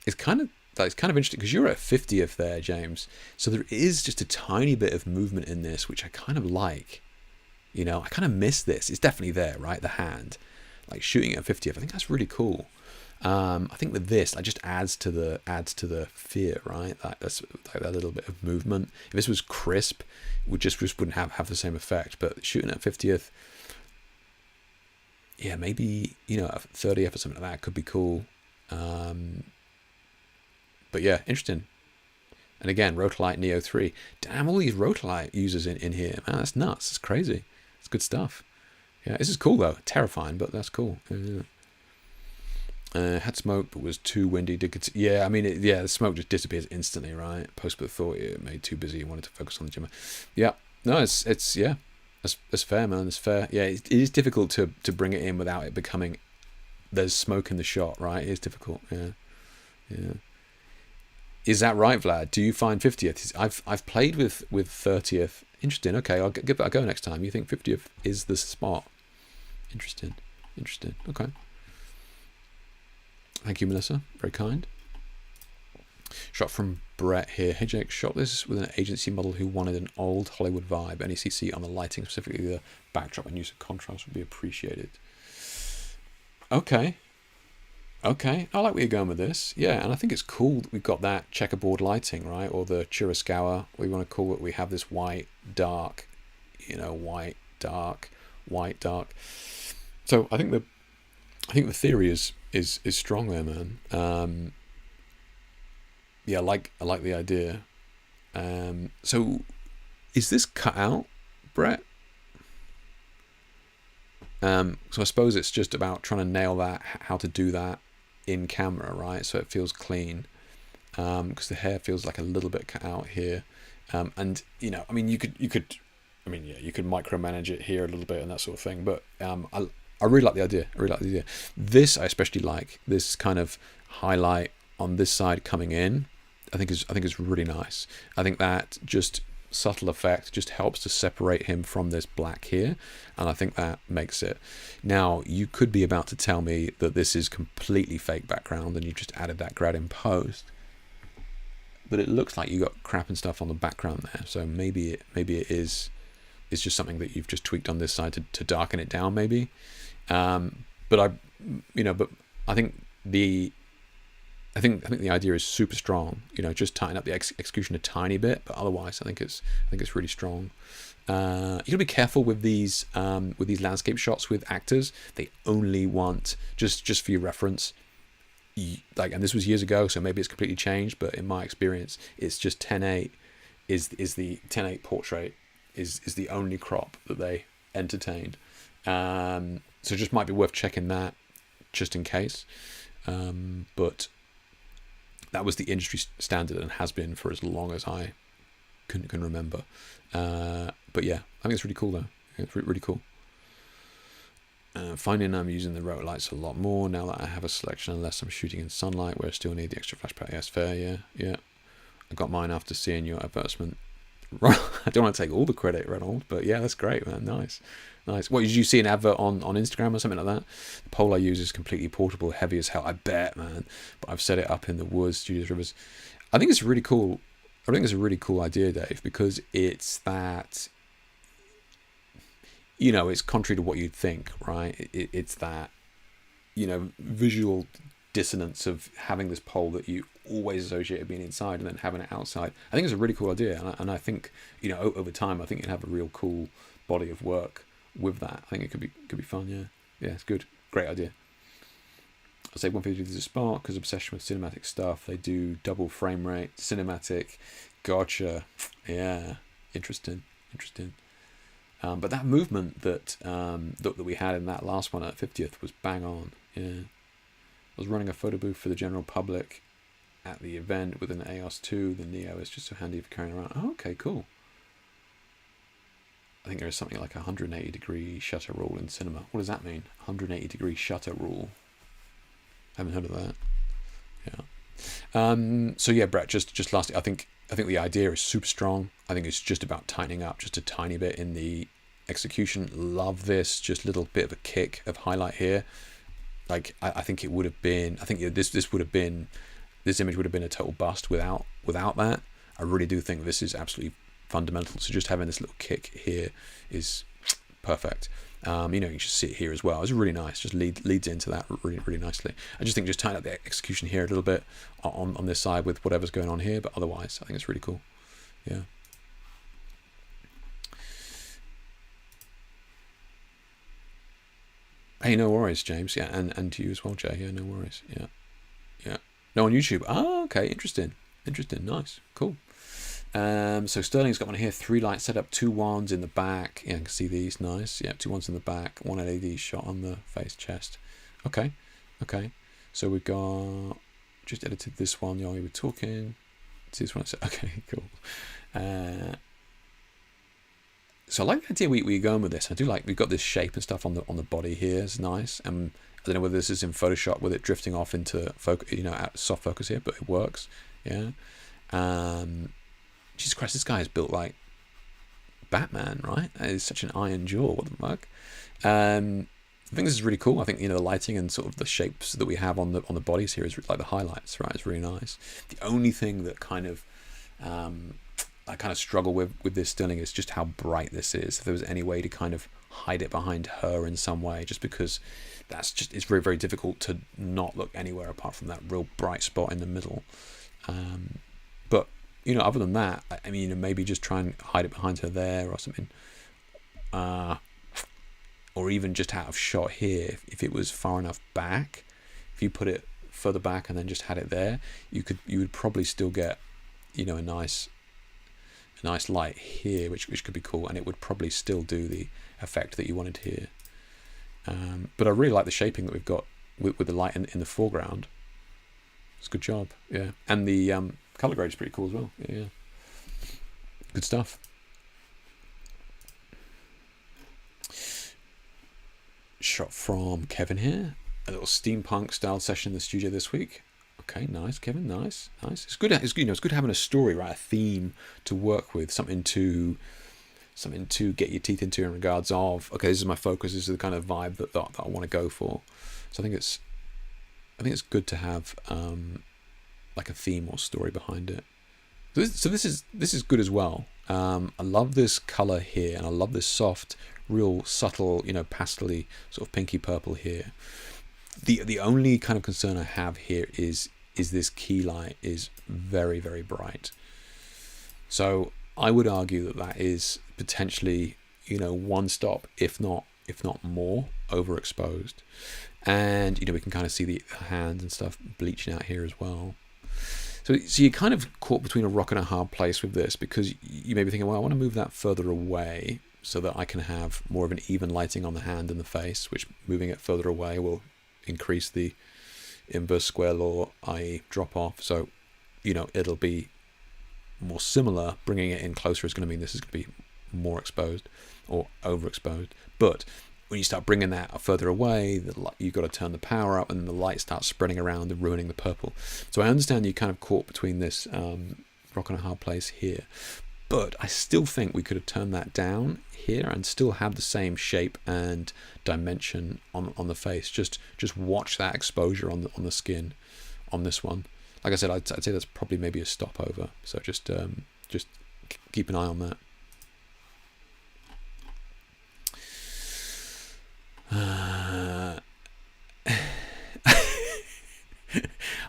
Speaker 2: It's kind of interesting because you're at 50th there, James. So there is just a tiny bit of movement in this, which I kind of like. You know, I kind of miss this. It's definitely there, right? The hand, like shooting at 50th. I think that's really cool. I think with this, that just adds to the fear, right? That's like that little bit of movement. If this was crisp, it would just wouldn't have the same effect. But shooting at 50th, yeah, maybe, you know, 30th or something like that could be cool. But yeah, interesting. And again, Rotolite Neo 3. Damn, all these Rotolite users in here, man. That's nuts. It's crazy. It's good stuff. Yeah, this is cool though. Terrifying, but that's cool. Yeah. Had smoke, but was too windy. Yeah, I mean, the smoke just disappears instantly, right? Post-but thought it made too busy. Wanted to focus on the gym. Yeah, no, it's yeah, that's fair, man. It's fair. Yeah, it is difficult to bring it in without it becoming there's smoke in the shot, right? It is difficult. Yeah. Is that right, Vlad? Do you find 50th? I've played with 30th. Interesting. Okay, I'll give that a go next time. You think 50th is the spot? Interesting. Okay. Thank you, Melissa. Very kind. Shot from Brett here. Hey, Jake, shot this with an agency model who wanted an old Hollywood vibe. Any CC on the lighting, specifically the backdrop and use of contrast, would be appreciated. Okay. I like where you're going with this. Yeah, and I think it's cool that we've got that checkerboard lighting, right? Or the Chirascawa, we want to call it. We have this white, dark, white, dark. So I think the theory is strong there, man. Yeah, I like the idea. So is this cut out, Brett? So I suppose it's just about trying to nail that, how to do that in camera, right? So it feels clean, because the hair feels like a little bit cut out here, and I mean, you could micromanage it here a little bit and that sort of thing. But I really like the idea. This I especially like, this kind of highlight on this side coming in. I think is really nice. I think that just subtle effect just helps to separate him from this black here, and I think that makes it. Now, you could be about to tell me that this is completely fake background and you just added that grad in post, but it looks like you got crap and stuff on the background there, so maybe it is just something that you've just tweaked on this side to darken it down, maybe. But I think the idea is super strong. Just tighten up the execution a tiny bit, but otherwise, I think it's really strong. You gotta be careful with these landscape shots with actors. They only want, just for your reference, and this was years ago, so maybe it's completely changed. But in my experience, it's just 10:8 is the 10:8 portrait is the only crop that they entertained. So it just might be worth checking that just in case. But that was the industry standard and has been for as long as I can remember. But yeah, I think it's really cool though. It's really cool. Finding I'm using the rotor lights a lot more now that I have a selection, unless I'm shooting in sunlight where I still need the extra flashback. Yes, fair, yeah. I got mine after seeing your advertisement. I don't want to take all the credit, Reynolds, but yeah, that's great, man. Nice. What, did you see an advert on Instagram or something like that? The pole I use is completely portable, heavy as hell. I bet, man. But I've set it up in the woods, studios, rivers. I think it's really cool. I think it's a really cool idea, Dave, because it's that, it's contrary to what you'd think, right? It's that, visual dissonance of having this pole that you always associate being inside and then having it outside. I think it's a really cool idea, and I think over time I think you'd have a real cool body of work with that. I think it could be fun. Yeah, it's good, great idea. I'll say 150 is a spark because obsession with cinematic stuff. They do double frame rate, cinematic. Gotcha. Yeah, interesting. But that movement that we had in that last one at 50th was bang on. Yeah. I was running a photo booth for the general public at the event with an EOS 2. The Neo is just so handy for carrying around. Oh, okay, cool. I think there is something like a 180 degree shutter rule in cinema. What does that mean? 180 degree shutter rule. Haven't heard of that. Yeah. So yeah, Brett. Just lastly, I think the idea is super strong. I think it's just about tightening up just a tiny bit in the execution. Love this. Just a little bit of a kick of highlight here. Like I think it would have been. I think this image would have been a total bust without that. I really do think this is absolutely fundamental. So just having this little kick here is perfect. You know, you just see it here as well. It's really nice. Just leads into that really nicely. I just think just tighten up the execution here a little bit on this side with whatever's going on here, but otherwise I think it's really cool. Yeah. Hey, no worries, James. Yeah, and to you as well, Jay. Yeah, no worries. Yeah. Yeah. No, on YouTube. Oh, okay. Interesting. Nice. Cool. So Sterling's got one here. 3 light setup, 2 wands in the back. Yeah, I can see these. Nice. Yeah, 2 wands in the back. 1 LED shot on the face, chest. Okay. So we got just edited this one. Yeah, we were talking. See this one. Okay, cool. So I like the idea we're going with this. I do like we've got this shape and stuff on the body here. It's nice. I don't know whether this is in Photoshop with it drifting off into focus, soft focus here, but it works. Yeah. Jesus Christ, this guy is built like Batman, right? That is such an iron jaw. What the fuck? I think this is really cool. I think the lighting and sort of the shapes that we have on the bodies here is like the highlights, right? It's really nice. The only thing that kind of I kind of struggle with this Sterling is just how bright this is. If there was any way to kind of hide it behind her in some way, just because it's very, very difficult to not look anywhere apart from that real bright spot in the middle. But other than that, I mean, maybe just try and hide it behind her there or something, or even just out of shot here. If it was far enough back, if you put it further back and then just had it there, you would probably still get a nice light here, which could be cool, and it would probably still do the effect that you wanted here. But I really like the shaping that we've got with the light in the foreground. It's a good job, yeah. And the color grade is pretty cool as well. Yeah. Good stuff. Shot from Kevin here. A little steampunk style session in the studio this week. Okay, nice, Kevin. Nice. It's good. It's good having a story, right? A theme to work with, something to get your teeth into in regards of. Okay, this is my focus. This is the kind of vibe that I want to go for. So I think it's good to have like a theme or story behind it. So this is good as well. I love this color here, and I love this soft, real subtle, pastel-y sort of pinky purple here. The only kind of concern I have here is this key light is very, very bright. So I would argue that is potentially, one stop, if not more, overexposed. And we can kind of see the hands and stuff bleaching out here as well. So you're kind of caught between a rock and a hard place with this, because you may be thinking, well, I want to move that further away so that I can have more of an even lighting on the hand and the face, which moving it further away will increase the inverse square law, i.e. drop off. So it'll be more similar. Bringing it in closer is going to mean this is going to be more exposed or overexposed. But when you start bringing that further away, you've got to turn the power up, and then the light starts spreading around and ruining the purple. So I understand you're kind of caught between this rock and a hard place here, but I still think we could have turned that down here and still have the same shape and dimension on the face. Just watch that exposure on the skin on this one. Like I said, I'd say that's probably maybe a stopover. So just keep an eye on that.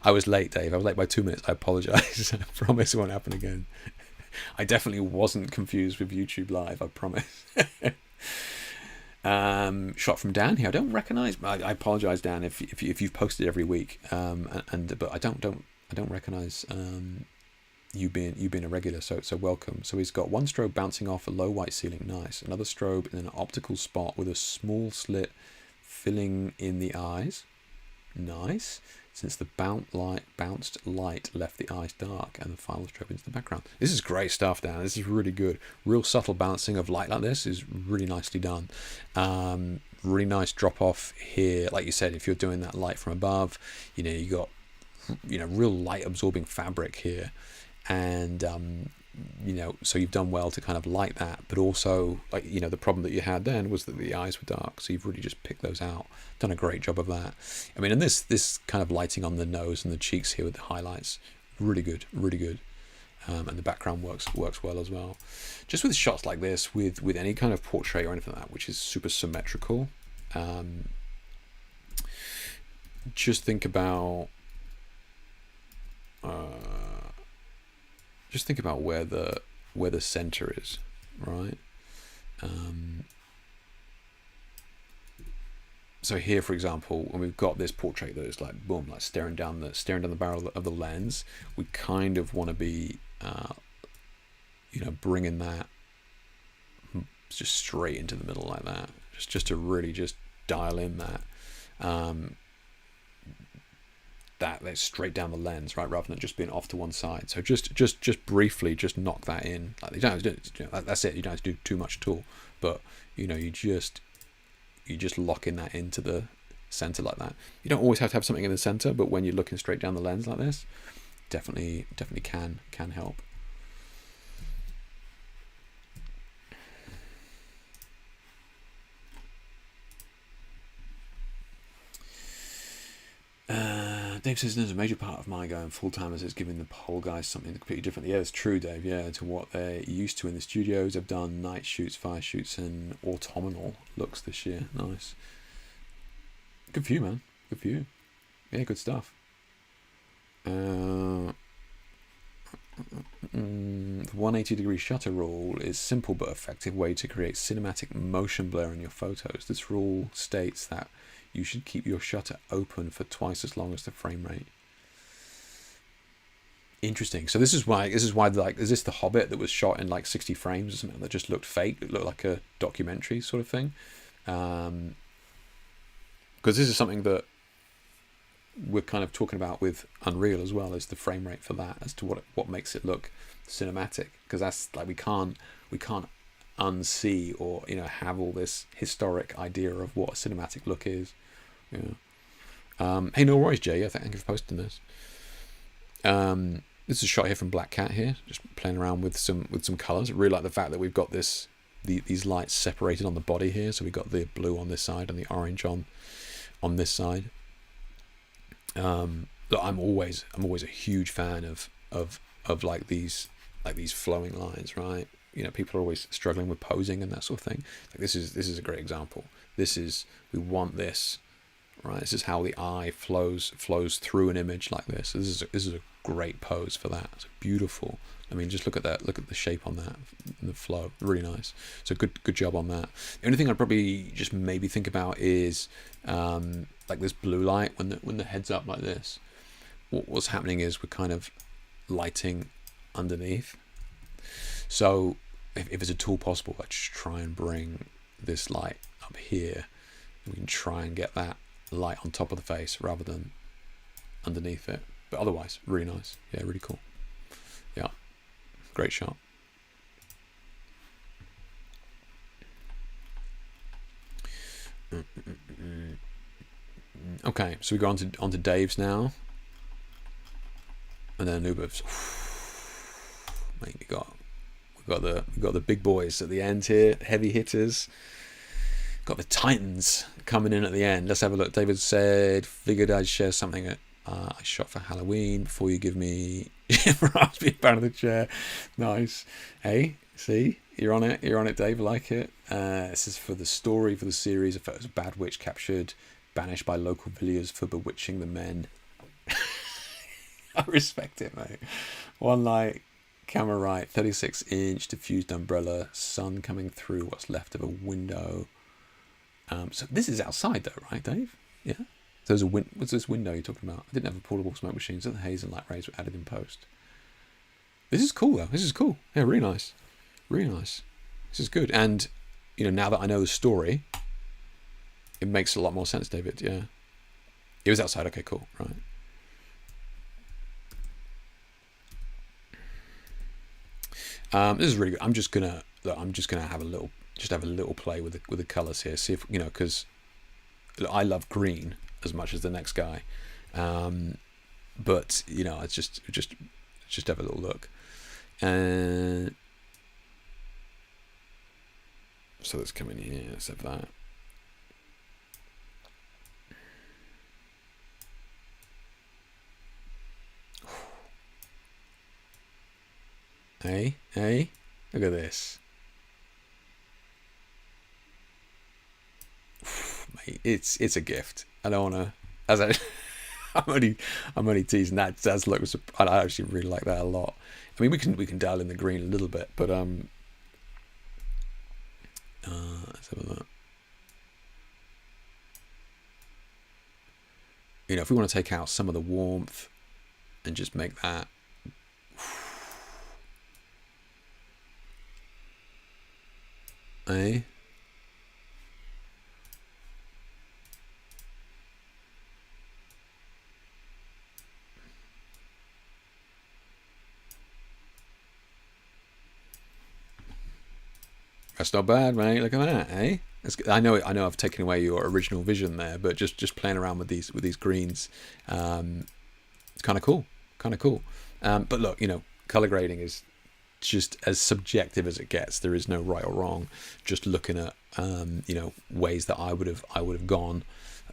Speaker 2: I was late, Dave. I was late by 2 minutes. I apologize. I promise it won't happen again. I definitely wasn't confused with YouTube Live, I promise. Shot from Dan here. I don't recognise. I apologise, Dan, if you've posted every week. But I don't recognise you being a regular. So welcome. So he's got one strobe bouncing off a low white ceiling. Nice. Another strobe in an optical spot with a small slit filling in the eyes. Nice. Since the bounced light left the eyes dark and the final strobe into the background. This is great stuff, Dan. This is really good. Real subtle balancing of light like this is really nicely done. Really nice drop off here. Like you said, if you're doing that light from above, you got real light absorbing fabric here, and so you've done well to kind of light that, but also the problem that you had then was that the eyes were dark, so you've really just picked those out. Done a great job of that. I mean, and this kind of lighting on the nose and the cheeks here with the highlights, really good. and the background works well as well. Just with shots like this, with any kind of portrait or anything like that, which is super symmetrical, just think about where the center is, right? So here, for example, when we've got this portrait that is like boom, like staring down the barrel of the lens, we kind of want to be, bringing that just straight into the middle like that, just to really just dial in that, that straight down the lens, right, rather than just being off to one side. So just briefly, just knock that in. Like you don't have to do, that's it. You don't have to do too much at all, but you just lock in that into the center like that. You don't always have to have something in the center, but when you're looking straight down the lens like this, definitely can help. Dave says there's a major part of my going full-timers is giving the whole guys something completely different. Yeah, it's true, Dave. Yeah, to what they're used to in the studios. I've done night shoots, fire shoots, and autumnal looks this year. Nice. Good for you, man. Good for you. Yeah, good stuff. The 180-degree shutter rule is simple but effective way to create cinematic motion blur in your photos. This rule states that you should keep your shutter open for twice as long as the frame rate. Interesting. So this is why like, is this The Hobbit that was shot in like 60 frames or something that just looked fake? It looked like a documentary sort of thing. Because this is something that we're kind of talking about with Unreal as well, as the frame rate for that, as to what makes it look cinematic. Because that's like we can't unsee or have all this historic idea of what a cinematic look is. Hey, no worries, Jay. Yeah, thank you for posting this. This is a shot here from Black Cat here, just playing around with some colors. I really like the fact that we've got these lights separated on the body here. So we've got the blue on this side and the orange on this side. Look, I'm always a huge fan of like these flowing lines, right? People are always struggling with posing and that sort of thing. Like this is a great example. We want this, right? This is how the eye flows through an image like this. This is a great pose for that. It's beautiful. I mean, just look at that. Look at the shape on that and the flow. Really nice. So good job on that. The only thing I'd probably just maybe think about is like this blue light when the head's up like this. What's happening is we're kind of lighting underneath. So if it's at all possible, let's just try and bring this light up here. We can try and get that light on top of the face rather than underneath it. But otherwise, really nice. Yeah, really cool. Yeah, great shot. Okay, so we go on to Dave's now, and then Anubis. Mate, we got the big boys at the end here, heavy hitters. Got the Titans coming in at the end. Let's have a look. David said, figured I'd share something I shot for Halloween before you give me raspberry fan of the chair. Nice. Hey, see, you're on it, Dave. I like it. This is for the story for the series. A photo of Bad Witch captured, banished by local villagers for bewitching the men. I respect it, mate. One light, camera right, 36-inch diffused umbrella, sun coming through what's left of a window. So this is outside though, right, Dave? Yeah. So there's what's this window you're talking about? I didn't have a portable smoke machine, so the haze and light rays were added in post. This is cool though. This is cool. Yeah, really nice. Really nice. This is good. And now that I know the story, it makes a lot more sense, David. Yeah. It was outside. Okay, cool. Right. This is really good. I'm just gonna have a little play with the colors here. See if because I love green as much as the next guy, but it's just have a little look. So let's come in here. Let's have that. Hey, hey, look at this. Mate, it's a gift. I don't wanna, as I, I'm only teasing. That does look. I actually really like that a lot. I mean, we can dial in the green a little bit, but let's have a look. You know, if we want to take out some of the warmth and just make that. Eh? That's not bad, mate. Look at that, eh? I know I've taken away your original vision there, but just playing around with these greens, it's kind of cool, but look, you know, color grading is just as subjective as it gets. There is no right or wrong. Just looking at you know, ways that I would have gone.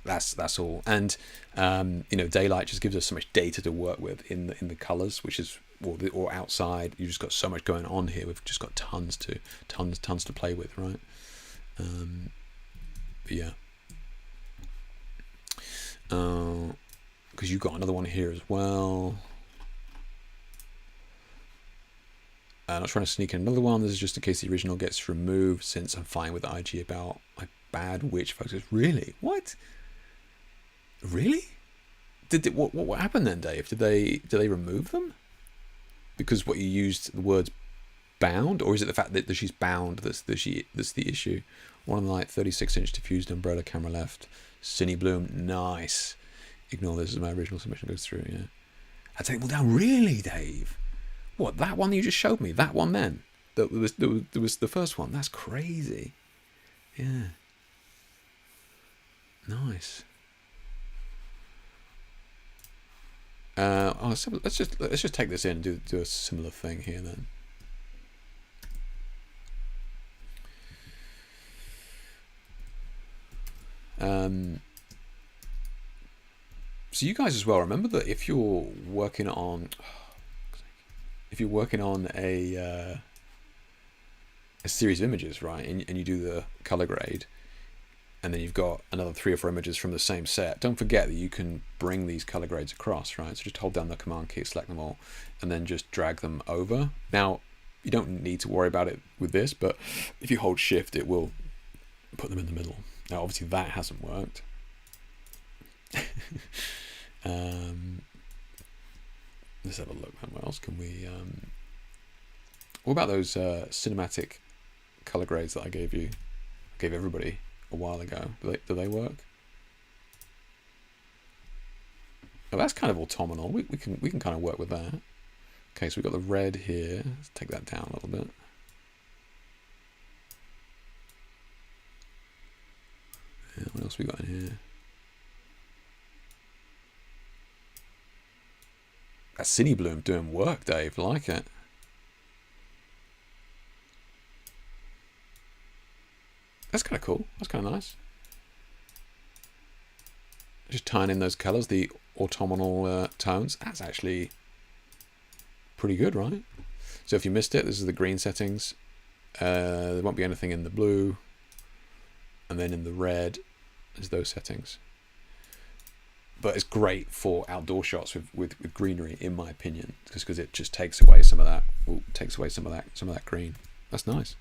Speaker 2: That's all. And you know, daylight just gives us so much data to work with in the colors, which is or outside. You just got so much going on here. We've just got tons to play with, right? But yeah, because you've got another one here as well. I'm not trying to sneak in another one. This is just in case the original gets removed, since I'm fine with IG about my bad witch photos. Really? What? Really? What happened then, Dave? Did they remove them? Because what you used the words bound, or is it the fact that she's bound that's the issue? One light, 36-inch diffused umbrella, camera left, Cine Bloom, nice. Ignore this as my original submission goes through. Yeah, I take them all down. Really, Dave? What, that one that you just showed me? That one then? That was the first one. That's crazy. Yeah. Nice. Let's just take this in and do a similar thing here then. So you guys as well, remember that if you're working on a series of images, right, and you do the color grade, and then you've got another 3 or 4 images from the same set, don't forget that you can bring these color grades across, right? So just hold down the command key, select them all, and then just drag them over. Now, you don't need to worry about it with this, but if you hold shift, it will put them in the middle. Now, obviously that hasn't worked. Let's have a look. What else can we? What about those cinematic color grades that I gave you? I gave everybody a while ago. Do they work? Oh, that's kind of autumnal. We can kind of work with that. Okay, so we've got the red here. Let's take that down a little bit. Yeah, what else we got in here? That Cine Bloom doing work, Dave. Like it. That's kind of cool. That's kind of nice. Just tying in those colours, the autumnal tones. That's actually pretty good, right? So if you missed it, this is the green settings. There won't be anything in the blue. And then in the red is those settings. But it's great for outdoor shots with greenery, in my opinion, just because it just takes away some of that. Some of that green. That's nice.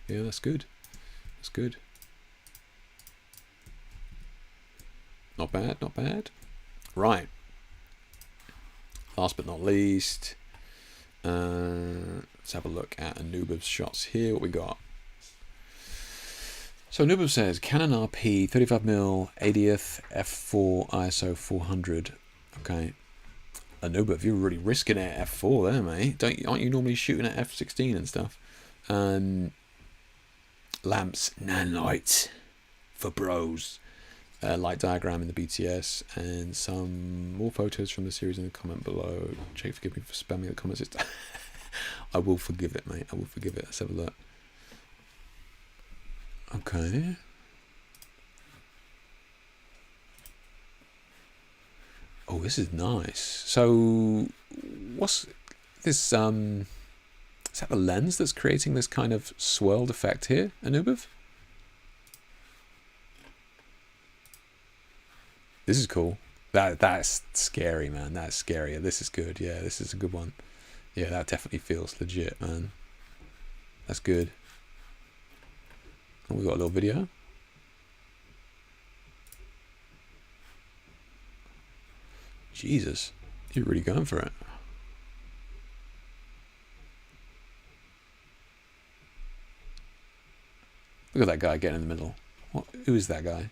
Speaker 2: Yeah, that's good. That's good. Not bad, not bad. Right. Last but not least, let's have a look at Anubis shots here. What we got? So Anubis says Canon RP 35mm 80th f4 ISO 400. Okay. Anubis, you're really risking it at f4 there, mate. Aren't you normally shooting at f16 and stuff? Lamps, nan lights for bros. Light diagram in the BTS, and some more photos from the series in the comment below. Jake, forgive me for spamming the comments. I will forgive it, mate. I will forgive it. Let's have a look. Okay. Oh, this is nice. So, what's this? Is that the lens that's creating this kind of swirled effect here, Anubis? This is cool. That's scary, man. That's scary. This is good. Yeah, this is a good one. Yeah, that definitely feels legit, man. That's good. And we got a little video. Jesus, you're really going for it. Look at that guy getting in the middle. What? Who is that guy?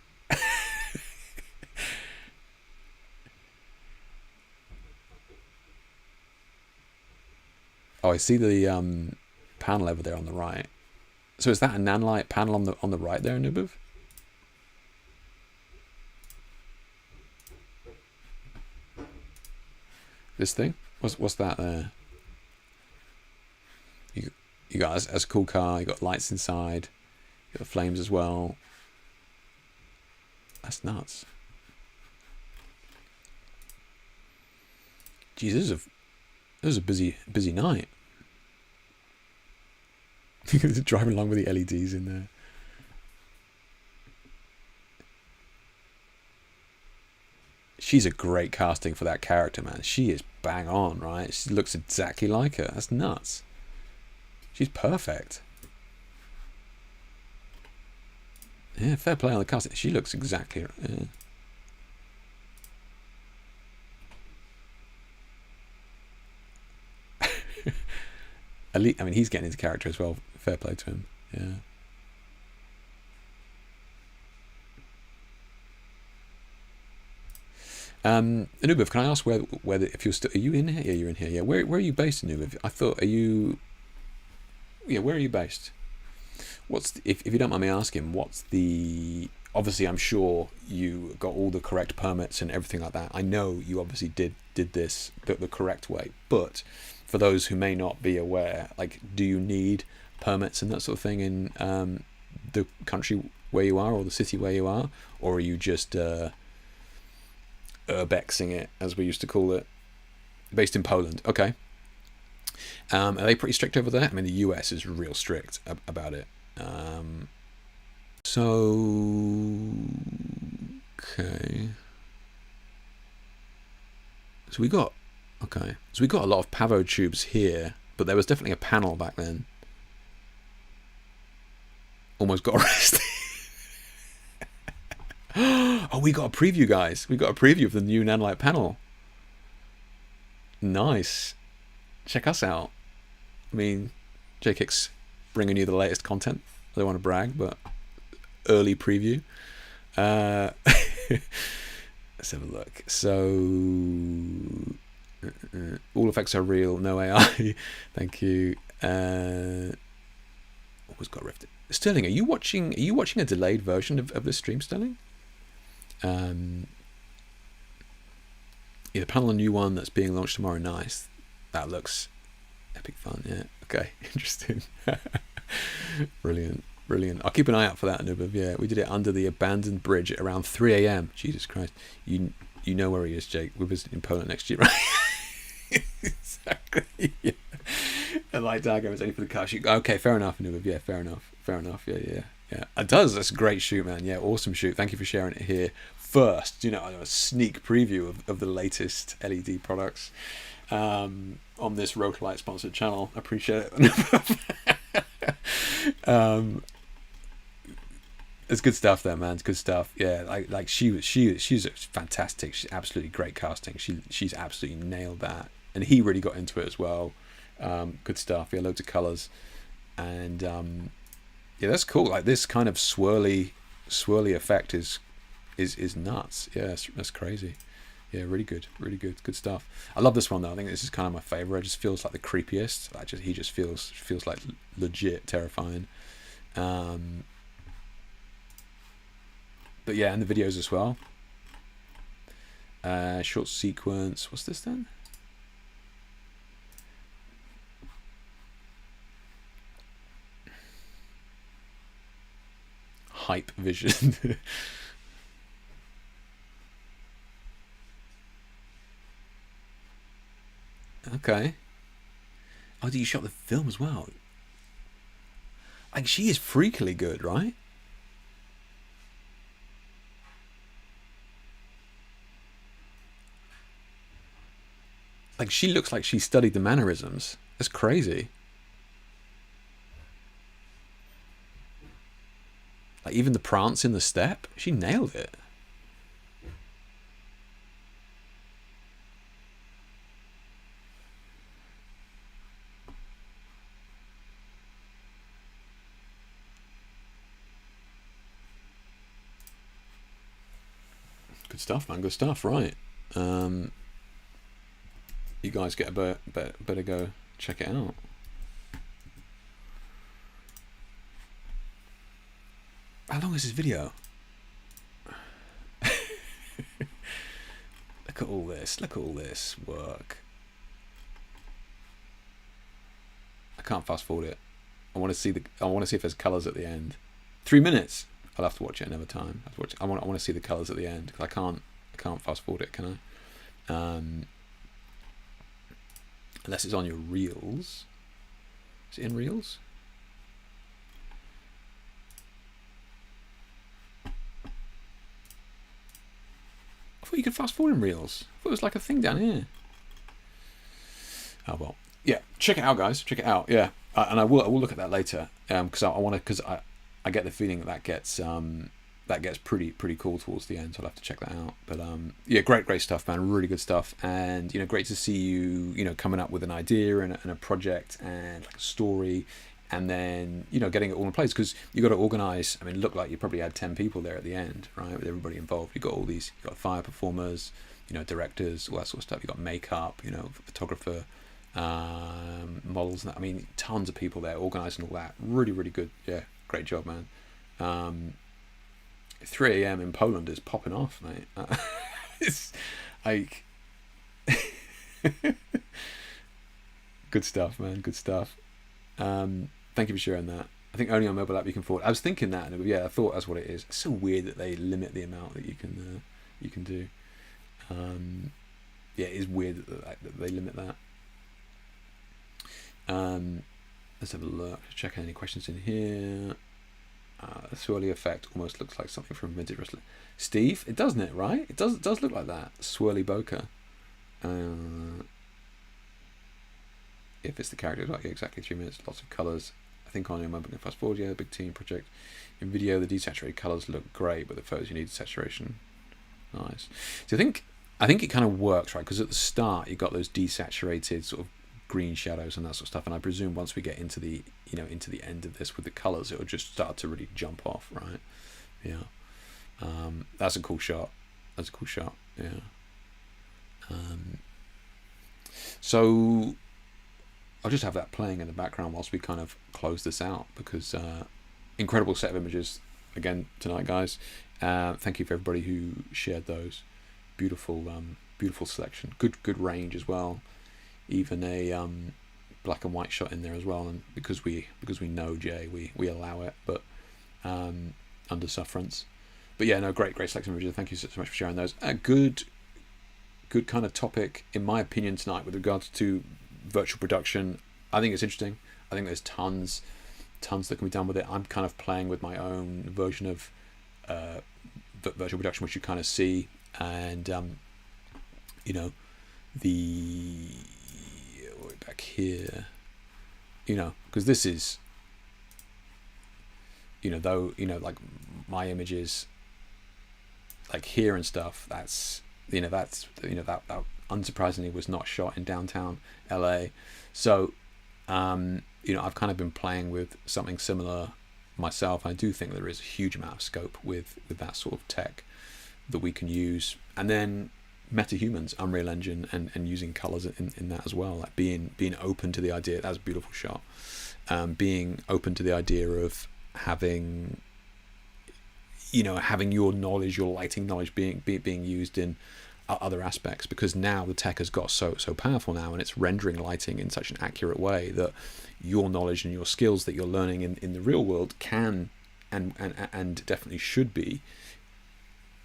Speaker 2: Oh, I see the panel over there on the right. So is that a nanlite panel on the right there, Nubuv? This thing? What's that there? You got as a cool car. You got lights inside. You got the flames as well. That's nuts. Jeez, this is a busy night. Driving along with the LEDs in there. She's a great casting for that character, man. She is bang on, right? She looks exactly like her. That's nuts. She's perfect. Yeah, fair play on the casting. She looks exactly right. Yeah. I mean, he's getting into character as well. Fair play to him. Yeah. Anubis, can I ask whether if you're still, are you in here? Yeah, you're in here. Yeah, where are you based, Anubis? I thought, are you? Yeah, where are you based? If you don't mind me asking, what's the? Obviously, I'm sure you got all the correct permits and everything like that. I know you obviously did this the correct way, but for those who may not be aware, like, do you need permits and that sort of thing in the country where you are or the city where you are, or are you just urbexing it, as we used to call it, based in Poland? Okay. Are they pretty strict over there? I mean, the US is real strict about it. Okay. So we got a lot of pavo tubes here, but there was definitely a panel back then. Almost got arrested. Oh, we got a preview, guys. We got a preview of the new nanlite panel. Nice. Check us out. I mean, Hicks bringing you the latest content. I don't want to brag, but early preview. Let's have a look. So, all effects are real, no AI. Thank you. Always got rifted. Sterling, are you watching a delayed version of this stream, Sterling? Yeah, the panel, a new one that's being launched tomorrow. Nice. That looks epic fun. Yeah. Okay. Interesting. Brilliant. I'll keep an eye out for that, Anubis. Yeah, we did it under the abandoned bridge at around 3 a.m. Jesus Christ. You know where he is, Jake. We're visiting Poland next year, right? Exactly. Yeah. A light diagram is only for the car shoot. Okay, fair enough, Anubis. Yeah, fair enough. Yeah. It does. That's a great shoot, man. Yeah, awesome shoot. Thank you for sharing it here first. A sneak preview of the latest LED products on this Roguelite sponsored channel. I appreciate it. It's good stuff there, man. It's good stuff. Yeah, like she's fantastic. She's absolutely great casting. She's absolutely nailed that, and he really got into it as well. Good stuff. Yeah, loads of colors, and yeah, that's cool. Like, this kind of swirly effect is nuts. Yeah, that's crazy. Yeah, really good, good stuff. I love this one though. I think this is kind of my favorite. It just feels like the creepiest. He just feels like legit terrifying. But yeah, and the videos as well. Short sequence. What's this then? Hype vision. Okay. Oh, you shot the film as well. Like, she is freakily good, right? Like, she looks like she studied the mannerisms. That's crazy. Like, even the prance in the step, she nailed it. Good stuff, man. Good stuff. Right. You guys get a better go check it out. How long is this video? Look at all this. Look at all this work. I can't fast forward it. I want to see if there's colours at the end. 3 minutes. I'll have to watch it another time. I want to see the colours at the end because I can't fast forward it, can I? Unless it's on your reels. Is it in reels? I thought you could fast forward in reels. I thought it was like a thing down here. Oh well. Yeah, check it out, guys. Check it out. Yeah, and I will look at that later because I get the feeling that gets pretty cool towards the end. So I'll have to check that out. But yeah, great stuff, man. Really good stuff, and great to see you coming up with an idea and a project and like a story, and then getting it all in place because you got to organise. I mean, it looked like you probably had 10 people there at the end, right? With everybody involved. You got all these. You got fire performers, directors, all that sort of stuff. You got makeup, photographer. Models and that. I mean, tons of people there organising all that. Really good. Yeah, great job, man. 3 a.m. in Poland is popping off, mate. It's like good stuff, man. Good stuff. Thank you for sharing that. I think only on mobile app you can forward. I was thinking that, and yeah, I thought that's what it is. It's so weird that they limit the amount that you can do. Yeah, it is weird that they limit that. Let's have a look. Check out any questions in here. The swirly effect almost looks like something from vintage wrestling. Steve, it doesn't it, right? It does look like that. Swirly bokeh. If it's the character, like exactly 3 minutes, lots of colours. I think on your mobile fast forward, yeah, big team project. In video, the desaturated colours look great, but the photos you need saturation. Nice. So I think it kind of works, right? Because at the start you got those desaturated sort of green shadows and that sort of stuff, and I presume once we get into the end of this with the colors, it'll just start to really jump off, right? Yeah. That's a cool shot. Yeah. So I'll just have that playing in the background whilst we kind of close this out because incredible set of images again tonight, guys. Thank you for everybody who shared those. Beautiful selection. Good range as well. Even a black and white shot in there as well, and because we know Jay, we allow it, but under sufferance. But yeah, no, great selection of images. Thank you so much for sharing those. A good kind of topic, in my opinion, tonight with regards to virtual production. I think it's interesting. I think there's tons that can be done with it. I'm kind of playing with my own version of virtual production, which you kind of see, and the back here, because this is, like my images, like here and stuff. That unsurprisingly was not shot in downtown LA. So, I've kind of been playing with something similar myself. I do think there is a huge amount of scope with that sort of tech that we can use, and then Metahumans, Unreal Engine, and using colors in that as well, like being open to the idea. That's a beautiful shot. Being open to the idea of having your knowledge, your lighting knowledge being used in other aspects, because now the tech has got so powerful now, and it's rendering lighting in such an accurate way that your knowledge and your skills that you're learning in the real world can and definitely should be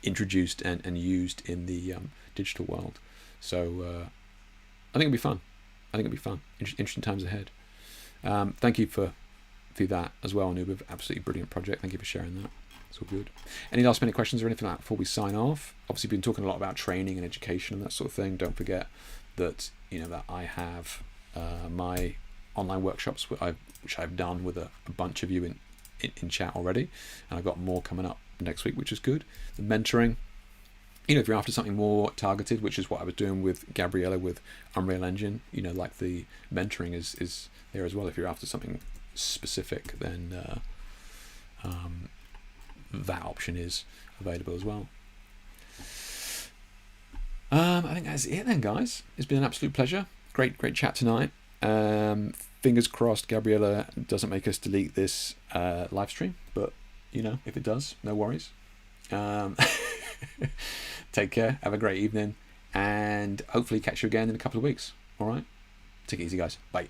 Speaker 2: introduced and used in the digital world. So I think it'll be fun. I think it'll be fun. Interesting times ahead. Thank you for that as well, Anubhav. Absolutely brilliant project. Thank you for sharing that. It's all good. Any last minute questions or anything like that before we sign off? Obviously, been talking a lot about training and education and that sort of thing. Don't forget that that I have my online workshops which I've done with a bunch of you in chat already, and I've got more coming up next week, which is good. The mentoring, if you're after something more targeted, which is what I was doing with Gabriella with Unreal Engine, like the mentoring is there as well. If you're after something specific, then that option is available as well. I think that's it then, guys. It's been an absolute pleasure. Great chat tonight. Fingers crossed Gabriella doesn't make us delete this live stream, but if it does, no worries. Take care, have a great evening, and hopefully catch you again in a couple of weeks. All right, take it easy, guys. Bye.